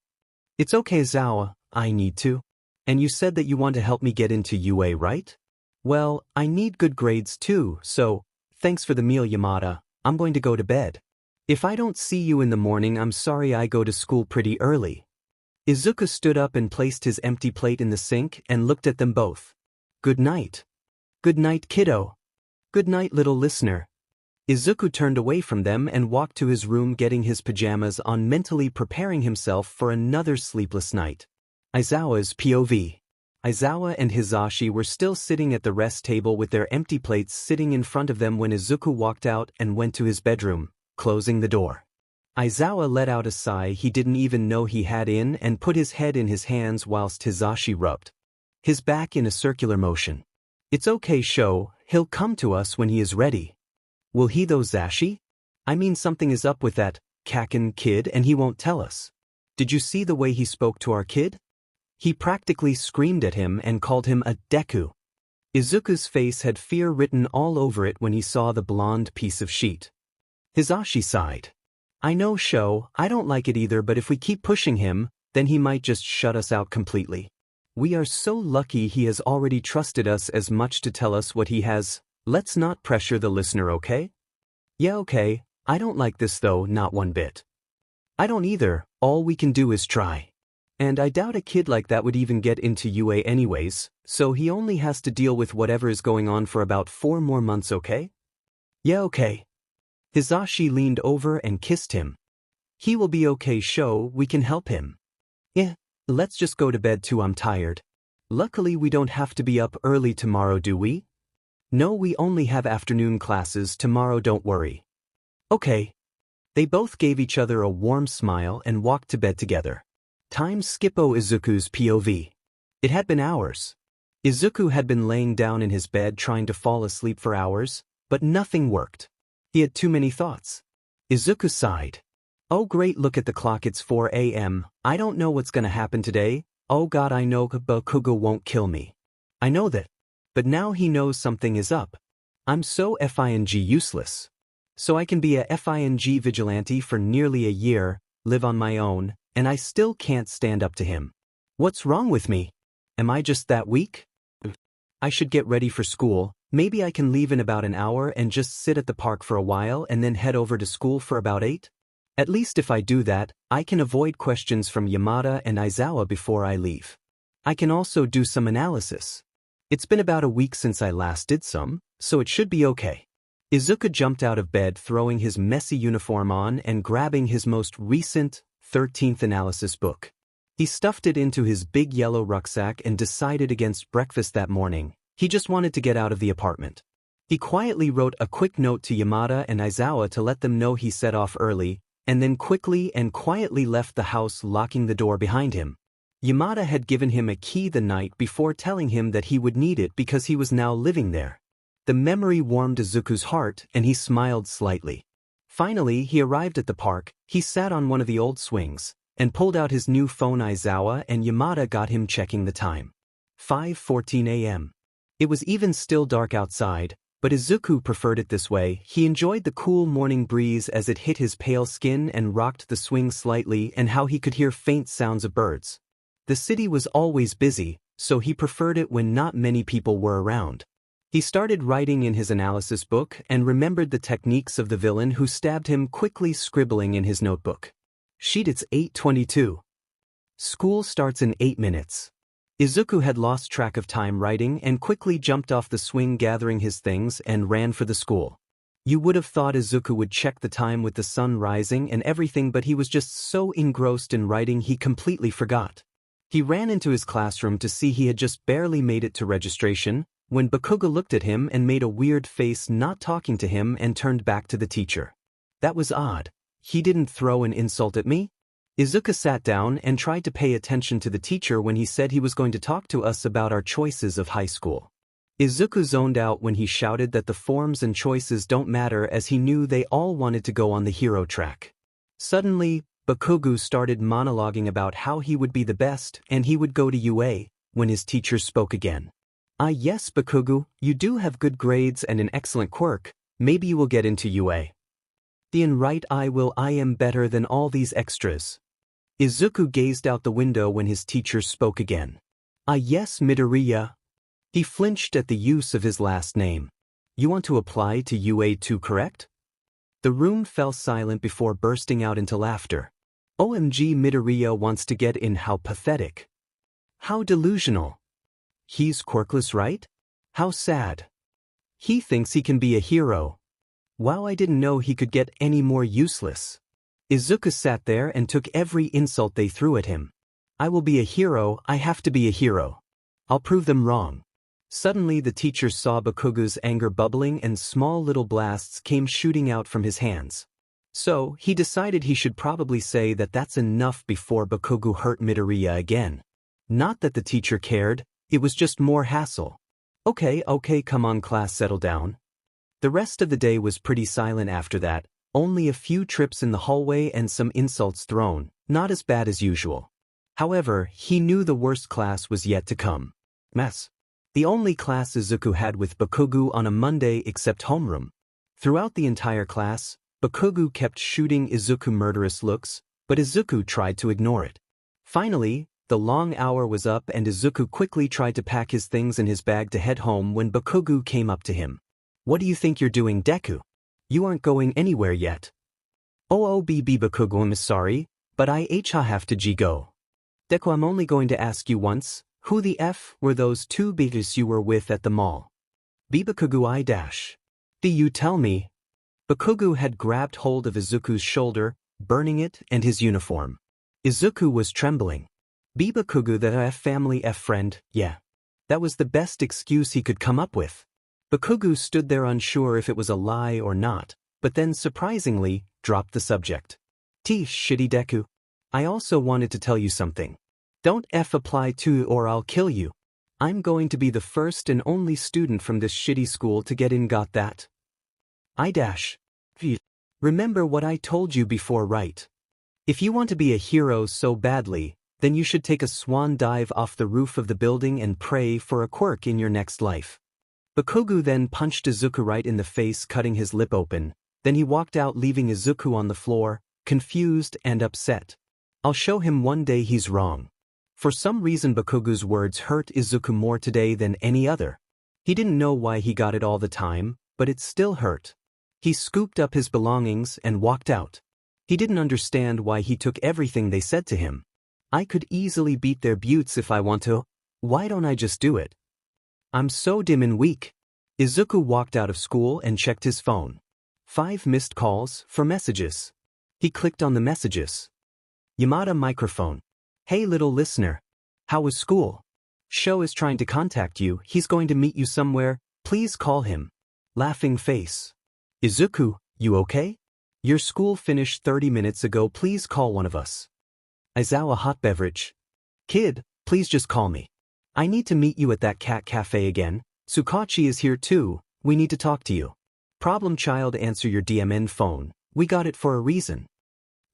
It's okay, Aizawa, I need to. And you said that you want to help me get into UA, right? Well, I need good grades too, so, thanks for the meal, Yamada. I'm going to go to bed. If I don't see you in the morning, I'm sorry, I go to school pretty early. Izuku stood up and placed his empty plate in the sink and looked at them both. Good night. Good night, kiddo. Good night, little listener. Izuku turned away from them and walked to his room, getting his pajamas on, mentally preparing himself for another sleepless night. Aizawa's POV. Aizawa and Hisashi were still sitting at the rest table with their empty plates sitting in front of them when Izuku walked out and went to his bedroom, closing the door. Aizawa let out a sigh he didn't even know he had in and put his head in his hands whilst Hisashi rubbed his back in a circular motion. It's okay, Sho, he'll come to us when he is ready. Will he though, Zashi? I mean, something is up with that Kaken kid and he won't tell us. Did you see the way he spoke to our kid? He practically screamed at him and called him a Deku. Izuku's face had fear written all over it when he saw the blonde piece of sheet. Hisashi sighed. I know, Sho, I don't like it either, but if we keep pushing him, then he might just shut us out completely. We are so lucky he has already trusted us as much to tell us what he has. Let's not pressure the listener, okay? Yeah, okay. I don't like this though, not one bit. I don't either. All we can do is try. And I doubt a kid like that would even get into UA anyways, so he only has to deal with whatever is going on for about 4 more months, okay? Yeah, okay. Hisashi leaned over and kissed him. He will be okay, Sho, we can help him. Yeah, let's just go to bed too, I'm tired. Luckily we don't have to be up early tomorrow, do we? No, we only have afternoon classes tomorrow, don't worry. Okay. They both gave each other a warm smile and walked to bed together. Time skippo Izuku's POV. It had been hours. Izuku had been laying down in his bed trying to fall asleep for hours, but nothing worked. He had too many thoughts. Izuku sighed. Oh great, look at the clock, it's 4 a.m. I don't know what's gonna happen today. Oh god, I know Bakugu won't kill me. I know that. But now he knows something is up. I'm so FING useless. So I can be a FING vigilante for nearly a year, live on my own, and I still can't stand up to him. What's wrong with me? Am I just that weak? I should get ready for school. Maybe I can leave in about an hour and just sit at the park for a while and then head over to school for about 8? At least if I do that, I can avoid questions from Yamada and Aizawa before I leave. I can also do some analysis. It's been about a week since I last did some, so it should be okay. Izuku jumped out of bed, throwing his messy uniform on and grabbing his most recent 13th analysis book. He stuffed it into his big yellow rucksack and decided against breakfast that morning. He just wanted to get out of the apartment. He quietly wrote a quick note to Yamada and Aizawa to let them know he set off early, and then quickly and quietly left the house, locking the door behind him. Yamada had given him a key the night before, telling him that he would need it because he was now living there. The memory warmed Izuku's heart and he smiled slightly. Finally, he arrived at the park. He sat on one of the old swings and pulled out his new phone. Aizawa and Yamada got him checking the time. 5:14 a.m. It was even still dark outside, but Izuku preferred it this way. He enjoyed the cool morning breeze as it hit his pale skin and rocked the swing slightly, and how he could hear faint sounds of birds. The city was always busy, so he preferred it when not many people were around. He started writing in his analysis book and remembered the techniques of the villain who stabbed him, quickly scribbling in his notebook. Sheet, it's 8:22. School starts in 8 minutes. Izuku had lost track of time writing and quickly jumped off the swing, gathering his things, and ran for the school. You would have thought Izuku would check the time with the sun rising and everything, but he was just so engrossed in writing he completely forgot. He ran into his classroom to see he had just barely made it to registration, when Bakugu looked at him and made a weird face, not talking to him, and turned back to the teacher. That was odd. He didn't throw an insult at me? Izuku sat down and tried to pay attention to the teacher when he said he was going to talk to us about our choices of high school. Izuku zoned out when he shouted that the forms and choices don't matter, as he knew they all wanted to go on the hero track. Suddenly, Bakugu started monologuing about how he would be the best and he would go to UA, when his teacher spoke again. Ah yes, Bakugu, you do have good grades and an excellent quirk. Maybe you will get into UA. Then right, I will. I am better than all these extras. Izuku gazed out the window when his teacher spoke again. Ah yes, Midoriya. He flinched at the use of his last name. You want to apply to UA too, correct? The room fell silent before bursting out into laughter. OMG, Midoriya wants to get in, how pathetic. How delusional. He's Quirkless, right? How sad. He thinks he can be a hero. Wow, I didn't know he could get any more useless. Izuku sat there and took every insult they threw at him. I will be a hero, I have to be a hero. I'll prove them wrong. Suddenly the teacher saw Bakugu's anger bubbling and small little blasts came shooting out from his hands. So, he decided he should probably say that that's enough before Bakugu hurt Midoriya again. Not that the teacher cared, it was just more hassle. Okay, come on class, settle down. The rest of the day was pretty silent after that, only a few trips in the hallway and some insults thrown, not as bad as usual. However, he knew the worst class was yet to come. Mess. The only class Izuku had with Bakugu on a Monday except homeroom. Throughout the entire class, Bakugu kept shooting Izuku murderous looks, but Izuku tried to ignore it. Finally, the long hour was up and Izuku quickly tried to pack his things in his bag to head home when Bakugu came up to him. What do you think you're doing, Deku? You aren't going anywhere yet. BB Bakugu, I'm sorry, but I have to go. Deku, I'm only going to ask you once, who the F were those two beaters you were with at the mall? Bakugu Do you tell me? Bakugu had grabbed hold of Izuku's shoulder, burning it and his uniform. Izuku was trembling. Bakugu, the F family F friend, yeah. That was the best excuse he could come up with. Bakugu stood there unsure if it was a lie or not, but then surprisingly, dropped the subject. Shitty Deku. I also wanted to tell you something. Don't apply to or I'll kill you. I'm going to be the first and only student from this shitty school to get in, got that? Remember what I told you before, right? If you want to be a hero so badly, then you should take a swan dive off the roof of the building and pray for a quirk in your next life. Bakugu then punched Izuku right in the face, cutting his lip open. Then he walked out, leaving Izuku on the floor, confused and upset. I'll show him one day he's wrong. For some reason Bakugu's words hurt Izuku more today than any other. He didn't know why he got it all the time, but it still hurt. He scooped up his belongings and walked out. He didn't understand why he took everything they said to him. I could easily beat their buttes if I want to. Why don't I just do it? I'm so dim and weak. Izuku walked out of school and checked his phone. 5 missed calls for messages. He clicked on the messages. Yamada microphone. Hey little listener. How was school? Sho is trying to contact you, he's going to meet you somewhere, please call him. Laughing face. Izuku, you okay? Your school finished 30 minutes ago, please call one of us. Aizawa hot beverage. Kid, please just call me. I need to meet you at that cat cafe again. Tsukachi is here too, we need to talk to you. Problem child, answer your DMN phone, we got it for a reason.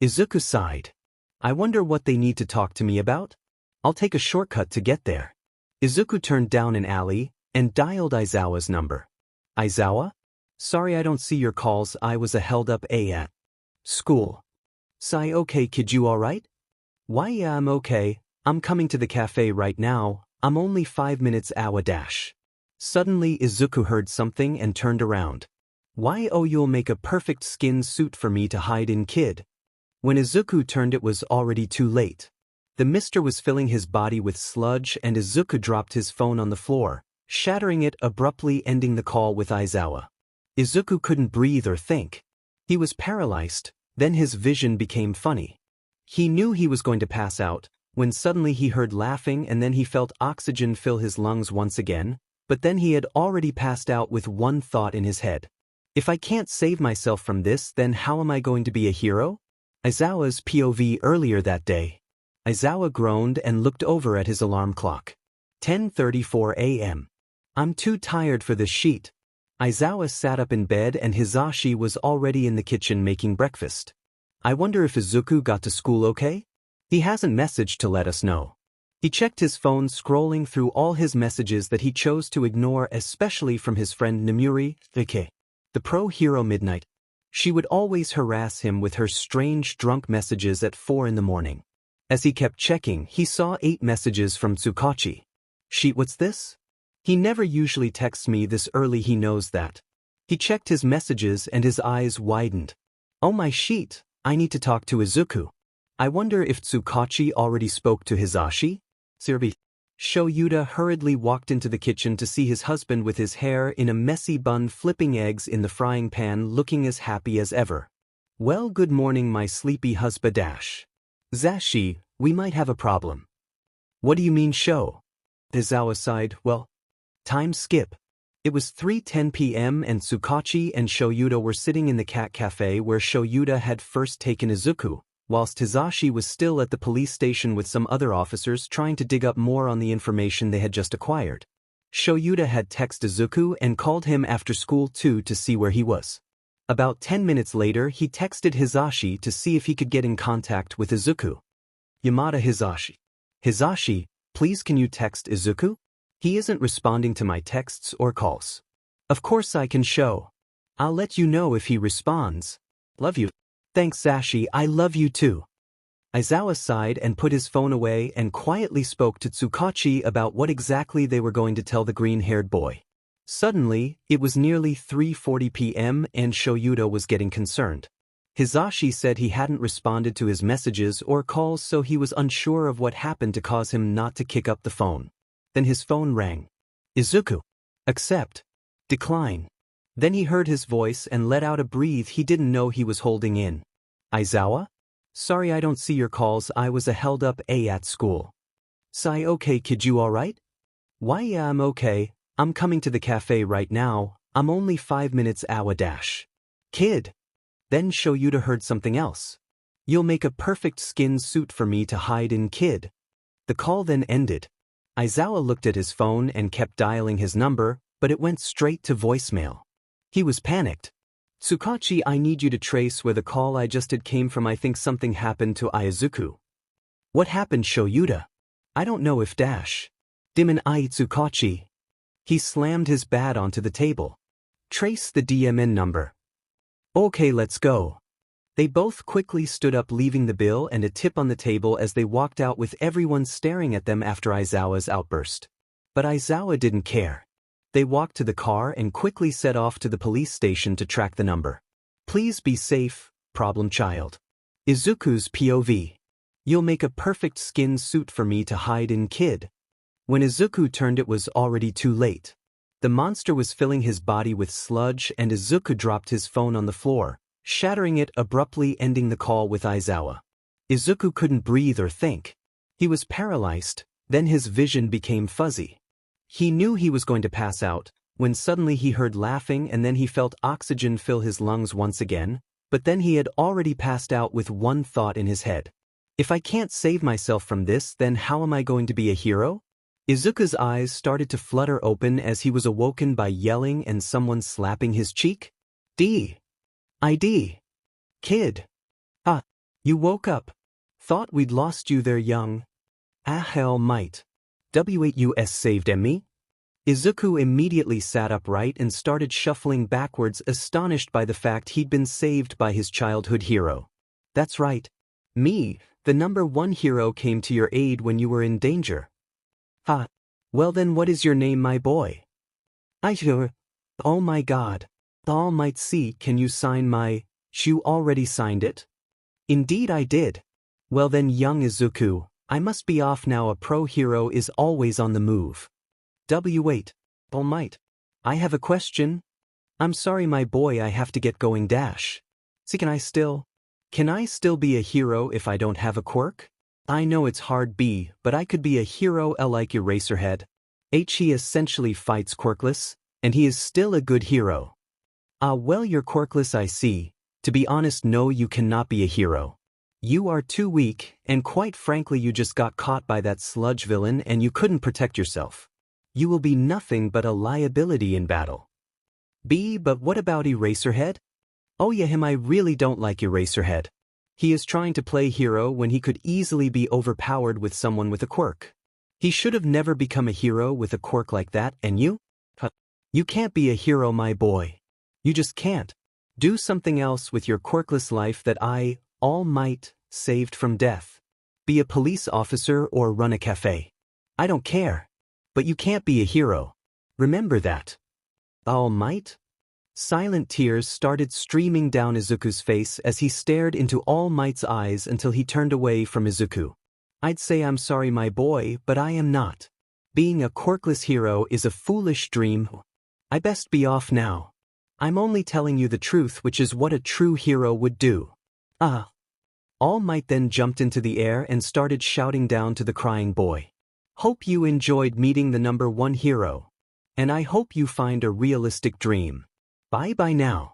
Izuku sighed. I wonder what they need to talk to me about? I'll take a shortcut to get there. Izuku turned down an alley and dialed Aizawa's number. Aizawa? Sorry I don't see your calls, I was held up at school. Sigh, okay kid, you alright? Why yeah, I'm okay, I'm coming to the cafe right now, I'm only 5 minutes awa dash. Suddenly Izuku heard something and turned around. Why oh, you'll make a perfect skin suit for me to hide in, kid. When Izuku turned it was already too late. The mister was filling his body with sludge and Izuku dropped his phone on the floor, shattering it, abruptly ending the call with Aizawa. Izuku couldn't breathe or think. He was paralyzed, then his vision became funny. He knew he was going to pass out, when suddenly he heard laughing and then he felt oxygen fill his lungs once again, but then he had already passed out with one thought in his head. If I can't save myself from this, then how am I going to be a hero? Aizawa's POV earlier that day. Aizawa groaned and looked over at his alarm clock. 10:34 a.m. I'm too tired for this sheet. Aizawa sat up in bed and Hisashi was already in the kitchen making breakfast. I wonder if Izuku got to school okay? He hasn't messaged to let us know. He checked his phone, scrolling through all his messages that he chose to ignore, especially from his friend Namuri, the pro-hero Midnight. She would always harass him with her strange drunk messages at 4 in the morning. As he kept checking, he saw 8 messages from Tsukachi. What's this? He never usually texts me this early, he knows that. He checked his messages and his eyes widened. Oh my sheet, I need to talk to Izuku. I wonder if Tsukachi already spoke to Hisashi? Sirbi. Shoyuta hurriedly walked into the kitchen to see his husband with his hair in a messy bun flipping eggs in the frying pan looking as happy as ever. Well, good morning my sleepy husband dash. Zashi, we might have a problem. What do you mean Sho? Aizawa sighed, well, time skip. It was 3:10 p.m. and Tsukachi and Shoyuta were sitting in the cat cafe where Shoyuta had first taken Izuku, whilst Hisashi was still at the police station with some other officers trying to dig up more on the information they had just acquired. Shoyuta had texted Izuku and called him after school too to see where he was. About 10 minutes later he texted Hisashi to see if he could get in contact with Izuku. Yamada Hisashi. Hisashi, please can you text Izuku? He isn't responding to my texts or calls. Of course I can show. I'll let you know if he responds. Love you. Thanks Zashi, I love you too. Aizawa sighed and put his phone away and quietly spoke to Tsukachi about what exactly they were going to tell the green-haired boy. Suddenly, it was nearly 3:40 p.m. and Shoyuta was getting concerned. Hisashi said he hadn't responded to his messages or calls, so he was unsure of what happened to cause him not to kick up the phone. Then his phone rang. Izuku. Accept. Decline. Then he heard his voice and let out a breath he didn't know he was holding in. Aizawa? Sorry I don't see your calls, I was held up at school. Sai okay kid, you alright? Why yeah I'm okay, I'm coming to the cafe right now, I'm only 5 minutes awa dash. Kid. Then Shoyuta heard something else. You'll make a perfect skin suit for me to hide in kid. The call then ended. Aizawa looked at his phone and kept dialing his number, but it went straight to voicemail. He was panicked. Tsukachi, I need you to trace where the call I just did came from. I think something happened to Izuku. What happened Shoyuta? I don't know if dash. Dimen Tsukachi. He slammed his bat onto the table. Trace the DMN number. Okay, let's go. They both quickly stood up, leaving the bill and a tip on the table as they walked out with everyone staring at them after Aizawa's outburst. But Aizawa didn't care. They walked to the car and quickly set off to the police station to track the number. Please be safe, problem child. Izuku's POV. You'll make a perfect skin suit for me to hide in kid. When Izuku turned, it was already too late. The monster was filling his body with sludge and Izuku dropped his phone on the floor, shattering it, abruptly ending the call with Aizawa. Izuku couldn't breathe or think. He was paralyzed, then his vision became fuzzy. He knew he was going to pass out, when suddenly he heard laughing and then he felt oxygen fill his lungs once again, but then he had already passed out with one thought in his head. If I can't save myself from this, then how am I going to be a hero? Izuku's eyes started to flutter open as he was awoken by yelling and someone slapping his cheek. ID. Kid. Ah, you woke up. Thought we'd lost you there young. Ah hell might. W8US saved me? Izuku immediately sat upright and started shuffling backwards, astonished by the fact he'd been saved by his childhood hero. That's right. Me, the #1 hero, came to your aid when you were in danger. Ha. Well then what is your name my boy? Aizawa. Oh my god. All might see, can you sign my... You already signed it? Indeed I did. Well then young Izuku, I must be off now. A pro hero is always on the move. W8. All might. I have a question. I'm sorry my boy, I have to get going dash. See, can I still be a hero if I don't have a quirk? I know it's hard B, but I could be a hero like Eraserhead. He essentially fights Quirkless, and he is still a good hero. Ah well, you're Quirkless I see. To be honest, no, you cannot be a hero. You are too weak, and quite frankly you just got caught by that sludge villain and you couldn't protect yourself. You will be nothing but a liability in battle. B, but what about Eraserhead? Oh yeah, him, I really don't like Eraserhead. He is trying to play hero when he could easily be overpowered with someone with a quirk. He should have never become a hero with a quirk like that, and you? You can't be a hero my boy. You just can't. Do something else with your quirkless life that I, All Might, saved from death. Be a police officer or run a cafe. I don't care. But you can't be a hero. Remember that. All Might? Silent tears started streaming down Izuku's face as he stared into All Might's eyes until he turned away from Izuku. I'd say I'm sorry my boy, but I am not. Being a quirkless hero is a foolish dream. I best be off now. I'm only telling you the truth, which is what a true hero would do. Ah. All Might then jumped into the air and started shouting down to the crying boy. Hope you enjoyed meeting the #1 hero. And I hope you find a realistic dream. Bye-bye now.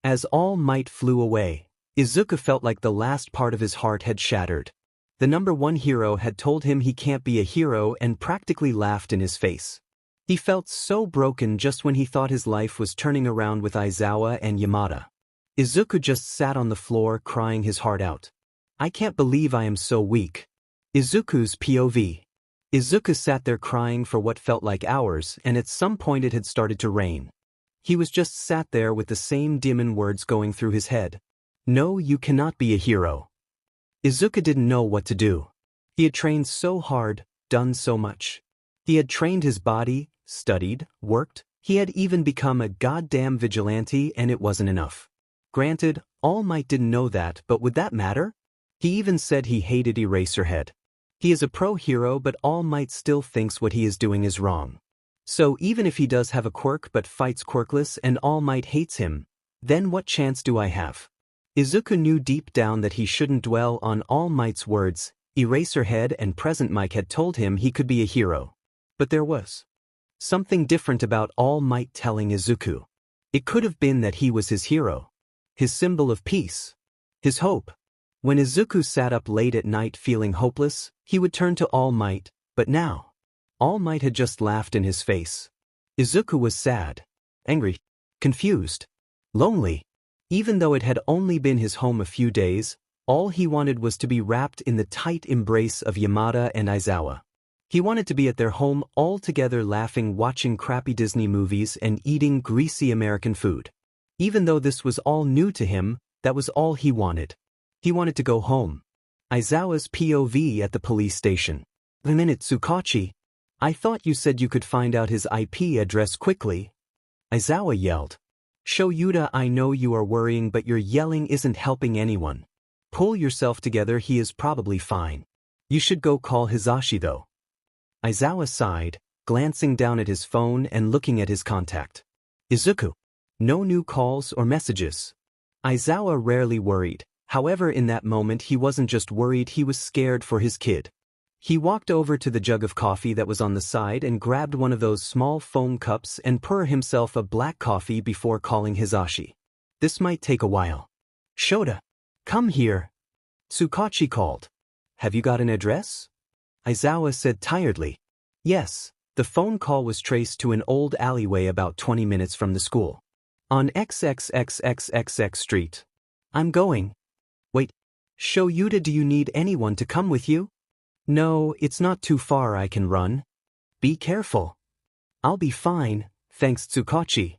As All Might flew away, Izuku felt like the last part of his heart had shattered. The #1 hero had told him he can't be a hero and practically laughed in his face. He felt so broken just when he thought his life was turning around with Aizawa and Yamada. Izuku just sat on the floor crying his heart out. I can't believe I am so weak. Izuku's POV. Izuku sat there crying for what felt like hours, and at some point it had started to rain. He was just sat there with the same demon words going through his head. No, you cannot be a hero. Izuku didn't know what to do. He had trained so hard, done so much. He had trained his body, studied, worked, he had even become a goddamn vigilante, and it wasn't enough. Granted, All Might didn't know that, but would that matter? He even said he hated Eraserhead. He is a pro hero, but All Might still thinks what he is doing is wrong. So even if he does have a quirk but fights quirkless and All Might hates him, then what chance do I have? Izuku knew deep down that he shouldn't dwell on All Might's words. Eraserhead and Present Mike had told him he could be a hero. But there was something different about All Might telling Izuku. It could have been that he was his hero. His symbol of peace. His hope. When Izuku sat up late at night feeling hopeless, he would turn to All Might, but now, All Might had just laughed in his face. Izuku was sad, angry, confused, lonely. Even though it had only been his home a few days, all he wanted was to be wrapped in the tight embrace of Yamada and Aizawa. He wanted to be at their home all together laughing, watching crappy Disney movies and eating greasy American food. Even though this was all new to him, that was all he wanted. He wanted to go home. Aizawa's POV at the police station. The minute Tsukachi. I thought you said you could find out his IP address quickly. Aizawa yelled. Shoyuta, I know you are worrying, but your yelling isn't helping anyone. Pull yourself together, he is probably fine. You should go call Hizashi though. Aizawa sighed, glancing down at his phone and looking at his contact. Izuku. No new calls or messages. Aizawa rarely worried. However, in that moment he wasn't just worried, he was scared for his kid. He walked over to the jug of coffee that was on the side and grabbed one of those small foam cups and poured himself a black coffee before calling Hizashi. This might take a while. Shota. Come here. Tsukachi called. Have you got an address? Aizawa said tiredly. Yes, the phone call was traced to an old alleyway about 20 minutes from the school. On XXXXXX Street. I'm going. Wait. Shoyuta, do you need anyone to come with you? No, it's not too far, I can run. Be careful. I'll be fine, thanks Tsukachi.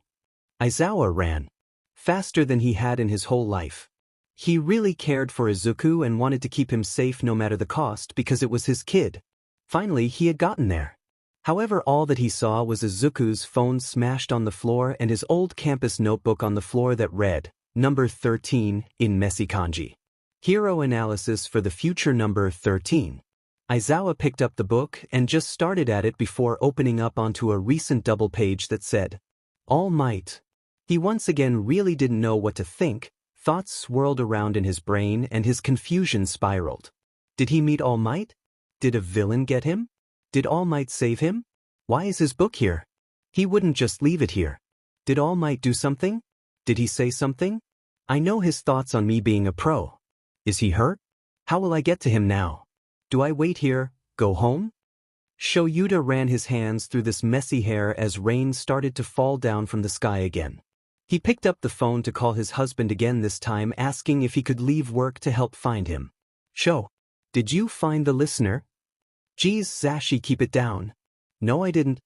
Aizawa ran. Faster than he had in his whole life. He really cared for Izuku and wanted to keep him safe no matter the cost because it was his kid. Finally, he had gotten there. However, all that he saw was Izuku's phone smashed on the floor and his old campus notebook on the floor that read, number 13, in messy kanji. Hero analysis for the future number 13. Aizawa picked up the book and just started at it before opening up onto a recent double page that said, All Might. He once again really didn't know what to think. Thoughts swirled around in his brain and his confusion spiraled. Did he meet All Might? Did a villain get him? Did All Might save him? Why is his book here? He wouldn't just leave it here. Did All Might do something? Did he say something? I know his thoughts on me being a pro. Is he hurt? How will I get to him now? Do I wait here, go home? Shoyuta ran his hands through this messy hair as rain started to fall down from the sky again. He picked up the phone to call his husband again, this time asking if he could leave work to help find him. Sho, did you find the listener? Geez, Zashi, keep it down. No, I didn't.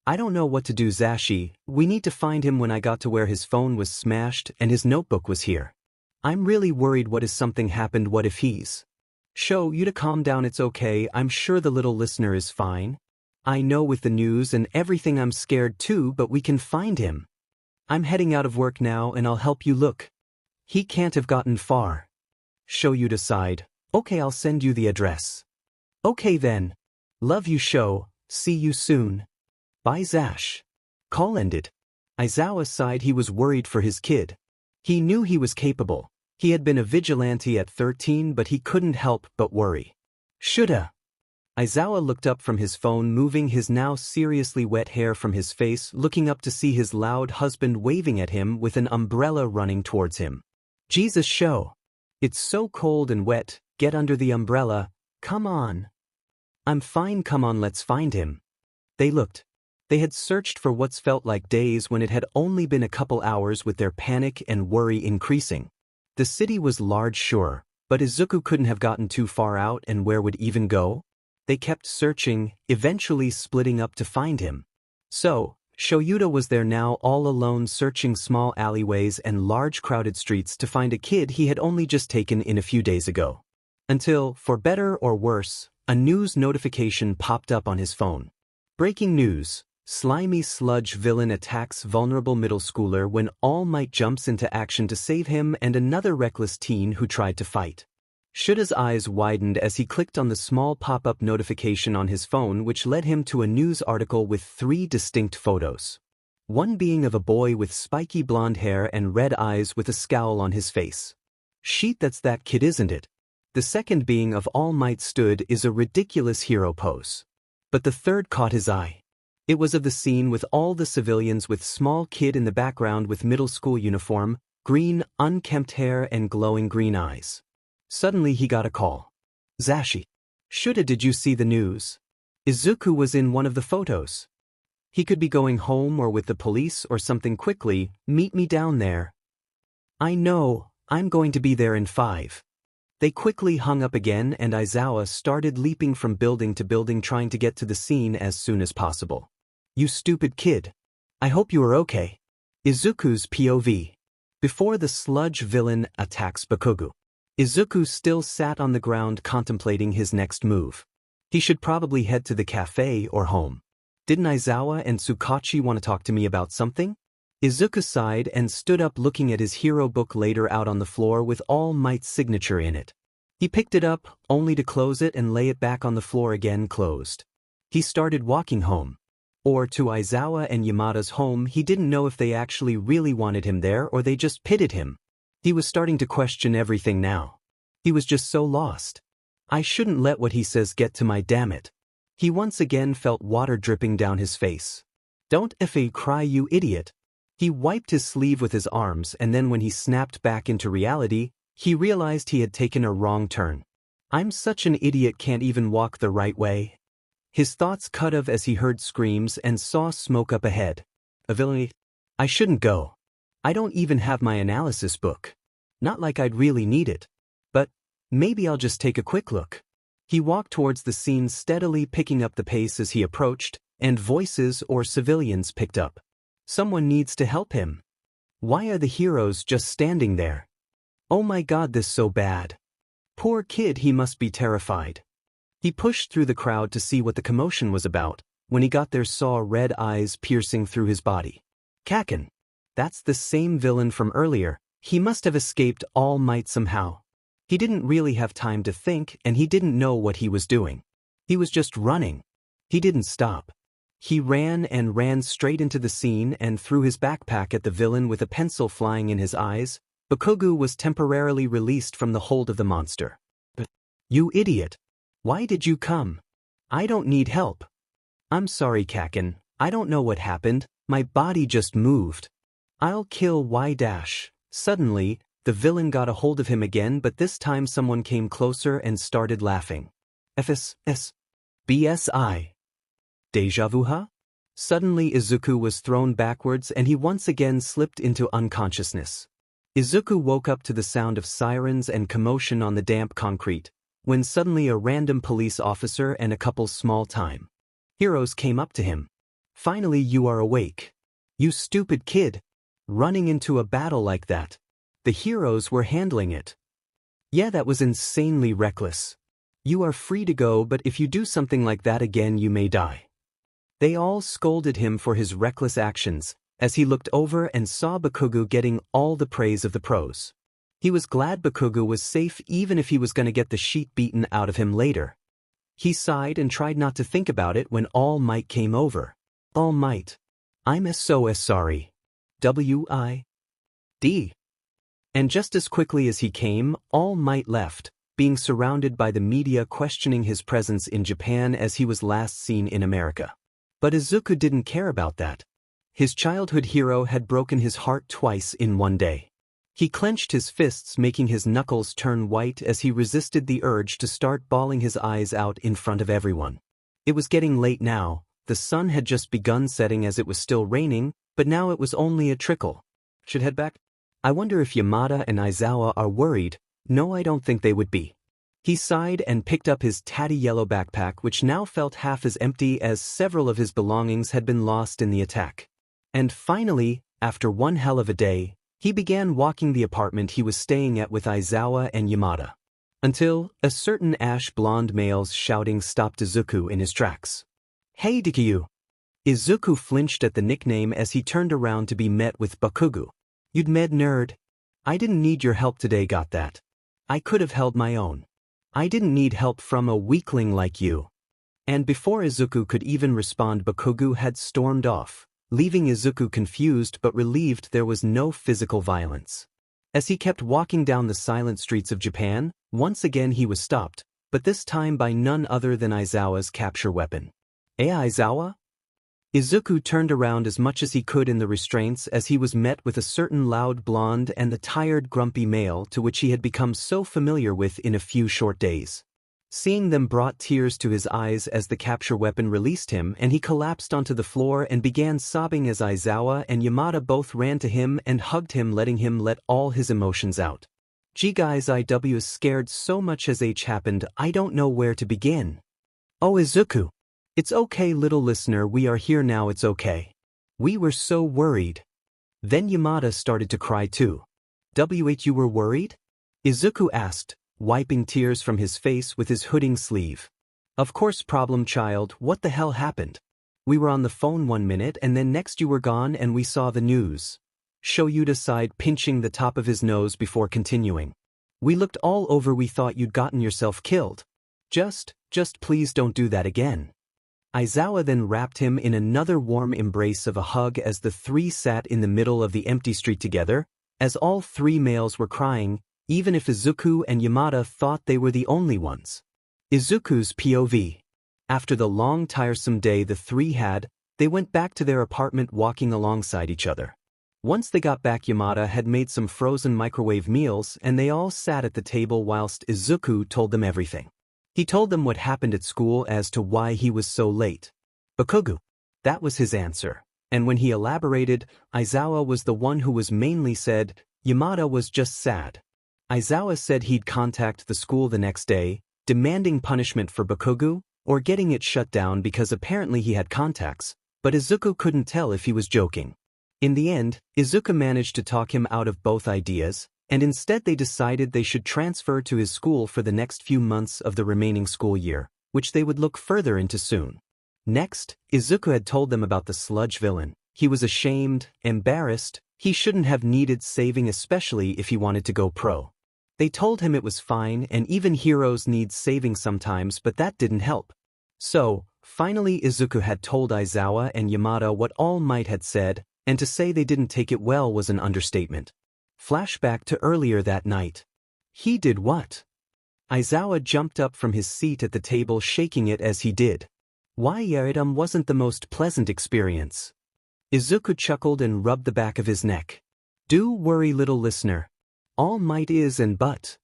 I don't know what to do, Zashi. We need to find him. When I got to where his phone was smashed and his notebook was here. I'm really worried. What if something happened? What if he's... Show you to calm down, it's okay, I'm sure the little listener is fine. I know with the news and everything I'm scared too, but we can find him. I'm heading out of work now and I'll help you look. He can't have gotten far. Shoyuta sighed. Okay, I'll send you the address. Okay then. Love you, Sho. See you soon. Bye, Zash. Call ended. Aizawa sighed. He was worried for his kid. He knew he was capable. He had been a vigilante at 13, but he couldn't help but worry. Shoulda. Aizawa looked up from his phone, moving his now seriously wet hair from his face, looking up to see his loud husband waving at him with an umbrella running towards him. Jesus, Sho. It's so cold and wet, get under the umbrella, come on. I'm fine, come on, let's find him. They looked. They had searched for what's felt like days when it had only been a couple hours, with their panic and worry increasing. The city was large, sure, but Izuku couldn't have gotten too far out, and where would even go? They kept searching, eventually splitting up to find him. So, Shoyuta was there now, all alone, searching small alleyways and large crowded streets to find a kid he had only just taken in a few days ago. Until, for better or worse, a news notification popped up on his phone. Breaking news. Slimy sludge villain attacks vulnerable middle schooler when All Might jumps into action to save him and another reckless teen who tried to fight. Shuda's eyes widened as he clicked on the small pop-up notification on his phone, which led him to a news article with 3 distinct photos. One being of a boy with spiky blonde hair and red eyes with a scowl on his face. Sheet, that's that kid, isn't it? The second being of All Might stood is a ridiculous hero pose. But the third caught his eye. It was of the scene with all the civilians, with small kid in the background with middle school uniform, green, unkempt hair and glowing green eyes. Suddenly he got a call. Zashi. Shuda, did you see the news? Izuku was in one of the photos. He could be going home or with the police or something. Quickly, meet me down there. I know, I'm going to be there in 5. They quickly hung up again, and Aizawa started leaping from building to building, trying to get to the scene as soon as possible. You stupid kid. I hope you are okay. Izuku's POV. Before the sludge villain attacks Bakugu, Izuku still sat on the ground contemplating his next move. He should probably head to the cafe or home. Didn't Aizawa and Tsukachi want to talk to me about something? Izuku sighed and stood up, looking at his hero book later out on the floor with All Might's signature in it. He picked it up, only to close it and lay it back on the floor again, closed. He started walking home. Or to Aizawa and Yamada's home. He didn't know if they actually really wanted him there or they just pitied him. He was starting to question everything now. He was just so lost. I shouldn't let what he says get to my, damn it. He once again felt water dripping down his face. Don't effing cry, you idiot. He wiped his sleeve with his arms, and then when he snapped back into reality, he realized he had taken a wrong turn. I'm such an idiot, can't even walk the right way. His thoughts cut off as he heard screams and saw smoke up ahead. A villain. I shouldn't go. I don't even have my analysis book. Not like I'd really need it. But maybe I'll just take a quick look. He walked towards the scene, steadily picking up the pace as he approached, and voices or civilians picked up. Someone needs to help him. Why are the heroes just standing there? Oh my god, this so bad. Poor kid, he must be terrified. He pushed through the crowd to see what the commotion was about. When he got there, saw red eyes piercing through his body. Kaken. That's the same villain from earlier. He must have escaped All Might somehow. He didn't really have time to think, and he didn't know what he was doing. He was just running. He didn't stop. He ran and ran straight into the scene and threw his backpack at the villain with a pencil flying in his eyes. Bakugu was temporarily released from the hold of the monster. But, you idiot. Why did you come? I don't need help. I'm sorry, Kaken. I don't know what happened. My body just moved. I'll kill Y-. Suddenly, the villain got a hold of him again, but this time someone came closer and started laughing. FSS. BSI. Deja vu, huh? Suddenly Izuku was thrown backwards and he once again slipped into unconsciousness. Izuku woke up to the sound of sirens and commotion on the damp concrete, when suddenly a random police officer and a couple small-time heroes came up to him. Finally, you are awake. You stupid kid. Running into a battle like that. The heroes were handling it. Yeah, that was insanely reckless. You are free to go, but if you do something like that again, you may die. They all scolded him for his reckless actions, as he looked over and saw Bakugu getting all the praise of the pros. He was glad Bakugu was safe even if he was going to get the shit beaten out of him later. He sighed and tried not to think about it when All Might came over. All Might. I'm so sorry. W.I.D. And just as quickly as he came, All Might left, being surrounded by the media questioning his presence in Japan as he was last seen in America. But Izuku didn't care about that. His childhood hero had broken his heart twice in one day. He clenched his fists, making his knuckles turn white as he resisted the urge to start bawling his eyes out in front of everyone. It was getting late now. The sun had just begun setting as it was still raining, but now it was only a trickle. Should head back? I wonder if Yamada and Aizawa are worried. No, I don't think they would be. He sighed and picked up his tatty yellow backpack, which now felt half as empty as several of his belongings had been lost in the attack. And finally, after one hell of a day, he began walking the apartment he was staying at with Aizawa and Yamada. Until a certain ash-blonde male's shouting stopped Izuku in his tracks. Hey Deku! Izuku flinched at the nickname as he turned around to be met with Bakugu. You'd med nerd. I didn't need your help today, got that. I could have held my own. I didn't need help from a weakling like you. And before Izuku could even respond, Bakugu had stormed off, leaving Izuku confused but relieved there was no physical violence. As he kept walking down the silent streets of Japan, once again he was stopped, but this time by none other than Aizawa's capture weapon. Aizawa? Izuku turned around as much as he could in the restraints as he was met with a certain loud blonde and the tired grumpy male to which he had become so familiar with in a few short days. Seeing them brought tears to his eyes as the capture weapon released him, and he collapsed onto the floor and began sobbing as Aizawa and Yamada both ran to him and hugged him, letting him let all his emotions out. Gee guys, I was scared so much as H happened, I don't know where to begin. Oh Izuku. It's okay little listener, we are here now, it's okay. We were so worried. Then Yamada started to cry too. You were worried? Izuku asked, wiping tears from his face with his hooding sleeve. Of course problem child, what the hell happened? We were on the phone 1 minute and then next you were gone and we saw the news. Shoyuta sighed, pinching the top of his nose before continuing. We looked all over, we thought you'd gotten yourself killed. Just please don't do that again. Aizawa then wrapped him in another warm embrace of a hug as the three sat in the middle of the empty street together, as all three males were crying, even if Izuku and Yamada thought they were the only ones. Izuku's POV. After the long tiresome day the three had, they went back to their apartment walking alongside each other. Once they got back, Yamada had made some frozen microwave meals and they all sat at the table whilst Izuku told them everything. He told them what happened at school as to why he was so late. Bakugu. That was his answer. And when he elaborated, Aizawa was the one who was mainly said, Yamada was just sad. Aizawa said he'd contact the school the next day, demanding punishment for Bakugu, or getting it shut down because apparently he had contacts, but Izuku couldn't tell if he was joking. In the end, Izuku managed to talk him out of both ideas, and instead they decided they should transfer to his school for the next few months of the remaining school year, which they would look further into soon. Next, Izuku had told them about the sludge villain. He was ashamed, embarrassed, he shouldn't have needed saving, especially if he wanted to go pro. They told him it was fine and even heroes need saving sometimes, but that didn't help. So, finally Izuku had told Aizawa and Yamada what All Might had said, and to say they didn't take it well was an understatement. Flashback to earlier that night. He did what? Aizawa jumped up from his seat at the table, shaking it as he did. Why, it wasn't the most pleasant experience. Izuku chuckled and rubbed the back of his neck. Do worry little listener. All Might is and but.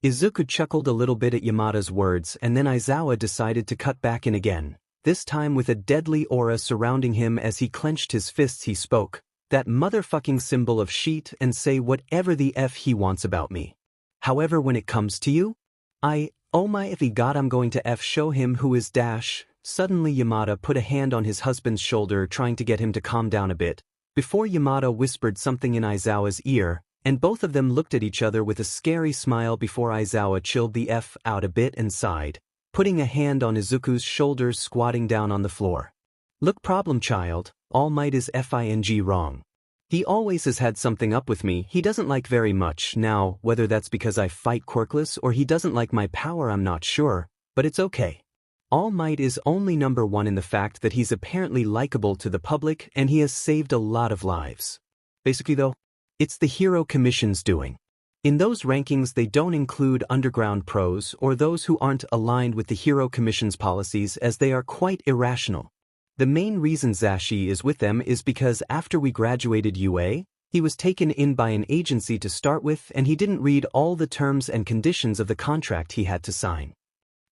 Izuku chuckled a little bit at Yamada's words and then Aizawa decided to cut back in again, this time with a deadly aura surrounding him. As he clenched his fists he spoke, that motherfucking symbol of sheet, and say whatever the F he wants about me. However, when it comes to you, oh my if he god, I'm going to F show him who is dash. Suddenly Yamada put a hand on his husband's shoulder, trying to get him to calm down a bit, before Yamada whispered something in Aizawa's ear, and both of them looked at each other with a scary smile before Aizawa chilled the F out a bit and sighed, putting a hand on Izuku's shoulders, squatting down on the floor. Look problem child, All Might is FING wrong. He always has had something up with me he doesn't like very much. Now, whether that's because I fight Quirkless or he doesn't like my power, I'm not sure, but it's okay. All Might is only number one in the fact that he's apparently likable to the public and he has saved a lot of lives. Basically though, it's the Hero Commission's doing. In those rankings they don't include underground pros or those who aren't aligned with the Hero Commission's policies, as they are quite irrational. The main reason Zashi is with them is because after we graduated UA, he was taken in by an agency to start with and he didn't read all the terms and conditions of the contract he had to sign.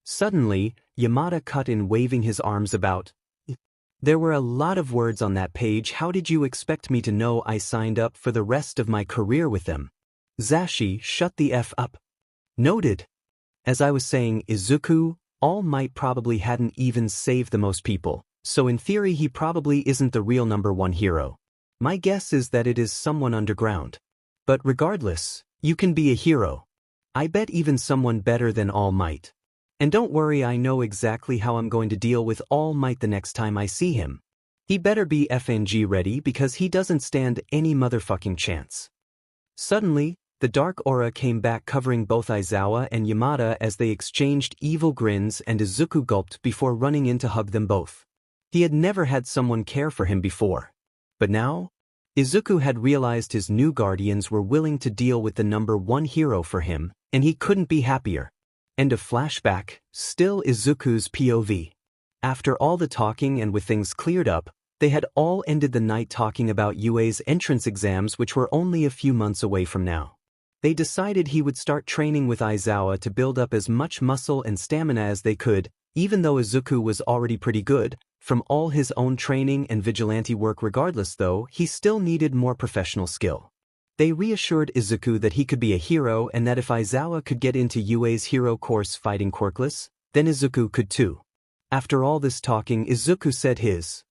Suddenly, Yamada cut in, waving his arms about. There were a lot of words on that page. How did you expect me to know I signed up for the rest of my career with them? Zashi, shut the F up. Noted. As I was saying, Izuku, All Might probably hadn't even saved the most people, so in theory he probably isn't the real number one hero. My guess is that it is someone underground. But regardless, you can be a hero. I bet even someone better than All Might. And don't worry, I know exactly how I'm going to deal with All Might the next time I see him. He better be FNG ready because he doesn't stand any motherfucking chance. Suddenly, the dark aura came back, covering both Aizawa and Yamada as they exchanged evil grins, and Izuku gulped before running in to hug them both. He had never had someone care for him before. But now, Izuku had realized his new guardians were willing to deal with the number one hero for him, and he couldn't be happier. End of flashback. Still Izuku's POV. After all the talking and with things cleared up, they had all ended the night talking about UA's entrance exams, which were only a few months away from now. They decided he would start training with Aizawa to build up as much muscle and stamina as they could, even though Izuku was already pretty good from all his own training and vigilante work. Regardless though, he still needed more professional skill. They reassured Izuku that he could be a hero and that if Aizawa could get into UA's hero course fighting Quirkless, then Izuku could too. After all this talking, Izuku said his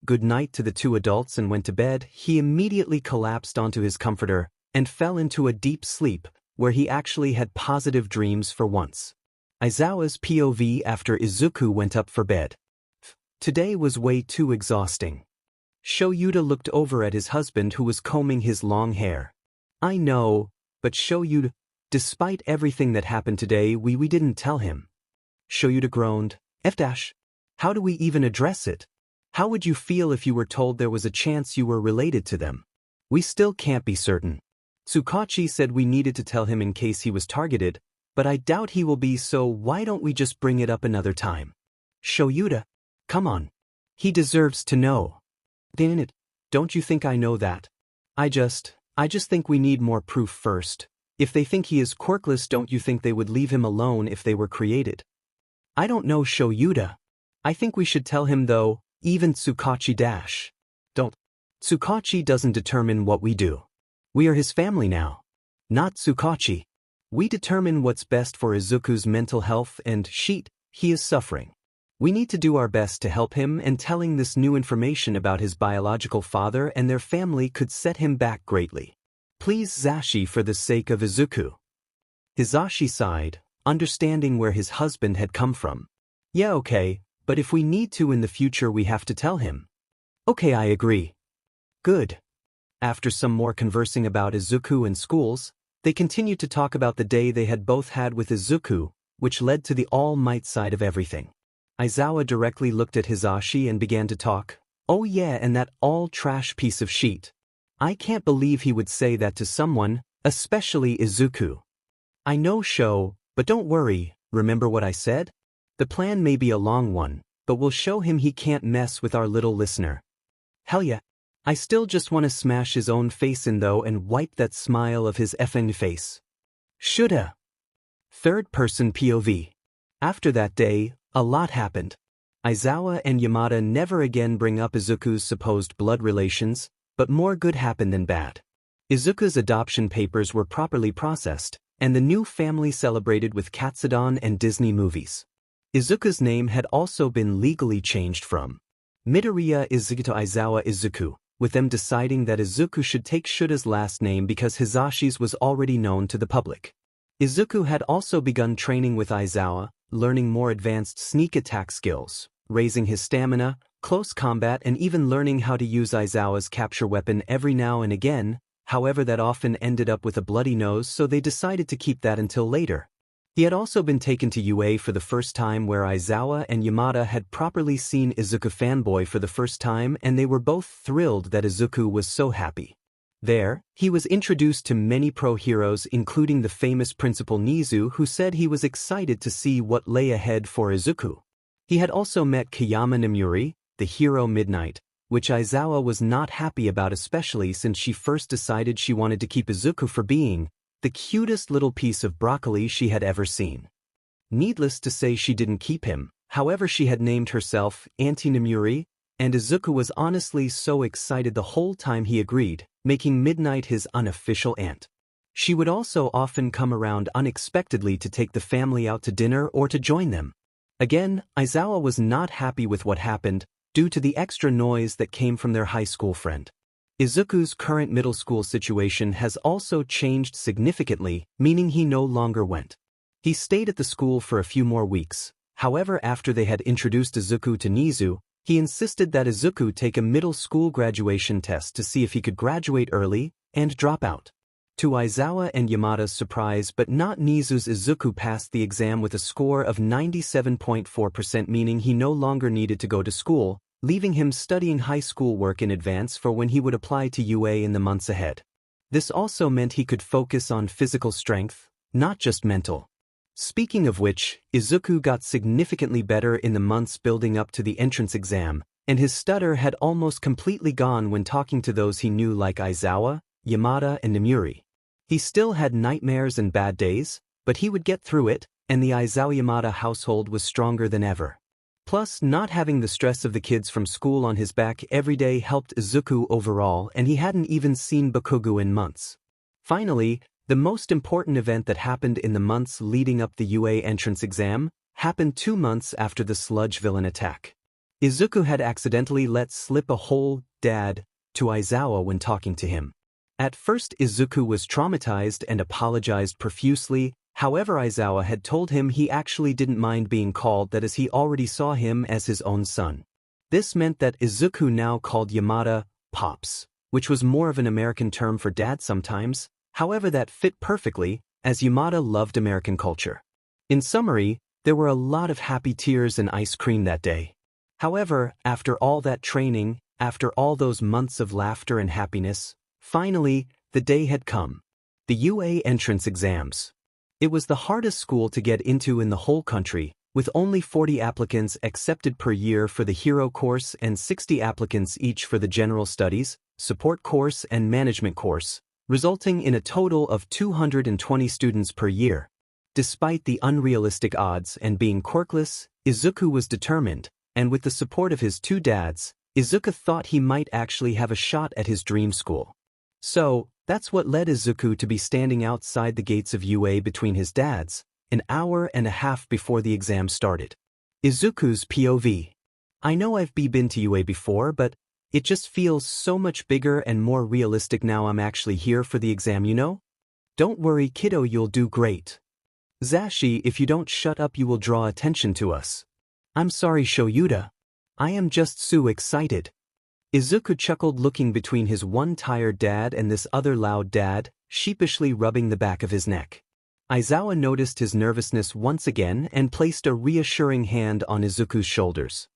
good night to the two adults and went to bed. He immediately collapsed onto his comforter and fell into a deep sleep, where he actually had positive dreams for once. Aizawa's POV after Izuku went up for bed. Today was way too exhausting. Shoyuta looked over at his husband who was combing his long hair. I know, but Shoyuta, despite everything that happened today, we didn't tell him. Shoyuta groaned. How do we even address it? How would you feel if you were told there was a chance you were related to them? We still can't be certain. Tsukachi said we needed to tell him in case he was targeted, but I doubt he will be, so why don't we just bring it up another time? Shoyuta, come on. He deserves to know. Damn it, don't you think I know that? I just think we need more proof first. If they think he is Quirkless, don't you think they would leave him alone if they were created? I don't know, Shoyuta. I think we should tell him though, even Tsukachi don't. Tsukachi doesn't determine what we do. We are his family now. Not Tsukachi. We determine what's best for Izuku's mental health and he is suffering. We need to do our best to help him, and telling this new information about his biological father and their family could set him back greatly. Please Zashi, for the sake of Izuku. Hizashi sighed, understanding where his husband had come from. Yeah, okay, but if we need to in the future we have to tell him. Okay, I agree. Good. After some more conversing about Izuku and schools, they continued to talk about the day they had both had with Izuku, which led to the All Might side of everything. Aizawa directly looked at Hizashi and began to talk. Oh yeah, and that all-trash piece of shit. I can't believe he would say that to someone, especially Izuku. I know, Sho, but don't worry, remember what I said? The plan may be a long one, but we'll show him he can't mess with our little listener. Hell yeah. I still just want to smash his own face in though and wipe that smile of his effing face. Shoulda. Third person POV. After that day, a lot happened. Aizawa and Yamada never again bring up Izuku's supposed blood relations, but more good happened than bad. Izuku's adoption papers were properly processed, and the new family celebrated with Katsudon and Disney movies. Izuku's name had also been legally changed from Midoriya Izuku to Aizawa Izuku, with them deciding that Izuku should take Shuta's last name because Hizashi's was already known to the public. Izuku had also begun training with Aizawa, learning more advanced sneak attack skills, raising his stamina, close combat, and even learning how to use Aizawa's capture weapon every now and again. However, that often ended up with a bloody nose, so they decided to keep that until later. He had also been taken to UA for the first time, where Aizawa and Yamada had properly seen Izuku fanboy for the first time, and they were both thrilled that Izuku was so happy. There, he was introduced to many pro heroes, including the famous Principal Nizu, who said he was excited to see what lay ahead for Izuku. He had also met Kayama Namuri, the hero Midnight, which Aizawa was not happy about, especially since she first decided she wanted to keep Izuku for being the cutest little piece of broccoli she had ever seen. Needless to say, she didn't keep him. However, she had named herself Auntie Namuri, and Izuku was honestly so excited the whole time he agreed, making Midnight his unofficial aunt. She would also often come around unexpectedly to take the family out to dinner or to join them. Again, Aizawa was not happy with what happened, due to the extra noise that came from their high school friend. Izuku's current middle school situation has also changed significantly, meaning he no longer went. He stayed at the school for a few more weeks. However, after they had introduced Izuku to Nizu, he insisted that Izuku take a middle school graduation test to see if he could graduate early and drop out. To Aizawa and Yamada's surprise but not Nizu's, Izuku passed the exam with a score of 97.4%, meaning he no longer needed to go to school, leaving him studying high school work in advance for when he would apply to UA in the months ahead. This also meant he could focus on physical strength, not just mental. Speaking of which, Izuku got significantly better in the months building up to the entrance exam, and his stutter had almost completely gone when talking to those he knew like Aizawa, Yamada, and Namuri. He still had nightmares and bad days, but he would get through it, and the Aizawa-Yamada household was stronger than ever. Plus, not having the stress of the kids from school on his back every day helped Izuku overall, and he hadn't even seen Bakugu in months. Finally, the most important event that happened in the months leading up the UA entrance exam happened 2 months after the sludge villain attack. Izuku had accidentally let slip a whole "dad" to Aizawa when talking to him. At first, Izuku was traumatized and apologized profusely. However, Aizawa had told him he actually didn't mind being called that, as he already saw him as his own son. This meant that Izuku now called Yamada Pops, which was more of an American term for dad sometimes. However, that fit perfectly, as Yamada loved American culture. In summary, there were a lot of happy tears and ice cream that day. However, after all that training, after all those months of laughter and happiness, finally, the day had come. The UA entrance exams. It was the hardest school to get into in the whole country, with only 40 applicants accepted per year for the hero course and 60 applicants each for the general studies, support course, and management course, resulting in a total of 220 students per year. Despite the unrealistic odds and being quirkless, Izuku was determined, and with the support of his 2 dads, Izuku thought he might actually have a shot at his dream school. So, that's what led Izuku to be standing outside the gates of UA between his dads, an hour and a half before the exam started. Izuku's POV. I know I've been to UA before, but it just feels so much bigger and more realistic now I'm actually here for the exam, you know? Don't worry, kiddo, you'll do great. Zashi, if you don't shut up you will draw attention to us. I'm sorry, Shoyuta. I am just so excited. Izuku chuckled, looking between his one tired dad and this other loud dad, sheepishly rubbing the back of his neck. Aizawa noticed his nervousness once again and placed a reassuring hand on Izuku's shoulders.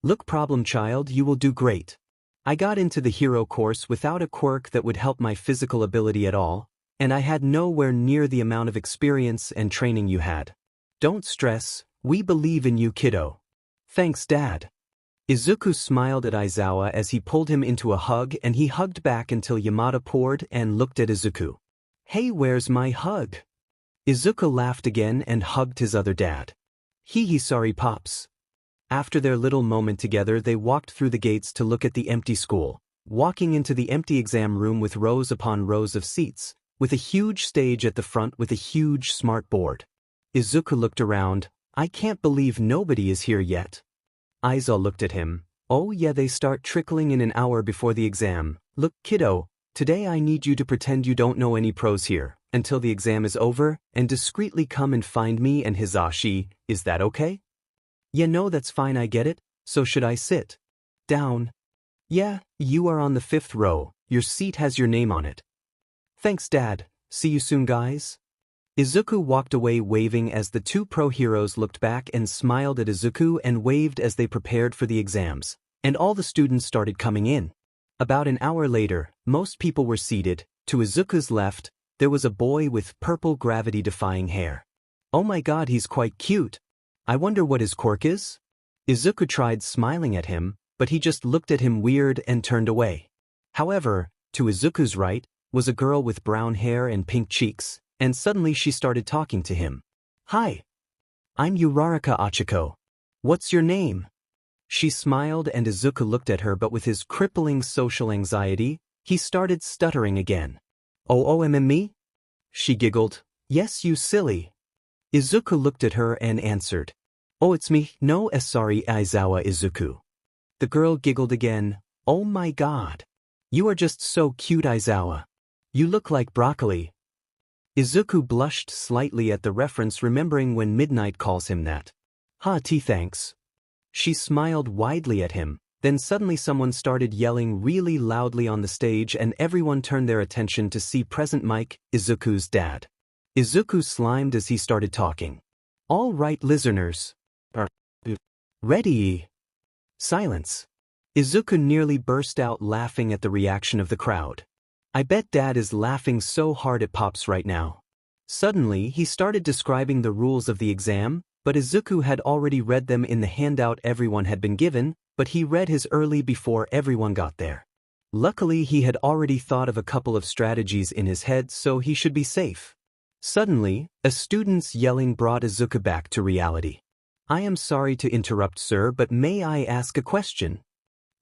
Look, problem child, you will do great. I got into the hero course without a quirk that would help my physical ability at all, and I had nowhere near the amount of experience and training you had. Don't stress, we believe in you, kiddo. Thanks, Dad. Izuku smiled at Aizawa as he pulled him into a hug, and he hugged back until Yamada poured and looked at Izuku. Hey, where's my hug? Izuku laughed again and hugged his other dad. Hee, sorry, Pops. After their little moment together, they walked through the gates to look at the empty school, walking into the empty exam room with rows upon rows of seats, with a huge stage at the front with a huge smart board. Izuku looked around. I can't believe nobody is here yet. Aizawa looked at him. Oh yeah, they start trickling in an hour before the exam. Look, kiddo, today I need you to pretend you don't know any pros here, until the exam is over, and discreetly come and find me and Hizashi. Is that okay? Yeah, no, that's fine, I get it. So should I sit? down. Yeah, you are on the 5th row, your seat has your name on it. Thanks Dad, see you soon guys. Izuku walked away waving as the two pro heroes looked back and smiled at Izuku and waved as they prepared for the exams, and all the students started coming in. About an hour later, most people were seated. To Izuku's left, there was a boy with purple gravity-defying hair. Oh my god, he's quite cute. I wonder what his quirk is? Izuku tried smiling at him, but he just looked at him weird and turned away. However, to Izuku's right, was a girl with brown hair and pink cheeks, and suddenly she started talking to him. Hi. I'm Uraraka Achiko. What's your name? She smiled and Izuku looked at her, but with his crippling social anxiety, he started stuttering again. Oh, me? She giggled. Yes, you silly. Izuku looked at her and answered. Oh, it's me, no, sorry, Aizawa Izuku. The girl giggled again. Oh my god. You are just so cute, Aizawa. You look like broccoli. Izuku blushed slightly at the reference, remembering when Midnight calls him that. Thanks. She smiled widely at him, then suddenly someone started yelling really loudly on the stage and everyone turned their attention to see present Mike, Izuku's dad. Izuku slimed as he started talking. All right, listeners. Ready? Silence. Izuku nearly burst out laughing at the reaction of the crowd. I bet Dad is laughing so hard at Pops right now. Suddenly, he started describing the rules of the exam, but Izuku had already read them in the handout everyone had been given, but he read his early before everyone got there. Luckily, he had already thought of a couple of strategies in his head, so he should be safe. Suddenly, a student's yelling brought Izuku back to reality. I am sorry to interrupt, sir, but may I ask a question?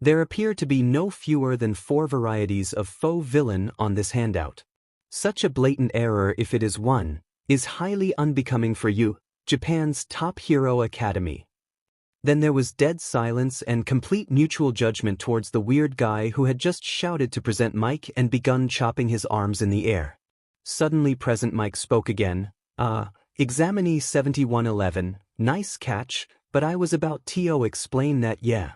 There appear to be no fewer than 4 varieties of faux villain on this handout. Such a blatant error, if it is one, is highly unbecoming for you, Japan's top hero academy. Then there was dead silence and complete mutual judgment towards the weird guy who had just shouted to present Mike and begun chopping his arms in the air. Suddenly present Mike spoke again. Examinee 7111, nice catch, but I was about to explain that, yeah.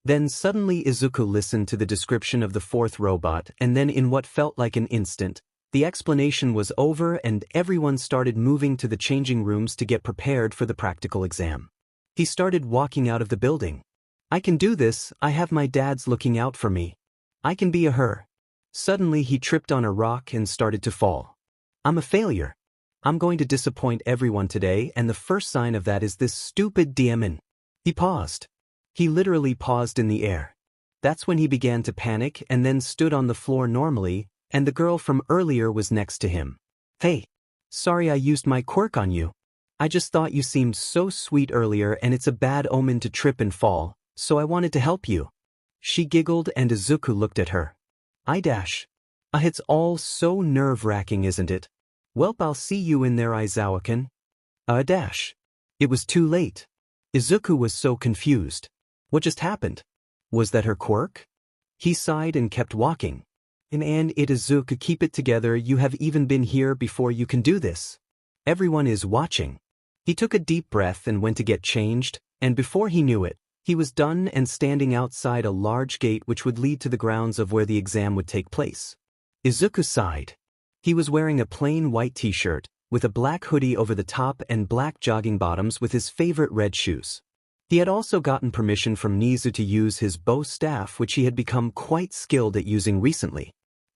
Then suddenly Izuku listened to the description of the 4th robot, and then in what felt like an instant, the explanation was over and everyone started moving to the changing rooms to get prepared for the practical exam. He started walking out of the building. I can do this, I have my dad's looking out for me. I can be a her. Suddenly he tripped on a rock and started to fall. I'm a failure. I'm going to disappoint everyone today, and the first sign of that is this stupid demon. He paused. He literally paused in the air. That's when he began to panic and then stood on the floor normally, and the girl from earlier was next to him. Hey. Sorry I used my quirk on you. I just thought you seemed so sweet earlier and it's a bad omen to trip and fall, so I wanted to help you. She giggled and Izuku looked at her. It's all so nerve-wracking, isn't it? Welp, I'll see you in there, Aizawa-kun. It was too late. Izuku was so confused. What just happened? Was that her quirk? He sighed and kept walking. And Izuku, keep it together, you have even been here before, you can do this. Everyone is watching. He took a deep breath and went to get changed, and before he knew it, he was done and standing outside a large gate which would lead to the grounds of where the exam would take place. Izuku sighed. He was wearing a plain white t-shirt, with a black hoodie over the top and black jogging bottoms with his favorite red shoes. He had also gotten permission from Nizu to use his bow staff, which he had become quite skilled at using recently.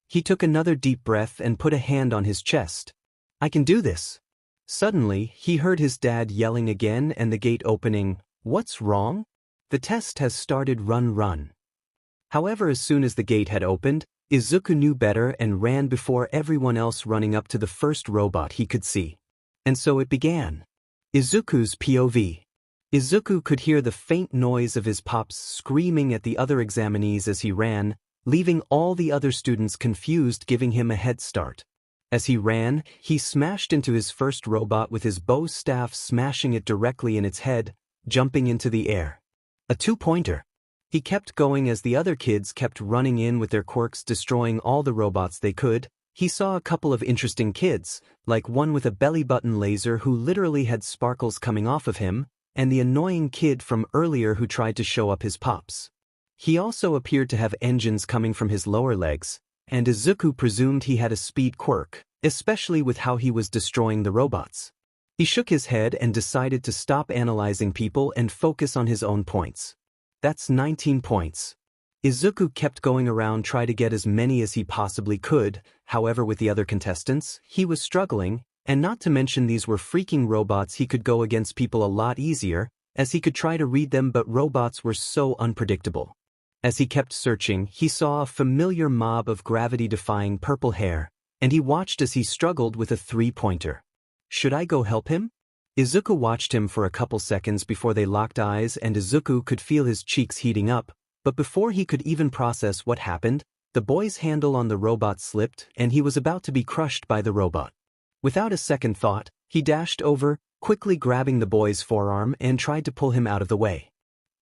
He took another deep breath and put a hand on his chest. I can do this. Suddenly, he heard his dad yelling again and the gate opening. What's wrong? The test has started, run. However, as soon as the gate had opened, Izuku knew better and ran before everyone else, running up to the first robot he could see. And so it began. Izuku's POV. Izuku could hear the faint noise of his pops screaming at the other examinees as he ran, leaving all the other students confused, giving him a head start. As he ran, he smashed into his first robot with his bow staff, smashing it directly in its head, jumping into the air. A 2-pointer. He kept going as the other kids kept running in with their quirks, destroying all the robots they could. He saw a couple of interesting kids, like one with a belly button laser who literally had sparkles coming off of him, and the annoying kid from earlier who tried to show up his pops. He also appeared to have engines coming from his lower legs, and Izuku presumed he had a speed quirk, especially with how he was destroying the robots. He shook his head and decided to stop analyzing people and focus on his own points. That's 19 points. Izuku kept going around trying to get as many as he possibly could, however with the other contestants, he was struggling, and not to mention these were freaking robots. He could go against people a lot easier, as he could try to read them, but robots were so unpredictable. As he kept searching, he saw a familiar mob of gravity-defying purple hair, and he watched as he struggled with a 3-pointer. Should I go help him? Izuku watched him for a couple seconds before they locked eyes, and Izuku could feel his cheeks heating up, but before he could even process what happened, the boy's handle on the robot slipped and he was about to be crushed by the robot. Without a second thought, he dashed over, quickly grabbing the boy's forearm and tried to pull him out of the way.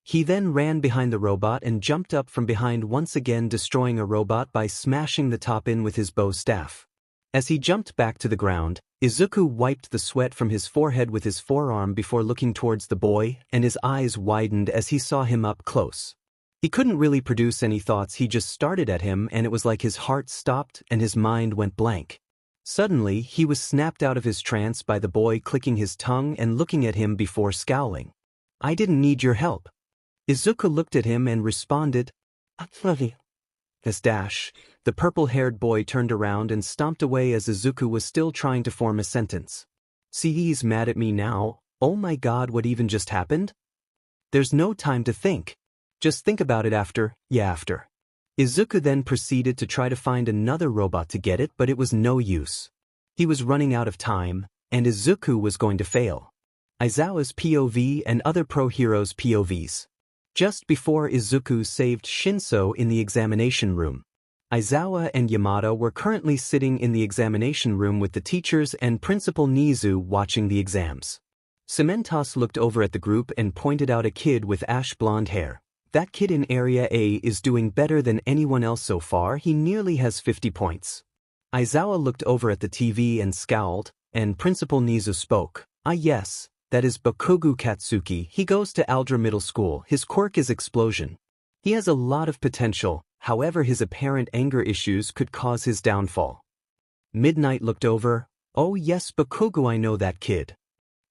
He then ran behind the robot and jumped up from behind, once again destroying a robot by smashing the top in with his bow staff. As he jumped back to the ground, Izuku wiped the sweat from his forehead with his forearm before looking towards the boy, and his eyes widened as he saw him up close. He couldn't really produce any thoughts. He just started at him, and it was like his heart stopped and his mind went blank. Suddenly, he was snapped out of his trance by the boy clicking his tongue and looking at him before scowling. "I didn't need your help." Izuku looked at him and responded, As dash, the purple-haired boy turned around and stomped away as Izuku was still trying to form a sentence. "See, he's mad at me now. Oh my god, what even just happened?" There's no time to think. Just think about it after. Izuku then proceeded to try to find another robot to get it, but it was no use. He was running out of time, and Izuku was going to fail. Aizawa's POV and other pro heroes' POVs. Just before Izuku saved Shinso in the examination room. Aizawa and Yamada were currently sitting in the examination room with the teachers and Principal Nizu watching the exams. Cementos looked over at the group and pointed out a kid with ash blonde hair. "That kid in Area A is doing better than anyone else so far. He nearly has 50 points. Aizawa looked over at the TV and scowled, and Principal Nizu spoke. "Ah yes, that is Bakugu Katsuki. He goes to Aldra Middle School. His quirk is Explosion. He has a lot of potential, however his apparent anger issues could cause his downfall." Midnight looked over. "Oh yes, Bakugu, I know that kid."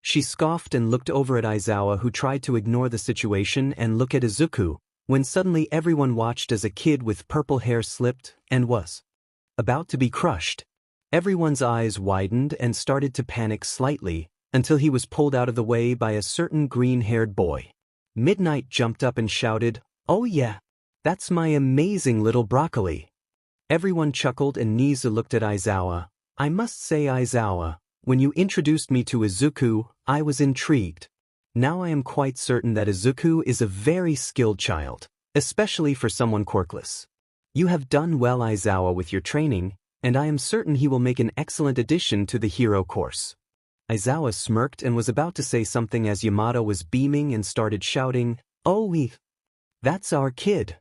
She scoffed and looked over at Aizawa, who tried to ignore the situation and look at Izuku, when suddenly everyone watched as a kid with purple hair slipped and was about to be crushed. Everyone's eyes widened and started to panic slightly, until he was pulled out of the way by a certain green-haired boy. Midnight jumped up and shouted, "Oh yeah, that's my amazing little broccoli." Everyone chuckled and Nizu looked at Aizawa. "I must say, Aizawa, when you introduced me to Izuku, I was intrigued. Now I am quite certain that Izuku is a very skilled child, especially for someone quirkless. You have done well, Aizawa, with your training, and I am certain he will make an excellent addition to the hero course." Aizawa smirked and was about to say something as Yamada was beaming and started shouting, "Oh, that's our kid."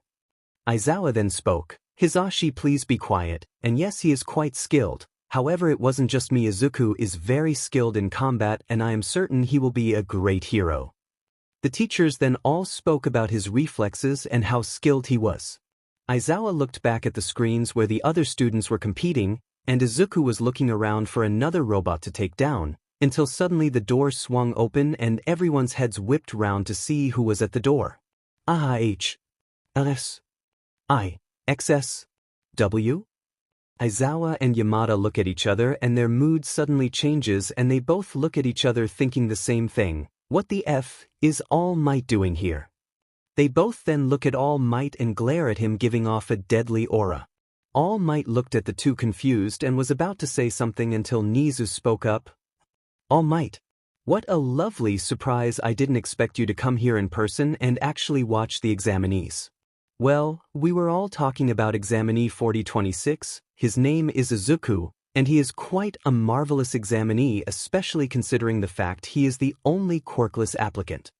Aizawa then spoke, "Hisashi, please be quiet, and yes, he is quite skilled. However, it wasn't just me. Izuku is very skilled in combat and I am certain he will be a great hero." The teachers then all spoke about his reflexes and how skilled he was. Aizawa looked back at the screens where the other students were competing, and Izuku was looking around for another robot to take down, until suddenly the door swung open and everyone's heads whipped round to see who was at the door. LSIXSW? Aizawa and Yamada look at each other and their mood suddenly changes and they both look at each other thinking the same thing. What the F is All Might doing here? They both then look at All Might and glare at him, giving off a deadly aura. All Might looked at the two confused and was about to say something until Nizu spoke up. "All Might, what a lovely surprise. I didn't expect you to come here in person and actually watch the examinees." "Well, we were all talking about examinee 4026, his name is Izuku, and he is quite a marvelous examinee, especially considering the fact he is the only quirkless applicant."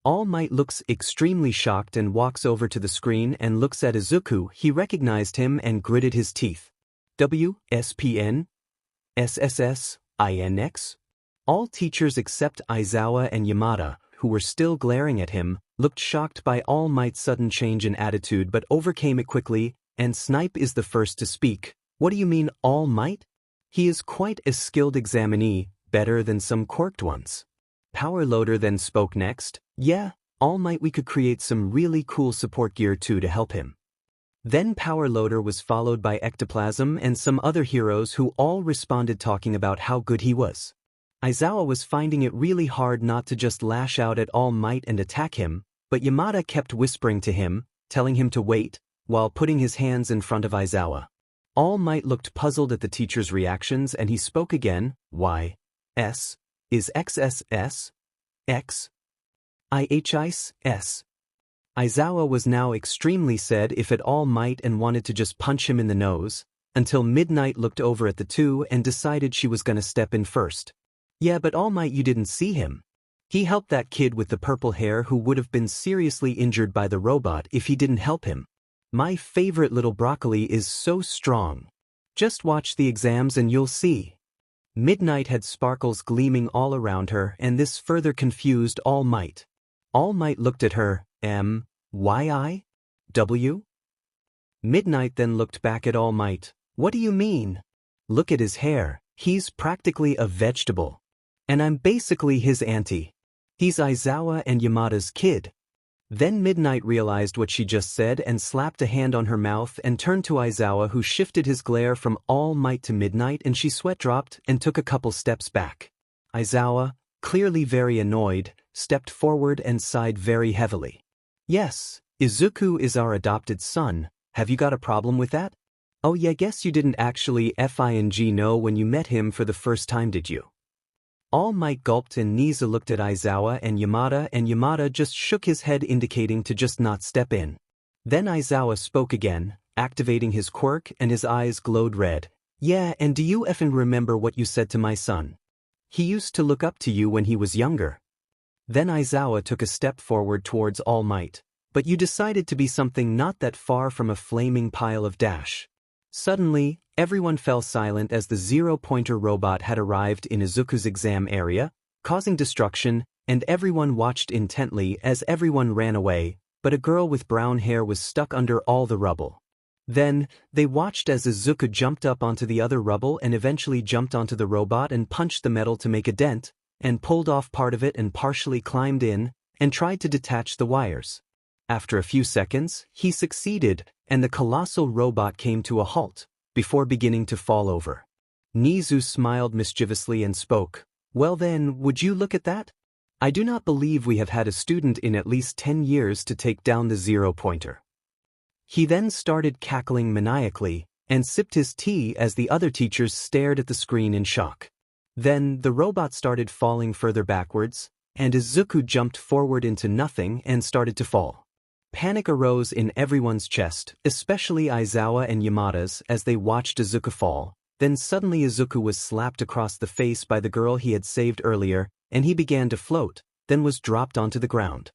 All Might looks extremely shocked and walks over to the screen and looks at Izuku. He recognized him and gritted his teeth. "WSPN? SSSINX? All teachers except Aizawa and Yamada, who were still glaring at him, looked shocked by All Might's sudden change in attitude but overcame it quickly, and Snipe is the first to speak. What do you mean, All Might? He is quite a skilled examinee, better than some quirked ones. Power Loader then spoke next. Yeah, All Might, we could create some really cool support gear too to help him. Then Power Loader was followed by Ectoplasm and some other heroes who all responded talking about how good he was. Aizawa was finding it really hard not to just lash out at All Might and attack him, but Yamada kept whispering to him, telling him to wait, while putting his hands in front of Aizawa. All Might looked puzzled at the teacher's reactions and he spoke again. Why? S? Is XSS? X? IHIS? Aizawa was now extremely sad if at All Might and wanted to just punch him in the nose, until Midnight looked over at the two and decided she was gonna step in first. Yeah, but All Might, you didn't see him. He helped that kid with the purple hair who would have been seriously injured by the robot if he didn't help him. My favorite little broccoli is so strong. Just watch the exams and you'll see. Midnight had sparkles gleaming all around her and this further confused All Might. All Might looked at her. M-Y-I-W? Midnight then looked back at All Might. What do you mean? Look at his hair. He's practically a vegetable. And I'm basically his auntie. He's Aizawa and Yamada's kid. Then Midnight realized what she just said and slapped a hand on her mouth and turned to Aizawa, who shifted his glare from All Might to Midnight, and she sweat dropped and took a couple steps back. Aizawa, clearly very annoyed, stepped forward and sighed very heavily. Yes, Izuku is our adopted son. Have you got a problem with that? Oh yeah, guess you didn't actually FING know when you met him for the first time, did you? All Might gulped and Niza looked at Aizawa and Yamada just shook his head indicating to just not step in. Then Aizawa spoke again, activating his quirk, and his eyes glowed red. Yeah, and do you effing remember what you said to my son? He used to look up to you when he was younger. Then Aizawa took a step forward towards All Might. But you decided to be something not that far from a flaming pile of dash. Suddenly, everyone fell silent as the zero-pointer robot had arrived in Izuku's exam area, causing destruction, and everyone watched intently as everyone ran away, but a girl with brown hair was stuck under all the rubble. Then, they watched as Izuku jumped up onto the other rubble and eventually jumped onto the robot and punched the metal to make a dent, and pulled off part of it and partially climbed in, and tried to detach the wires. After a few seconds, he succeeded, and the colossal robot came to a halt, before beginning to fall over. Nizu smiled mischievously and spoke. Well then, would you look at that? I do not believe we have had a student in at least 10 years to take down the zero-pointer. He then started cackling maniacally, and sipped his tea as the other teachers stared at the screen in shock. Then, the robot started falling further backwards, and Izuku jumped forward into nothing and started to fall. Panic arose in everyone's chest, especially Aizawa and Yamada's, as they watched Izuku fall. Then suddenly Izuku was slapped across the face by the girl he had saved earlier, and he began to float, then was dropped onto the ground.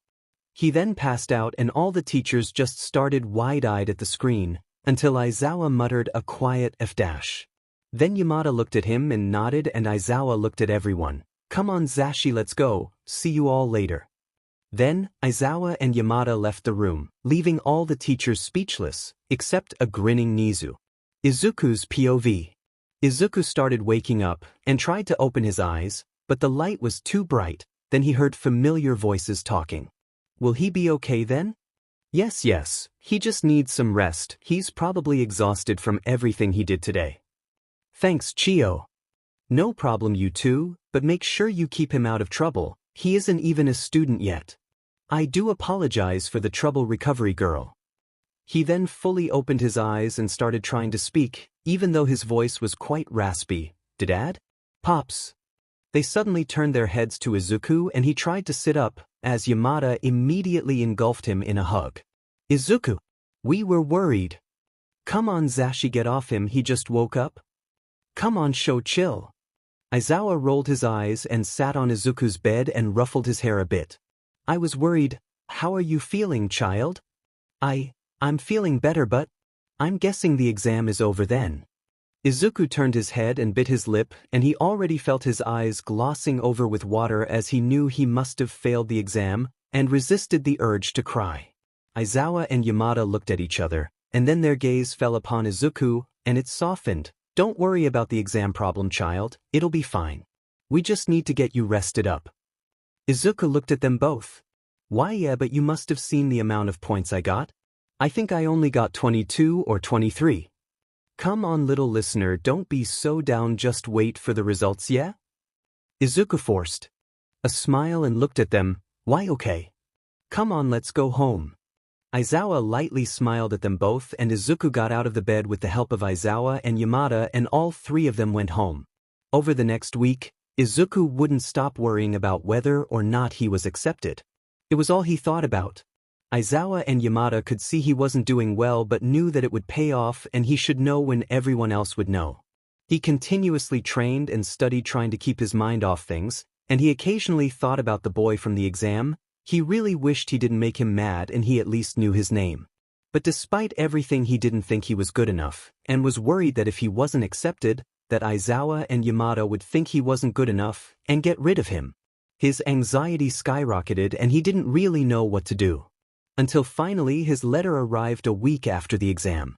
He then passed out and all the teachers just started wide-eyed at the screen, until Aizawa muttered a quiet F-. Then Yamada looked at him and nodded, and Aizawa looked at everyone. Come on Zashi, let's go, see you all later. Then, Aizawa and Yamada left the room, leaving all the teachers speechless, except a grinning Nizu. Izuku's POV. Izuku started waking up, and tried to open his eyes, but the light was too bright. Then he heard familiar voices talking. Will he be okay then? Yes, he just needs some rest, he's probably exhausted from everything he did today. Thanks, Chio. No problem, you two, but make sure you keep him out of trouble, he isn't even a student yet. I do apologize for the trouble, recovery girl. He then fully opened his eyes and started trying to speak, even though his voice was quite raspy. Dad? Pops. They suddenly turned their heads to Izuku and he tried to sit up, as Yamada immediately engulfed him in a hug. Izuku! We were worried. Come on Zashi, get off him, he just woke up. Come on, show chill. Aizawa rolled his eyes and sat on Izuku's bed and ruffled his hair a bit. I was worried. How are you feeling, child? I'm feeling better, but I'm guessing the exam is over then. Izuku turned his head and bit his lip, and he already felt his eyes glossing over with water as he knew he must have failed the exam, and resisted the urge to cry. Aizawa and Yamada looked at each other, and then their gaze fell upon Izuku, and it softened. Don't worry about the exam problem, child, it'll be fine. We just need to get you rested up. Izuku looked at them both. Why yeah, but you must have seen the amount of points I got. I think I only got 22 or 23. Come on little listener, don't be so down, just wait for the results, yeah? Izuku forced a smile and looked at them. Why okay. Come on, let's go home. Aizawa lightly smiled at them both, and Izuku got out of the bed with the help of Aizawa and Yamada, and all three of them went home. Over the next week, Izuku wouldn't stop worrying about whether or not he was accepted. It was all he thought about. Aizawa and Yamada could see he wasn't doing well but knew that it would pay off and he should know when everyone else would know. He continuously trained and studied, trying to keep his mind off things, and he occasionally thought about the boy from the exam. He really wished he didn't make him mad and he at least knew his name. But despite everything, he didn't think he was good enough, and was worried that if he wasn't accepted, that Aizawa and Yamada would think he wasn't good enough and get rid of him. His anxiety skyrocketed and he didn't really know what to do. Until finally his letter arrived a week after the exam.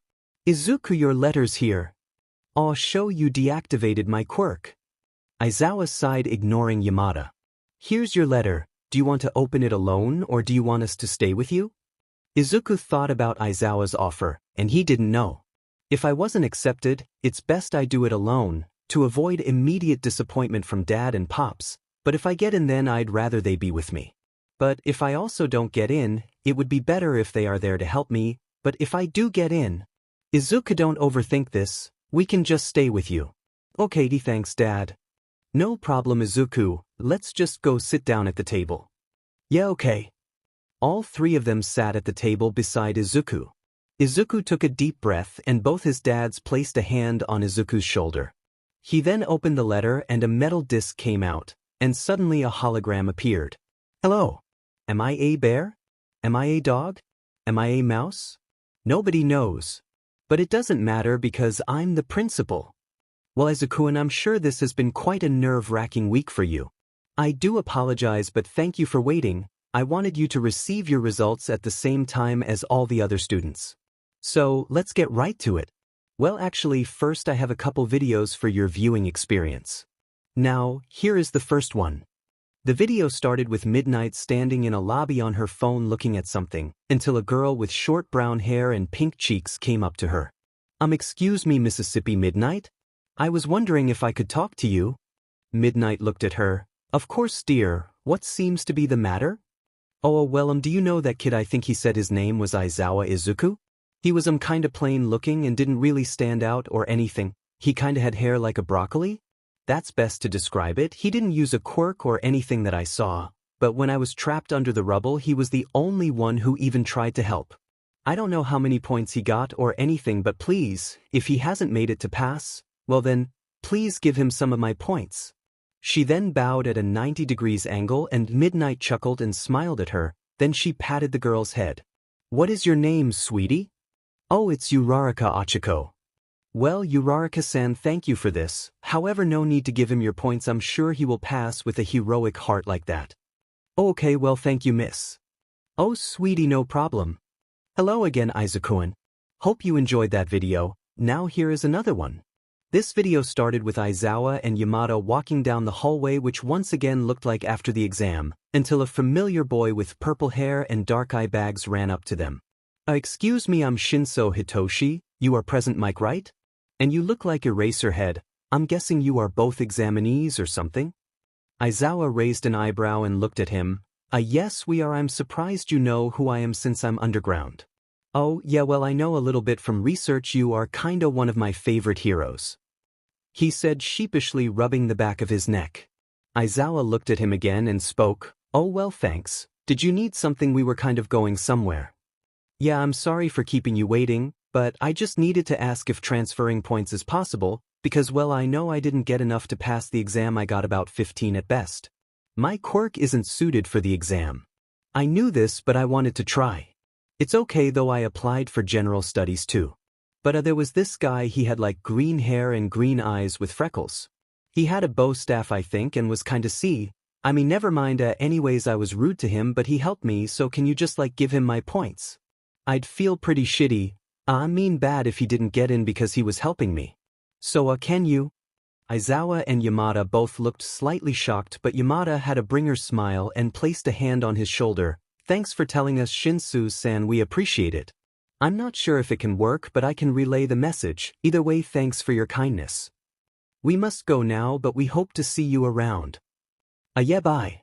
Izuku, your letter's here. I'll show you deactivated my quirk. Aizawa sighed, ignoring Yamada. Here's your letter. Do you want to open it alone or do you want us to stay with you? Izuku thought about Aizawa's offer, and he didn't know. If I wasn't accepted, it's best I do it alone, to avoid immediate disappointment from Dad and Pops, but if I get in then I'd rather they be with me. But if I also don't get in, it would be better if they are there to help me, but if I do get in... Izuku, don't overthink this, we can just stay with you. Okaydy, thanks Dad. No problem Izuku, let's just go sit down at the table. Yeah, okay. All three of them sat at the table beside Izuku. Izuku took a deep breath and both his dads placed a hand on Izuku's shoulder. He then opened the letter and a metal disc came out, and suddenly a hologram appeared. Hello. Am I a bear? Am I a dog? Am I a mouse? Nobody knows. But it doesn't matter because I'm the principal. Well, Izuku, and I'm sure this has been quite a nerve-wracking week for you. I do apologize, but thank you for waiting. I wanted you to receive your results at the same time as all the other students. So, let's get right to it. Well, actually, first I have a couple videos for your viewing experience. Now, here is the first one. The video started with Midnight standing in a lobby on her phone looking at something, until a girl with short brown hair and pink cheeks came up to her. Excuse me, Mississippi Midnight? I was wondering if I could talk to you. Midnight looked at her. Of course, dear, what seems to be the matter? Oh, well, do you know that kid? I think he said his name was Aizawa Izuku? He was kinda plain looking and didn't really stand out or anything. He kinda had hair like a broccoli? That's best to describe it. He didn't use a quirk or anything that I saw, but when I was trapped under the rubble he was the only one who even tried to help. I don't know how many points he got or anything, but please, if he hasn't made it to pass, well then, please give him some of my points. She then bowed at a 90 degrees angle and Midnight chuckled and smiled at her, then she patted the girl's head. What is your name, sweetie? Oh, it's Uraraka Achiko. Well, Uraraka-san, thank you for this, however no need to give him your points, I'm sure he will pass with a heroic heart like that. Okay, well thank you, miss. Oh sweetie, no problem. Hello again, Izuku-an. Hope you enjoyed that video. Now here is another one. This video started with Aizawa and Yamada walking down the hallway, which once again looked like after the exam, until a familiar boy with purple hair and dark eye bags ran up to them. Excuse me, I'm Shinso Hitoshi, you are present mic, right? And you look like Eraserhead. I'm guessing you are both examinees or something? Aizawa raised an eyebrow and looked at him. Yes, we are. I'm surprised you know who I am since I'm underground. Oh, yeah, well, I know a little bit from research. You are kinda one of my favorite heroes. He said sheepishly, rubbing the back of his neck. Aizawa looked at him again and spoke. Oh, well, thanks. Did you need something? We were kind of going somewhere. Yeah, I'm sorry for keeping you waiting, but I just needed to ask if transferring points is possible, because well, I know I didn't get enough to pass the exam. I got about 15 at best. My quirk isn't suited for the exam. I knew this, but I wanted to try. It's okay though, I applied for general studies too. But there was this guy, he had like green hair and green eyes with freckles. He had a bow staff I think and was kinda I mean never mind anyways I was rude to him but he helped me so can you just like give him my points? I'd feel pretty shitty, I mean bad if he didn't get in because he was helping me. So can you? Aizawa and Yamada both looked slightly shocked but Yamada had a bringer's smile and placed a hand on his shoulder. Thanks for telling us Shinsu-san, we appreciate it. I'm not sure if it can work but I can relay the message, either way thanks for your kindness. We must go now but we hope to see you around. Yeah bye.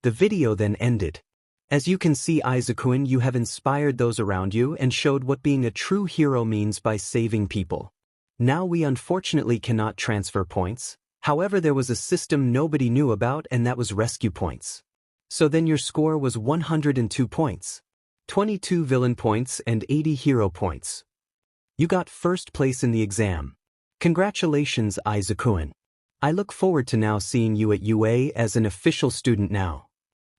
The video then ended. As you can see Izuku, you have inspired those around you and showed what being a true hero means by saving people. Now we unfortunately cannot transfer points, however there was a system nobody knew about and that was rescue points. So then your score was 102 points. 22 villain points and 80 hero points. You got first place in the exam. Congratulations Izuku. I look forward to now seeing you at UA as an official student now.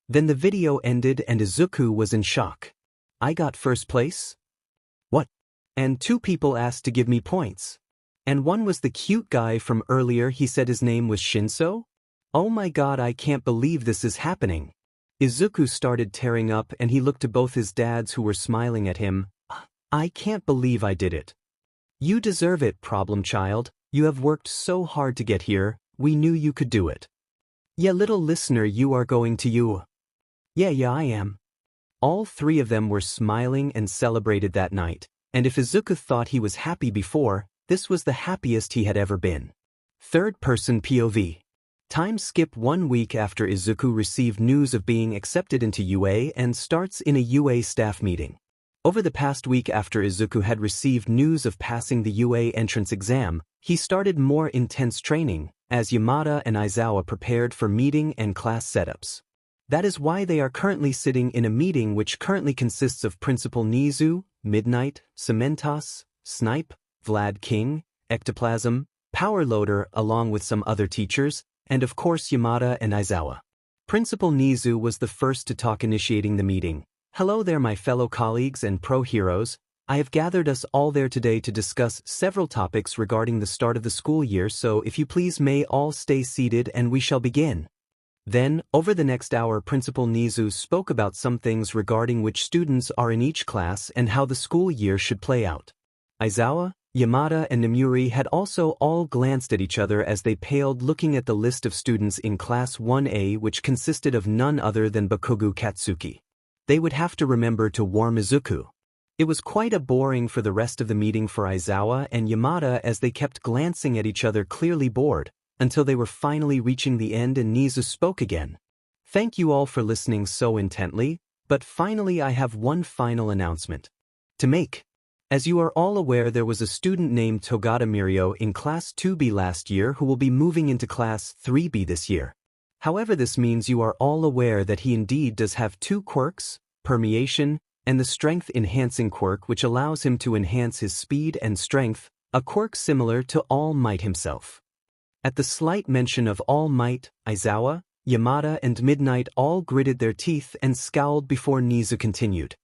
Then the video ended and Izuku was in shock. I got first place? What? And 2 people asked to give me points. And one was the cute guy from earlier, he said his name was Shinso? Oh my god, I can't believe this is happening. Izuku started tearing up and he looked to both his dads who were smiling at him. I can't believe I did it. You deserve it, problem child. You have worked so hard to get here, we knew you could do it. Yeah, little listener, you are going to you. Yeah, I am. All 3 of them were smiling and celebrated that night, and if Izuku thought he was happy before, this was the happiest he had ever been. Third person POV. Time skip 1 week after Izuku received news of being accepted into UA and starts in a UA staff meeting. Over the past week after Izuku had received news of passing the UA entrance exam, he started more intense training, as Yamada and Aizawa prepared for meeting and class setups. That is why they are currently sitting in a meeting which currently consists of Principal Nizu, Midnight, Cementos, Snipe, Vlad King, Ectoplasm, Power Loader along with some other teachers, and of course Yamada and Aizawa. Principal Nizu was the first to talk, initiating the meeting. Hello there my fellow colleagues and pro-heroes. I have gathered us all there today to discuss several topics regarding the start of the school year, so if you please may all stay seated and we shall begin. Then, over the next hour Principal Nizu spoke about some things regarding which students are in each class and how the school year should play out. Aizawa, Yamada and Namuri had also all glanced at each other as they paled looking at the list of students in Class 1A, which consisted of none other than Bakugu Katsuki. They would have to remember to warn Izuku. It was quite a boring for the rest of the meeting for Aizawa and Yamada as they kept glancing at each other clearly bored, until they were finally reaching the end and Nizu spoke again. Thank you all for listening so intently, but finally I have one final announcement to make. As you are all aware, there was a student named Togata Mirio in Class 2B last year who will be moving into Class 3B this year. However, this means you are all aware that he indeed does have 2 quirks, Permeation, and the Strength Enhancing quirk, which allows him to enhance his speed and strength, a quirk similar to All Might himself. At the slight mention of All Might, Aizawa, Yamada and Midnight all gritted their teeth and scowled before Nizu continued.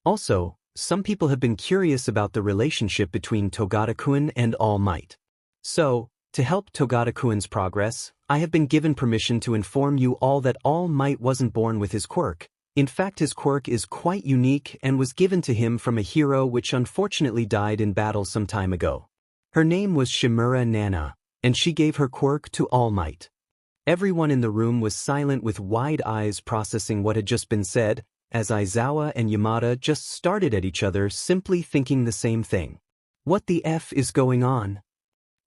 Also, some people have been curious about the relationship between Togata-kun and All Might. So, to help Togata-kun's progress, I have been given permission to inform you all that All Might wasn't born with his quirk. In fact, his quirk is quite unique and was given to him from a hero which unfortunately died in battle some time ago. Her name was Shimura Nana, and she gave her quirk to All Might. Everyone in the room was silent with wide eyes processing what had just been said, as Aizawa and Yamada just started at each other simply thinking the same thing. What the F is going on?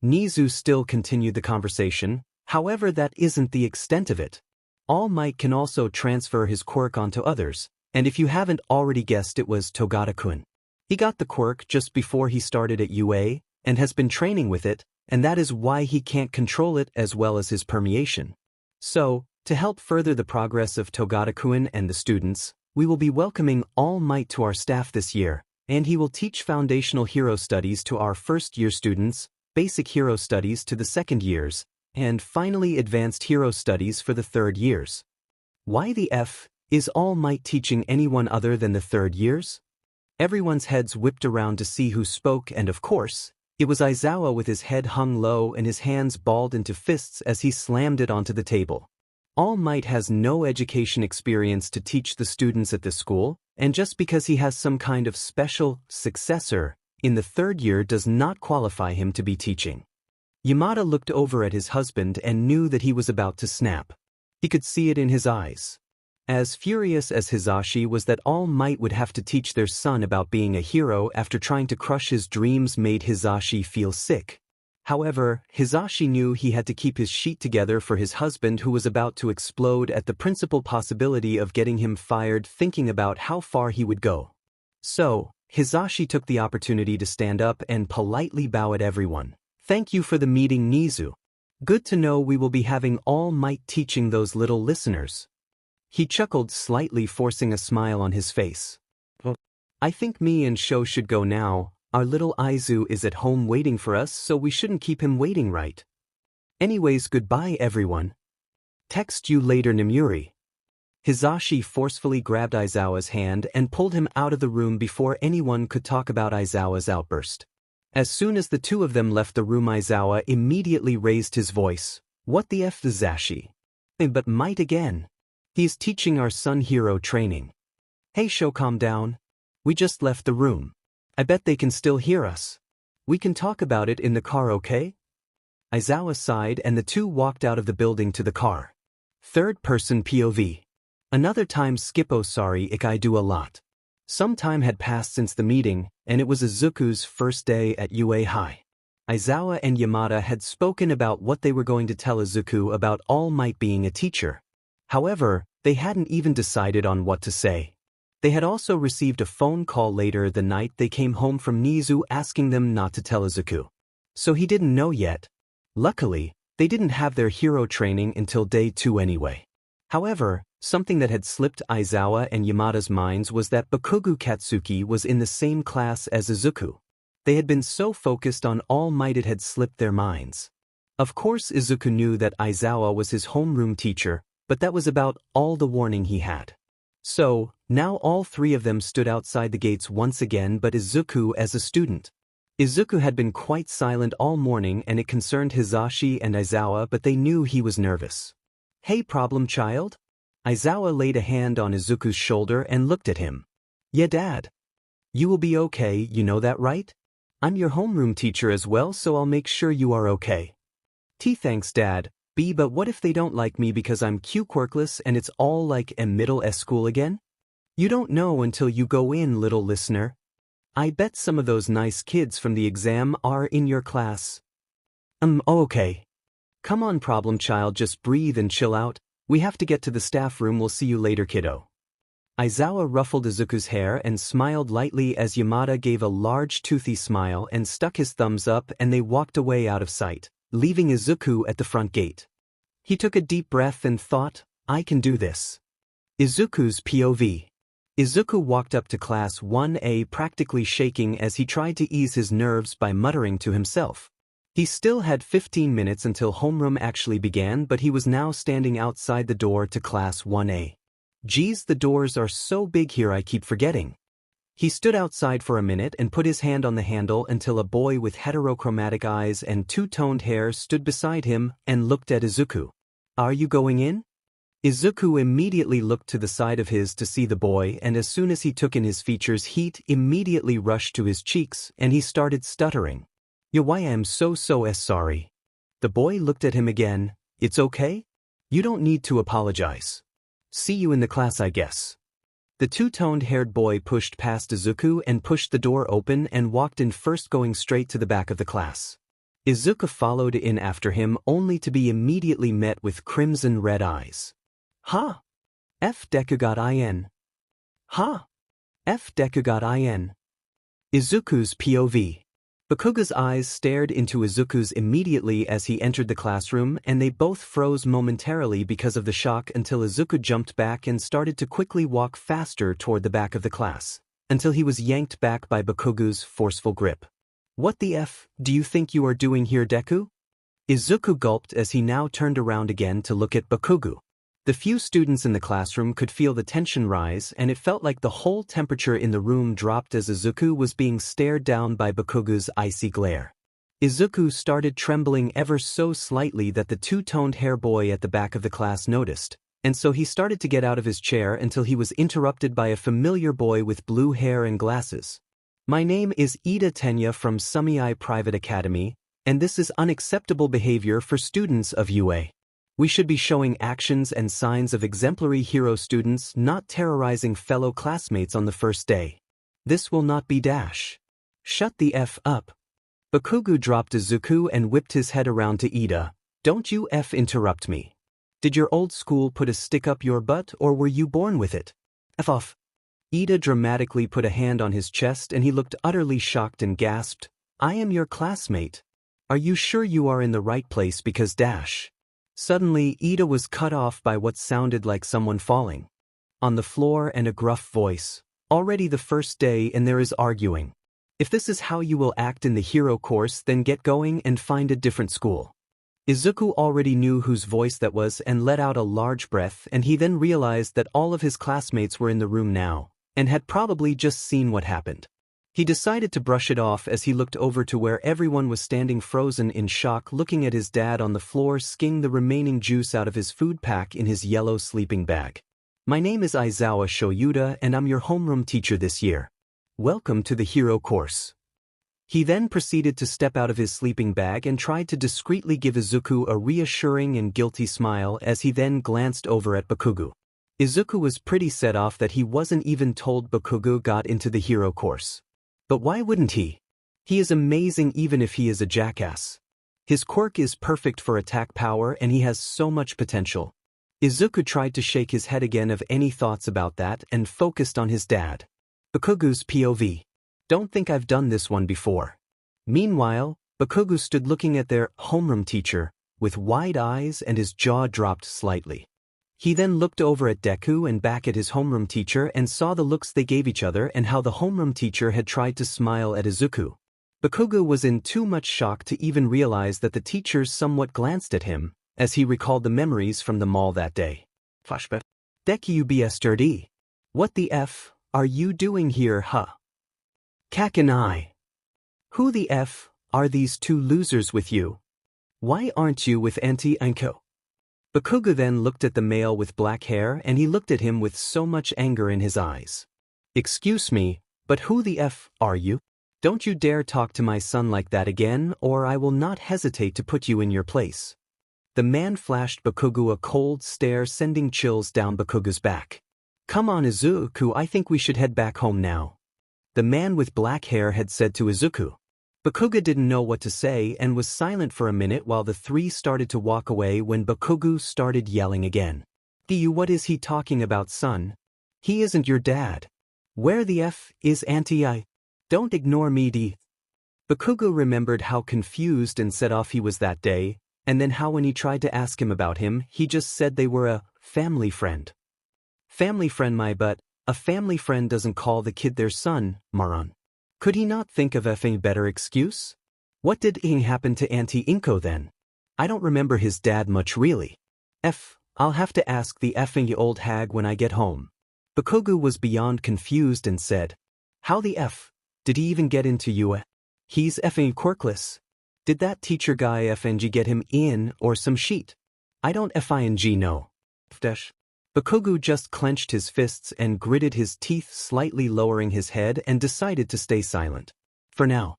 Nizu still continued the conversation, however that isn't the extent of it. All Might can also transfer his quirk onto others, and if you haven't already guessed, it was Togata-kun. He got the quirk just before he started at UA, and has been training with it, and that is why he can't control it as well as his permeation. So, to help further the progress of Togata-kun and the students, we will be welcoming All Might to our staff this year, and he will teach foundational hero studies to our first-year students, basic hero studies to the second years, and finally advanced hero studies for the third years. Why the F is All Might teaching anyone other than the third years? Everyone's heads whipped around to see who spoke, and of course, it was Aizawa with his head hung low and his hands balled into fists as he slammed it onto the table. All Might has no education experience to teach the students at this school, and just because he has some kind of special successor in the third year does not qualify him to be teaching. Yamada looked over at his husband and knew that he was about to snap. He could see it in his eyes. As furious as Hisashi was that All Might would have to teach their son about being a hero after trying to crush his dreams made Hisashi feel sick. However, Hisashi knew he had to keep his sheet together for his husband who was about to explode at the principal possibility of getting him fired, thinking about how far he would go. So, Hisashi took the opportunity to stand up and politely bow at everyone. "Thank you for the meeting, Nizu. Good to know we will be having All Might teaching those little listeners." He chuckled slightly, forcing a smile on his face. "I think me and Sho should go now. Our little Aizu is at home waiting for us, so we shouldn't keep him waiting, right? Anyways, goodbye everyone. Text you later, Namuri." Hisashi forcefully grabbed Aizawa's hand and pulled him out of the room before anyone could talk about Aizawa's outburst. As soon as the two of them left the room, Aizawa immediately raised his voice. "What the F, Zashi? But Might again. He's teaching our son hero training. Hey Sho, calm down. We just left the room. I bet they can still hear us. We can talk about it in the car, okay?" Aizawa sighed and the two walked out of the building to the car. Third person POV. Another time Skippo, sorry I do a lot. Some time had passed since the meeting, and it was Izuku's first day at UA High. Aizawa and Yamada had spoken about what they were going to tell Izuku about All Might being a teacher. However, they hadn't even decided on what to say. They had also received a phone call later the night they came home from Nizu asking them not to tell Izuku. So he didn't know yet. Luckily, they didn't have their hero training until day 2 anyway. However, something that had slipped Aizawa and Yamada's minds was that Bakugu Katsuki was in the same class as Izuku. They had been so focused on All Might it had slipped their minds. Of course Izuku knew that Aizawa was his homeroom teacher, but that was about all the warning he had. So, now all three of them stood outside the gates once again, but Izuku as a student. Izuku had been quite silent all morning and it concerned Hisashi and Aizawa, but they knew he was nervous. "Hey problem child?" Aizawa laid a hand on Izuku's shoulder and looked at him. "Yeah, Dad. You will be okay, you know that, right? I'm your homeroom teacher as well, so I'll make sure you are okay." Thanks, Dad. B, but what if they don't like me because I'm Quirkless and it's all like a middle S school again? You don't know until you go in, little listener. I bet some of those nice kids from the exam are in your class. Okay. Come on, problem child, just breathe and chill out. We have to get to the staff room. We'll see you later, kiddo. Aizawa ruffled Izuku's hair and smiled lightly as Yamada gave a large toothy smile and stuck his thumbs up, and they walked away out of sight, leaving Izuku at the front gate. He took a deep breath and thought, I can do this. Izuku's POV. Izuku walked up to Class 1A practically shaking as he tried to ease his nerves by muttering to himself. He still had 15 minutes until homeroom actually began, but he was now standing outside the door to Class 1A. Geez, the doors are so big here, I keep forgetting. He stood outside for a minute and put his hand on the handle until a boy with heterochromatic eyes and two-toned hair stood beside him and looked at Izuku. Are you going in? Izuku immediately looked to the side of his to see the boy, and as soon as he took in his features, heat immediately rushed to his cheeks and he started stuttering. Why I'm so sorry. The boy looked at him again. It's okay? You don't need to apologize. See you in the class, I guess. The two-toned-haired boy pushed past Izuku and pushed the door open and walked in first, going straight to the back of the class. Izuku followed in after him, only to be immediately met with crimson-red eyes. Ha! F Deku got in. Ha! F Deku got in. Izuku's POV. Bakugu's eyes stared into Izuku's immediately as he entered the classroom, and they both froze momentarily because of the shock until Izuku jumped back and started to quickly walk faster toward the back of the class, until he was yanked back by Bakugu's forceful grip. What the F do you think you are doing here, Deku? Izuku gulped as he now turned around again to look at Bakugu. The few students in the classroom could feel the tension rise, and it felt like the whole temperature in the room dropped as Izuku was being stared down by Bakugu's icy glare. Izuku started trembling ever so slightly that the two-toned hair boy at the back of the class noticed, and so he started to get out of his chair until he was interrupted by a familiar boy with blue hair and glasses. "My name is Ida Tenya from Sumei Private Academy, and this is unacceptable behavior for students of UA. We should be showing actions and signs of exemplary hero students, not terrorizing fellow classmates on the first day. This will not be dash. Shut the F up." Bakugu dropped Izuku and whipped his head around to Ida. "Don't you F interrupt me. Did your old school put a stick up your butt, or were you born with it? F off." Ida dramatically put a hand on his chest and he looked utterly shocked and gasped, "I am your classmate. Are you sure you are in the right place because dash?" Suddenly, Ida was cut off by what sounded like someone falling on the floor and a gruff voice. "Already the first day and there is arguing. If this is how you will act in the hero course, then get going and find a different school." Izuku already knew whose voice that was and let out a large breath, and he then realized that all of his classmates were in the room now, and had probably just seen what happened. He decided to brush it off as he looked over to where everyone was standing frozen in shock, looking at his dad on the floor skiing the remaining juice out of his food pack in his yellow sleeping bag. "My name is Aizawa Shoyuda and I'm your homeroom teacher this year. Welcome to the hero course." He then proceeded to step out of his sleeping bag and tried to discreetly give Izuku a reassuring and guilty smile as he then glanced over at Bakugu. Izuku was pretty set off that he wasn't even told Bakugu got into the hero course. But why wouldn't he? He is amazing even if he is a jackass. His quirk is perfect for attack power and he has so much potential. Izuku tried to shake his head again of any thoughts about that and focused on his dad. Bakugu's POV. "Don't think I've done this one before." Meanwhile, Bakugu stood looking at their homeroom teacher with wide eyes and his jaw dropped slightly. He then looked over at Deku and back at his homeroom teacher and saw the looks they gave each other and how the homeroom teacher had tried to smile at Izuku. Bakugu was in too much shock to even realize that the teachers somewhat glanced at him, as he recalled the memories from the mall that day. Flashback. "Deku BSTD. What the F are you doing here, huh? Kakanai. Who the F are these two losers with you? Why aren't you with Auntie Anko?" Bakugu then looked at the male with black hair and he looked at him with so much anger in his eyes. "Excuse me, but who the F are you? Don't you dare talk to my son like that again or I will not hesitate to put you in your place." The man flashed Bakugu a cold stare, sending chills down Bakugu's back. "Come on Izuku, I think we should head back home now," the man with black hair had said to Izuku. Bakugu didn't know what to say and was silent for a minute while the three started to walk away when Bakugu started yelling again. "You, what is he talking about, son? He isn't your dad. Where the F is Auntie I? Don't ignore me, D." Bakugu remembered how confused and set off he was that day, and then how when he tried to ask him about him, he just said they were a family friend. Family friend my butt, a family friend doesn't call the kid their son, moron. Could he not think of a better excuse? What did happen to Auntie Inko then? I don't remember his dad much really. I'll have to ask the effing old hag when I get home. Bakugu was beyond confused and said, "How the F did he even get into UA? He's effing quirkless. Did that teacher guy FNG get him in or some sheet? I don't FING know." Bakugu just clenched his fists and gritted his teeth, slightly lowering his head, and decided to stay silent. For now.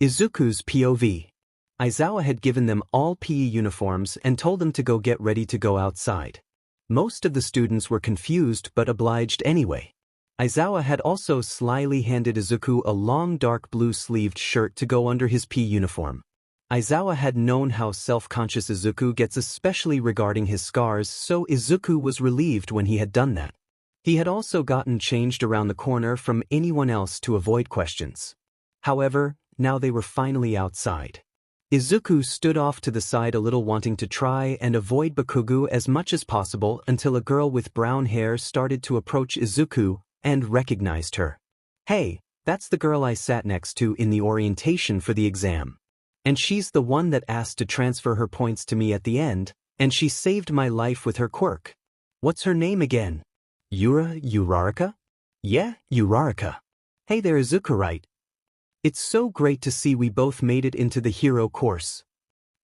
Izuku's POV. Aizawa had given them all PE uniforms and told them to go get ready to go outside. Most of the students were confused but obliged anyway. Aizawa had also slyly handed Izuku a long dark blue-sleeved shirt to go under his PE uniform. Aizawa had known how self-conscious Izuku gets, especially regarding his scars, so Izuku was relieved when he had done that. He had also gotten changed around the corner from anyone else to avoid questions. However, now they were finally outside. Izuku stood off to the side a little, wanting to try and avoid Bakugu as much as possible until a girl with brown hair started to approach Izuku and recognized her. "Hey, that's the girl I sat next to in the orientation for the exam. And she's the one that asked to transfer her points to me at the end, and she saved my life with her quirk." What's her name again? Uraraka? Yeah, Uraraka. Hey there, Izuku, right? It's so great to see we both made it into the hero course.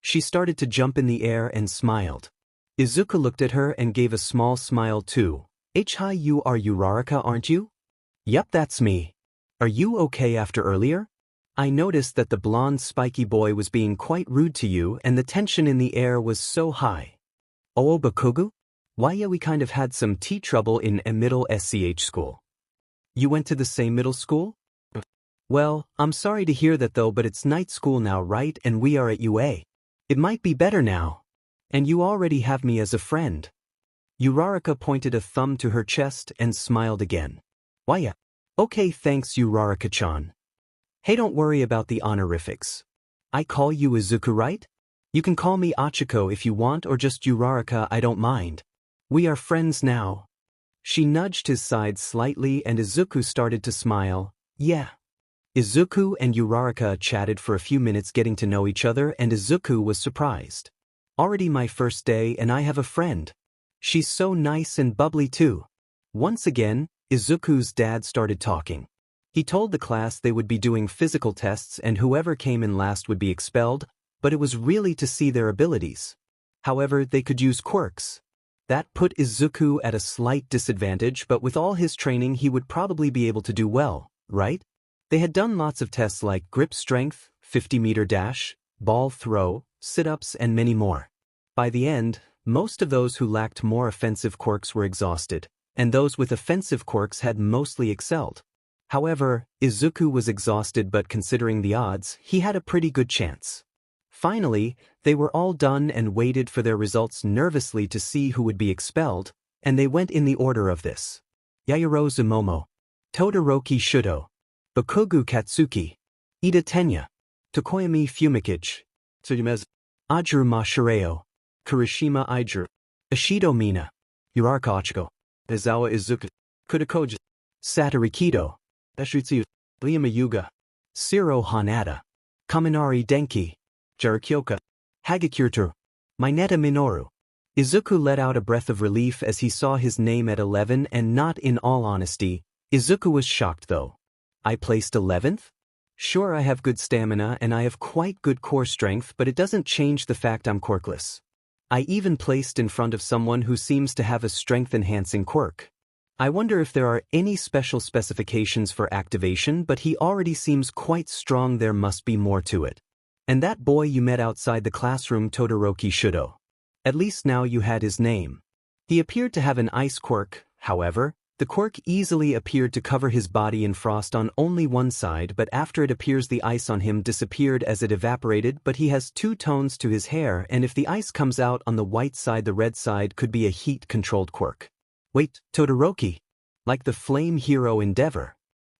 She started to jump in the air and smiled. Izuku looked at her and gave a small smile too. Hi, you are Uraraka, aren't you? Yep, that's me. Are you okay after earlier? I noticed that the blonde spiky boy was being quite rude to you and the tension in the air was so high. Oh, Bakugu? Why, yeah, we kind of had some tea trouble in a middle SCH school. You went to the same middle school? Well, I'm sorry to hear that though, but it's night school now, right? And we are at UA. It might be better now. And you already have me as a friend. Uraraka pointed a thumb to her chest and smiled again. Why, yeah. Okay, thanks, Uraraka-chan. Hey, don't worry about the honorifics. I call you Izuku, right? You can call me Achiko if you want, or just Uraraka, I don't mind. We are friends now. She nudged his side slightly and Izuku started to smile. Yeah. Izuku and Uraraka chatted for a few minutes, getting to know each other, and Izuku was surprised. Already my first day and I have a friend. She's so nice and bubbly too. Once again, Izuku's dad started talking. He told the class they would be doing physical tests and whoever came in last would be expelled, but it was really to see their abilities. However, they could use quirks. That put Izuku at a slight disadvantage, but with all his training he would probably be able to do well, right? They had done lots of tests like grip strength, 50-meter dash, ball throw, sit-ups, and many more. By the end, most of those who lacked more offensive quirks were exhausted, and those with offensive quirks had mostly excelled. However, Izuku was exhausted, but considering the odds, he had a pretty good chance. Finally, they were all done and waited for their results nervously to see who would be expelled, and they went in the order of this. Yairo Zumomo, Todoroki Shudo, Bakugu Katsuki, Ida Tenya, Tokoyami Fumikage, Tsuyumez, Ajuru Mashireo, Kirishima Ijuru, Ishido Mina, Uraraka Achiko, Aizawa Izuku, Kudakoji, Satoru Kido, Eshutsu, Ryuma Yuga, Shiro Hanada, Kaminari Denki, Jarikyoka, Hagakure, Mineta Minoru. Izuku let out a breath of relief as he saw his name at 11, and not in all honesty, Izuku was shocked though. I placed 11th? Sure, I have good stamina and I have quite good core strength, but it doesn't change the fact I'm quirkless. I even placed in front of someone who seems to have a strength-enhancing quirk. I wonder if there are any special specifications for activation, but he already seems quite strong. There must be more to it. And that boy you met outside the classroom, Todoroki Shudo. At least now you had his name. He appeared to have an ice quirk, however. The quirk easily appeared to cover his body in frost on only one side, but after it appears the ice on him disappeared as it evaporated, but he has 2 tones to his hair, and if the ice comes out on the white side, the red side could be a heat-controlled quirk. Wait, Todoroki. Like the flame hero Endeavor.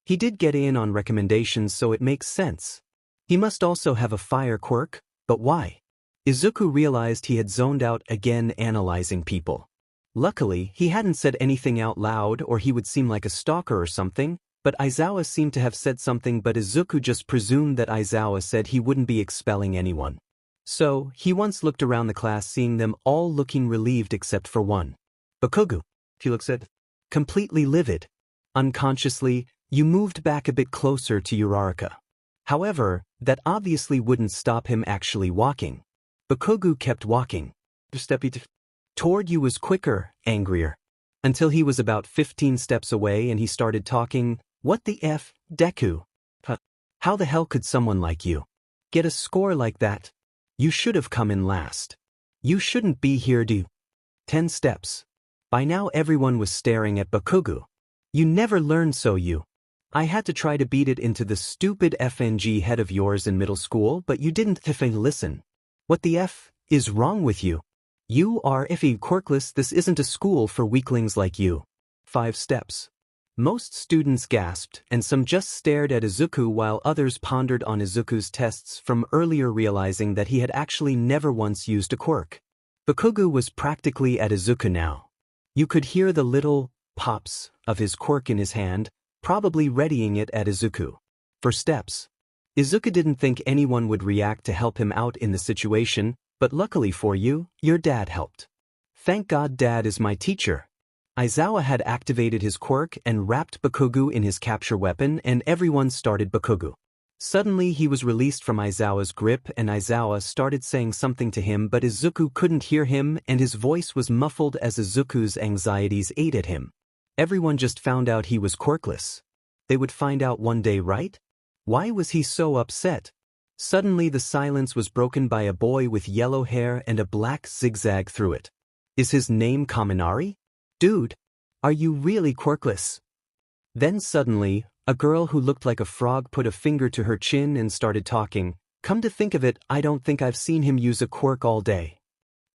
He did get in on recommendations, so it makes sense. He must also have a fire quirk, but why? Izuku realized he had zoned out again analyzing people. Luckily, he hadn't said anything out loud or he would seem like a stalker or something, but Aizawa seemed to have said something, but Izuku just presumed that Aizawa said he wouldn't be expelling anyone. So, he once looked around the class, seeing them all looking relieved except for one. Bakugu, he looked at, completely livid. Unconsciously, you moved back a bit closer to Uraraka. However, that obviously wouldn't stop him actually walking. Bakugu kept walking. Toward you was quicker, angrier. Until he was about 15 steps away and he started talking. What the F, Deku? How the hell could someone like you get a score like that? You should have come in last. You shouldn't be here, 10 steps. By now everyone was staring at Bakugu. You never learned, so you. I had to try to beat it into the stupid FNG head of yours in middle school, but you didn't listen. What the F is wrong with you? You are iffy, Quirkless. This isn't a school for weaklings like you. 5 steps. Most students gasped, and some just stared at Izuku while others pondered on Izuku's tests from earlier, realizing that he had actually never once used a quirk. Bakugu was practically at Izuku now. You could hear the little pops of his quirk in his hand, probably readying it at Izuku. For steps. Izuku didn't think anyone would react to help him out in the situation, but luckily for you, your dad helped. Thank God Dad is my teacher. Aizawa had activated his quirk and wrapped Bakugu in his capture weapon, and everyone started Bakugu. Suddenly he was released from Aizawa's grip and Aizawa started saying something to him, but Izuku couldn't hear him and his voice was muffled as Izuku's anxieties ate at him. Everyone just found out he was quirkless. They would find out one day, right? Why was he so upset? Suddenly the silence was broken by a boy with yellow hair and a black zigzag through it. Is his name Kaminari? Dude, are you really quirkless? Then suddenly, a girl who looked like a frog put a finger to her chin and started talking. Come to think of it, I don't think I've seen him use a quirk all day.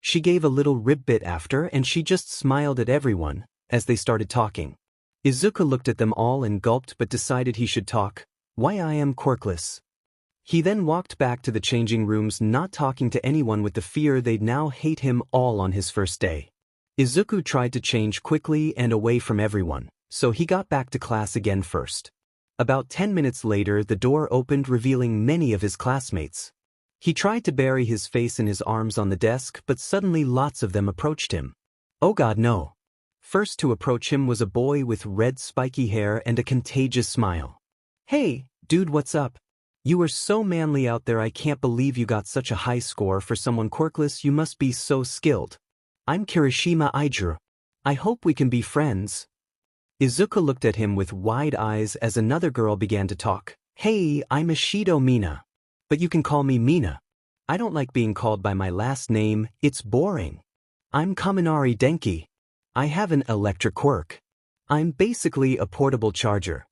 She gave a little rib bit after and she just smiled at everyone as they started talking. Izuku looked at them all and gulped but decided he should talk. Why I am quirkless. He then walked back to the changing rooms, not talking to anyone with the fear they'd now hate him all on his first day. Izuku tried to change quickly and away from everyone, so he got back to class again first. About 10 minutes later the door opened revealing many of his classmates. He tried to bury his face in his arms on the desk but suddenly lots of them approached him. Oh God no. First to approach him was a boy with red spiky hair and a contagious smile. Hey, dude, what's up? You were so manly out there, I can't believe you got such a high score for someone quirkless, you must be so skilled. I'm Kirishima Aijuru. I hope we can be friends. Izuku looked at him with wide eyes as another girl began to talk. Hey, I'm Ishido Mina. But you can call me Mina. I don't like being called by my last name, it's boring. I'm Kaminari Denki. I have an electric quirk. I'm basically a portable charger.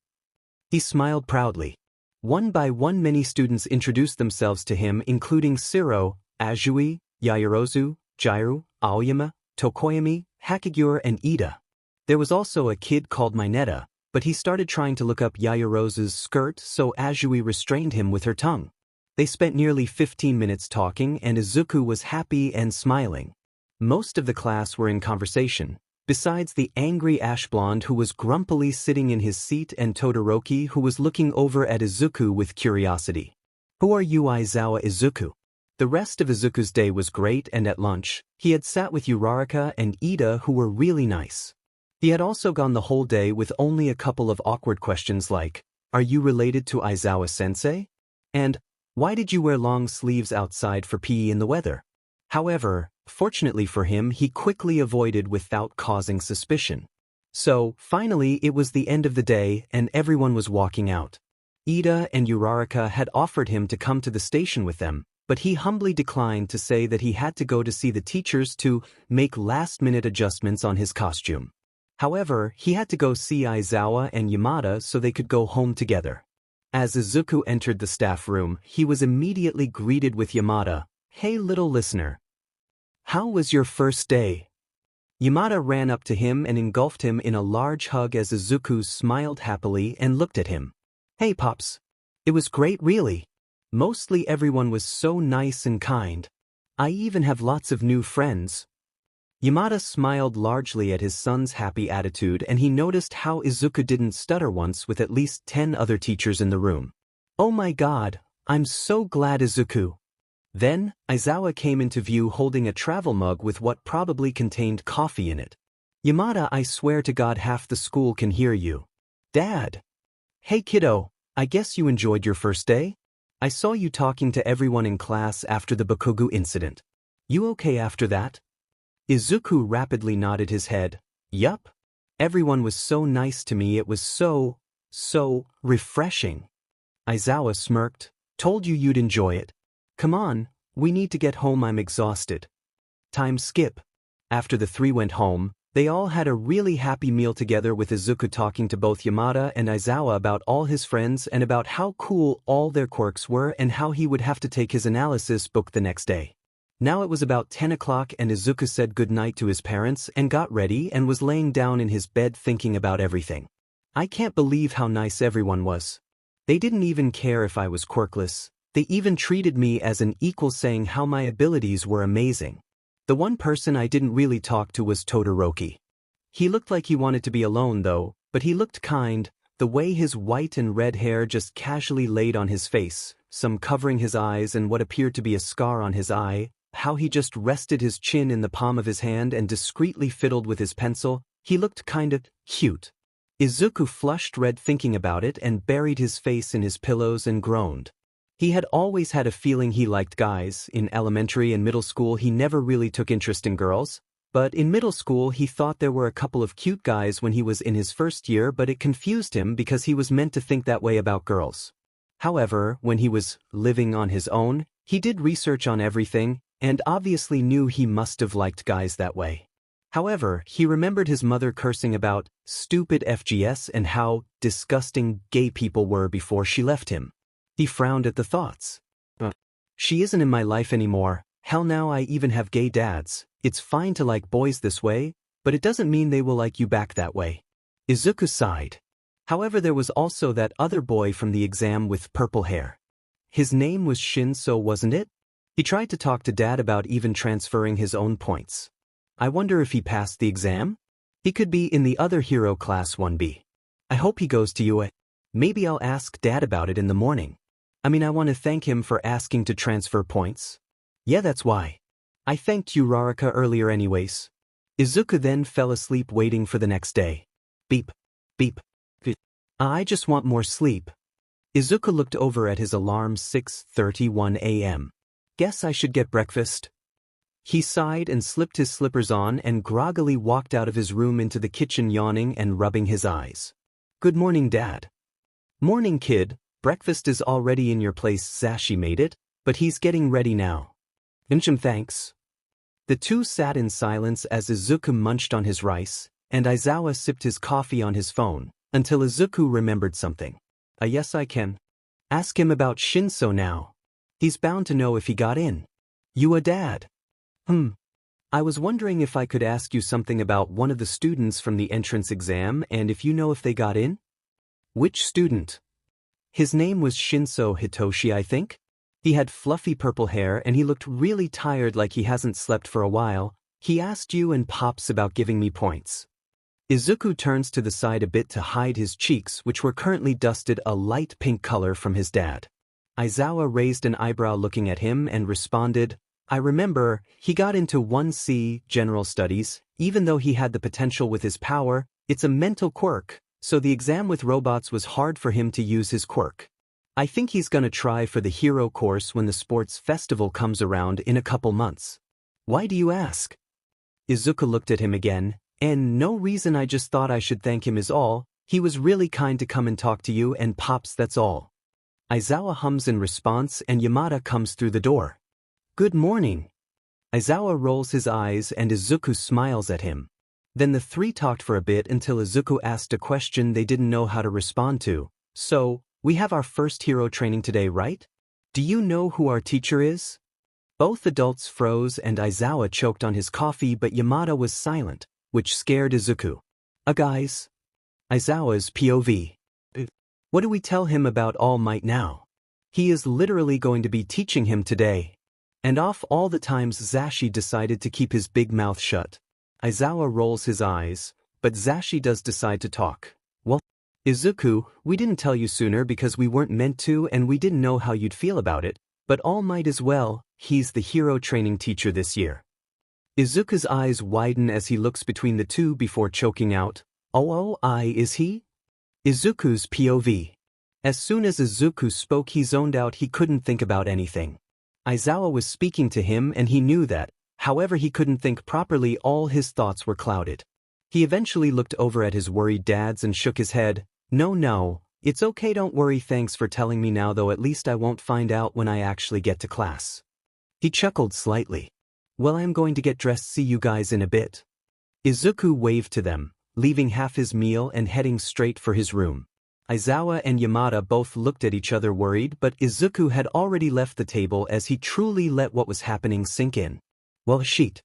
He smiled proudly. One by one many students introduced themselves to him, including Siro, Azui, Yaoyorozu, Jiru, Aoyama, Tokoyami, Hakigure and Ida. There was also a kid called Mineta, but he started trying to look up Yaoyorozu's skirt, so Azui restrained him with her tongue. They spent nearly 15 minutes talking and Izuku was happy and smiling. Most of the class were in conversation, besides the angry ash blonde who was grumpily sitting in his seat and Todoroki who was looking over at Izuku with curiosity. Who are you, Aizawa Izuku? The rest of Izuku's day was great, and at lunch, he had sat with Uraraka and Ida who were really nice. He had also gone the whole day with only a couple of awkward questions like, are you related to Aizawa-sensei? And, why did you wear long sleeves outside for PE in the weather? However, fortunately for him, he quickly avoided without causing suspicion. So, finally it was the end of the day and everyone was walking out. Ida and Uraraka had offered him to come to the station with them, but he humbly declined to say that he had to go to see the teachers to make last-minute adjustments on his costume. However, he had to go see Aizawa and Yamada so they could go home together. As Izuku entered the staff room, he was immediately greeted with Yamada. Hey little listener. How was your first day? Yamada ran up to him and engulfed him in a large hug as Izuku smiled happily and looked at him. Hey Pops. It was great really. Mostly everyone was so nice and kind. I even have lots of new friends. Yamada smiled largely at his son's happy attitude and he noticed how Izuku didn't stutter once with at least 10 other teachers in the room. Oh my God, I'm so glad Izuku. Then, Aizawa came into view holding a travel mug with what probably contained coffee in it. Yamada, I swear to God half the school can hear you. Dad. Hey kiddo, I guess you enjoyed your first day? I saw you talking to everyone in class after the Bakugu incident. You okay after that? Izuku rapidly nodded his head. Yup. Everyone was so nice to me, it was so refreshing. Aizawa smirked. Told you you'd enjoy it. Come on, we need to get home, I'm exhausted. Time skip. After the three went home, they all had a really happy meal together with Izuku talking to both Yamada and Aizawa about all his friends and about how cool all their quirks were and how he would have to take his analysis book the next day. Now it was about 10 o'clock and Izuku said goodnight to his parents and got ready and was laying down in his bed thinking about everything. I can't believe how nice everyone was. They didn't even care if I was quirkless. They even treated me as an equal, saying how my abilities were amazing. The one person I didn't really talk to was Todoroki. He looked like he wanted to be alone though, but he looked kind, the way his white and red hair just casually laid on his face, some covering his eyes and what appeared to be a scar on his eye. how he just rested his chin in the palm of his hand and discreetly fiddled with his pencil. He looked kinda cute. Izuku flushed red thinking about it and buried his face in his pillows and groaned. He had always had a feeling he liked guys. In elementary and middle school he never really took interest in girls, but in middle school he thought there were a couple of cute guys when he was in his first year, but it confused him because he was meant to think that way about girls. However, when he was living on his own, he did research on everything, and obviously knew he must have liked guys that way. However, he remembered his mother cursing about stupid FGS and how disgusting gay people were before she left him. He frowned at the thoughts. She isn't in my life anymore. Hell, now I even have gay dads. It's fine to like boys this way, but it doesn't mean they will like you back that way. Izuku sighed. However, there was also that other boy from the exam with purple hair. His name was Shinso, wasn't it? He tried to talk to Dad about even transferring his own points. I wonder if he passed the exam? He could be in the other hero class 1B. I hope he goes to UA. Maybe I'll ask Dad about it in the morning. I want to thank him for asking to transfer points. Yeah, that's why. I thanked you, Rarika, earlier anyways. Izuku then fell asleep waiting for the next day. Beep. Beep. I just want more sleep. Izuku looked over at his alarm. 6:31 a.m. Guess I should get breakfast. He sighed and slipped his slippers on and groggily walked out of his room into the kitchen, yawning and rubbing his eyes. Good morning, Dad. Morning, kid. Breakfast is already in your place. Zashi made it, but he's getting ready now. Thanks. The two sat in silence as Izuku munched on his rice, and Aizawa sipped his coffee on his phone, until Izuku remembered something. Yes, I can. Ask him about Shinso now. He's bound to know if he got in. You a dad? I was wondering if I could ask you something about one of the students from the entrance exam and if you know if they got in? Which student? His name was Shinso Hitoshi, I think. He had fluffy purple hair and he looked really tired, like he hasn't slept for a while. He asked you and Pops about giving me points. Izuku turns to the side a bit to hide his cheeks, which were currently dusted a light pink color from his dad. Aizawa raised an eyebrow looking at him and responded, I remember, he got into 1C, General Studies. Even though he had the potential with his power, it's a mental quirk, so the exam with robots was hard for him to use his quirk. I think he's gonna try for the hero course when the sports festival comes around in a couple months. Why do you ask? Izuku looked at him again, and no reason, I just thought I should thank him is all. He was really kind to come and talk to you and Pops, that's all. Aizawa hums in response and Yamada comes through the door. Good morning. Aizawa rolls his eyes and Izuku smiles at him. Then the three talked for a bit until Izuku asked a question they didn't know how to respond to. So, we have our first hero training today, right? Do you know who our teacher is? Both adults froze and Aizawa choked on his coffee, but Yamada was silent, which scared Izuku. Guys. Aizawa's POV. What do we tell him about All Might now? He is literally going to be teaching him today. And off all the times Zashi decided to keep his big mouth shut. Aizawa rolls his eyes, but Zashi does decide to talk. Well, Izuku, we didn't tell you sooner because we weren't meant to and we didn't know how you'd feel about it, but All Might as well, he's the hero training teacher this year. Izuku's eyes widen as he looks between the two before choking out, is he? Izuku's POV. As soon as Izuku spoke, he zoned out, he couldn't think about anything. Aizawa was speaking to him and he knew that, however he couldn't think properly, all his thoughts were clouded. He eventually looked over at his worried dads and shook his head. No, it's okay, don't worry, thanks for telling me now, though at least I won't find out when I actually get to class. He chuckled slightly. Well, I'm going to get dressed, see you guys in a bit. Izuku waved to them, leaving half his meal and heading straight for his room. Aizawa and Yamada both looked at each other worried, but Izuku had already left the table as he truly let what was happening sink in. Well, shit.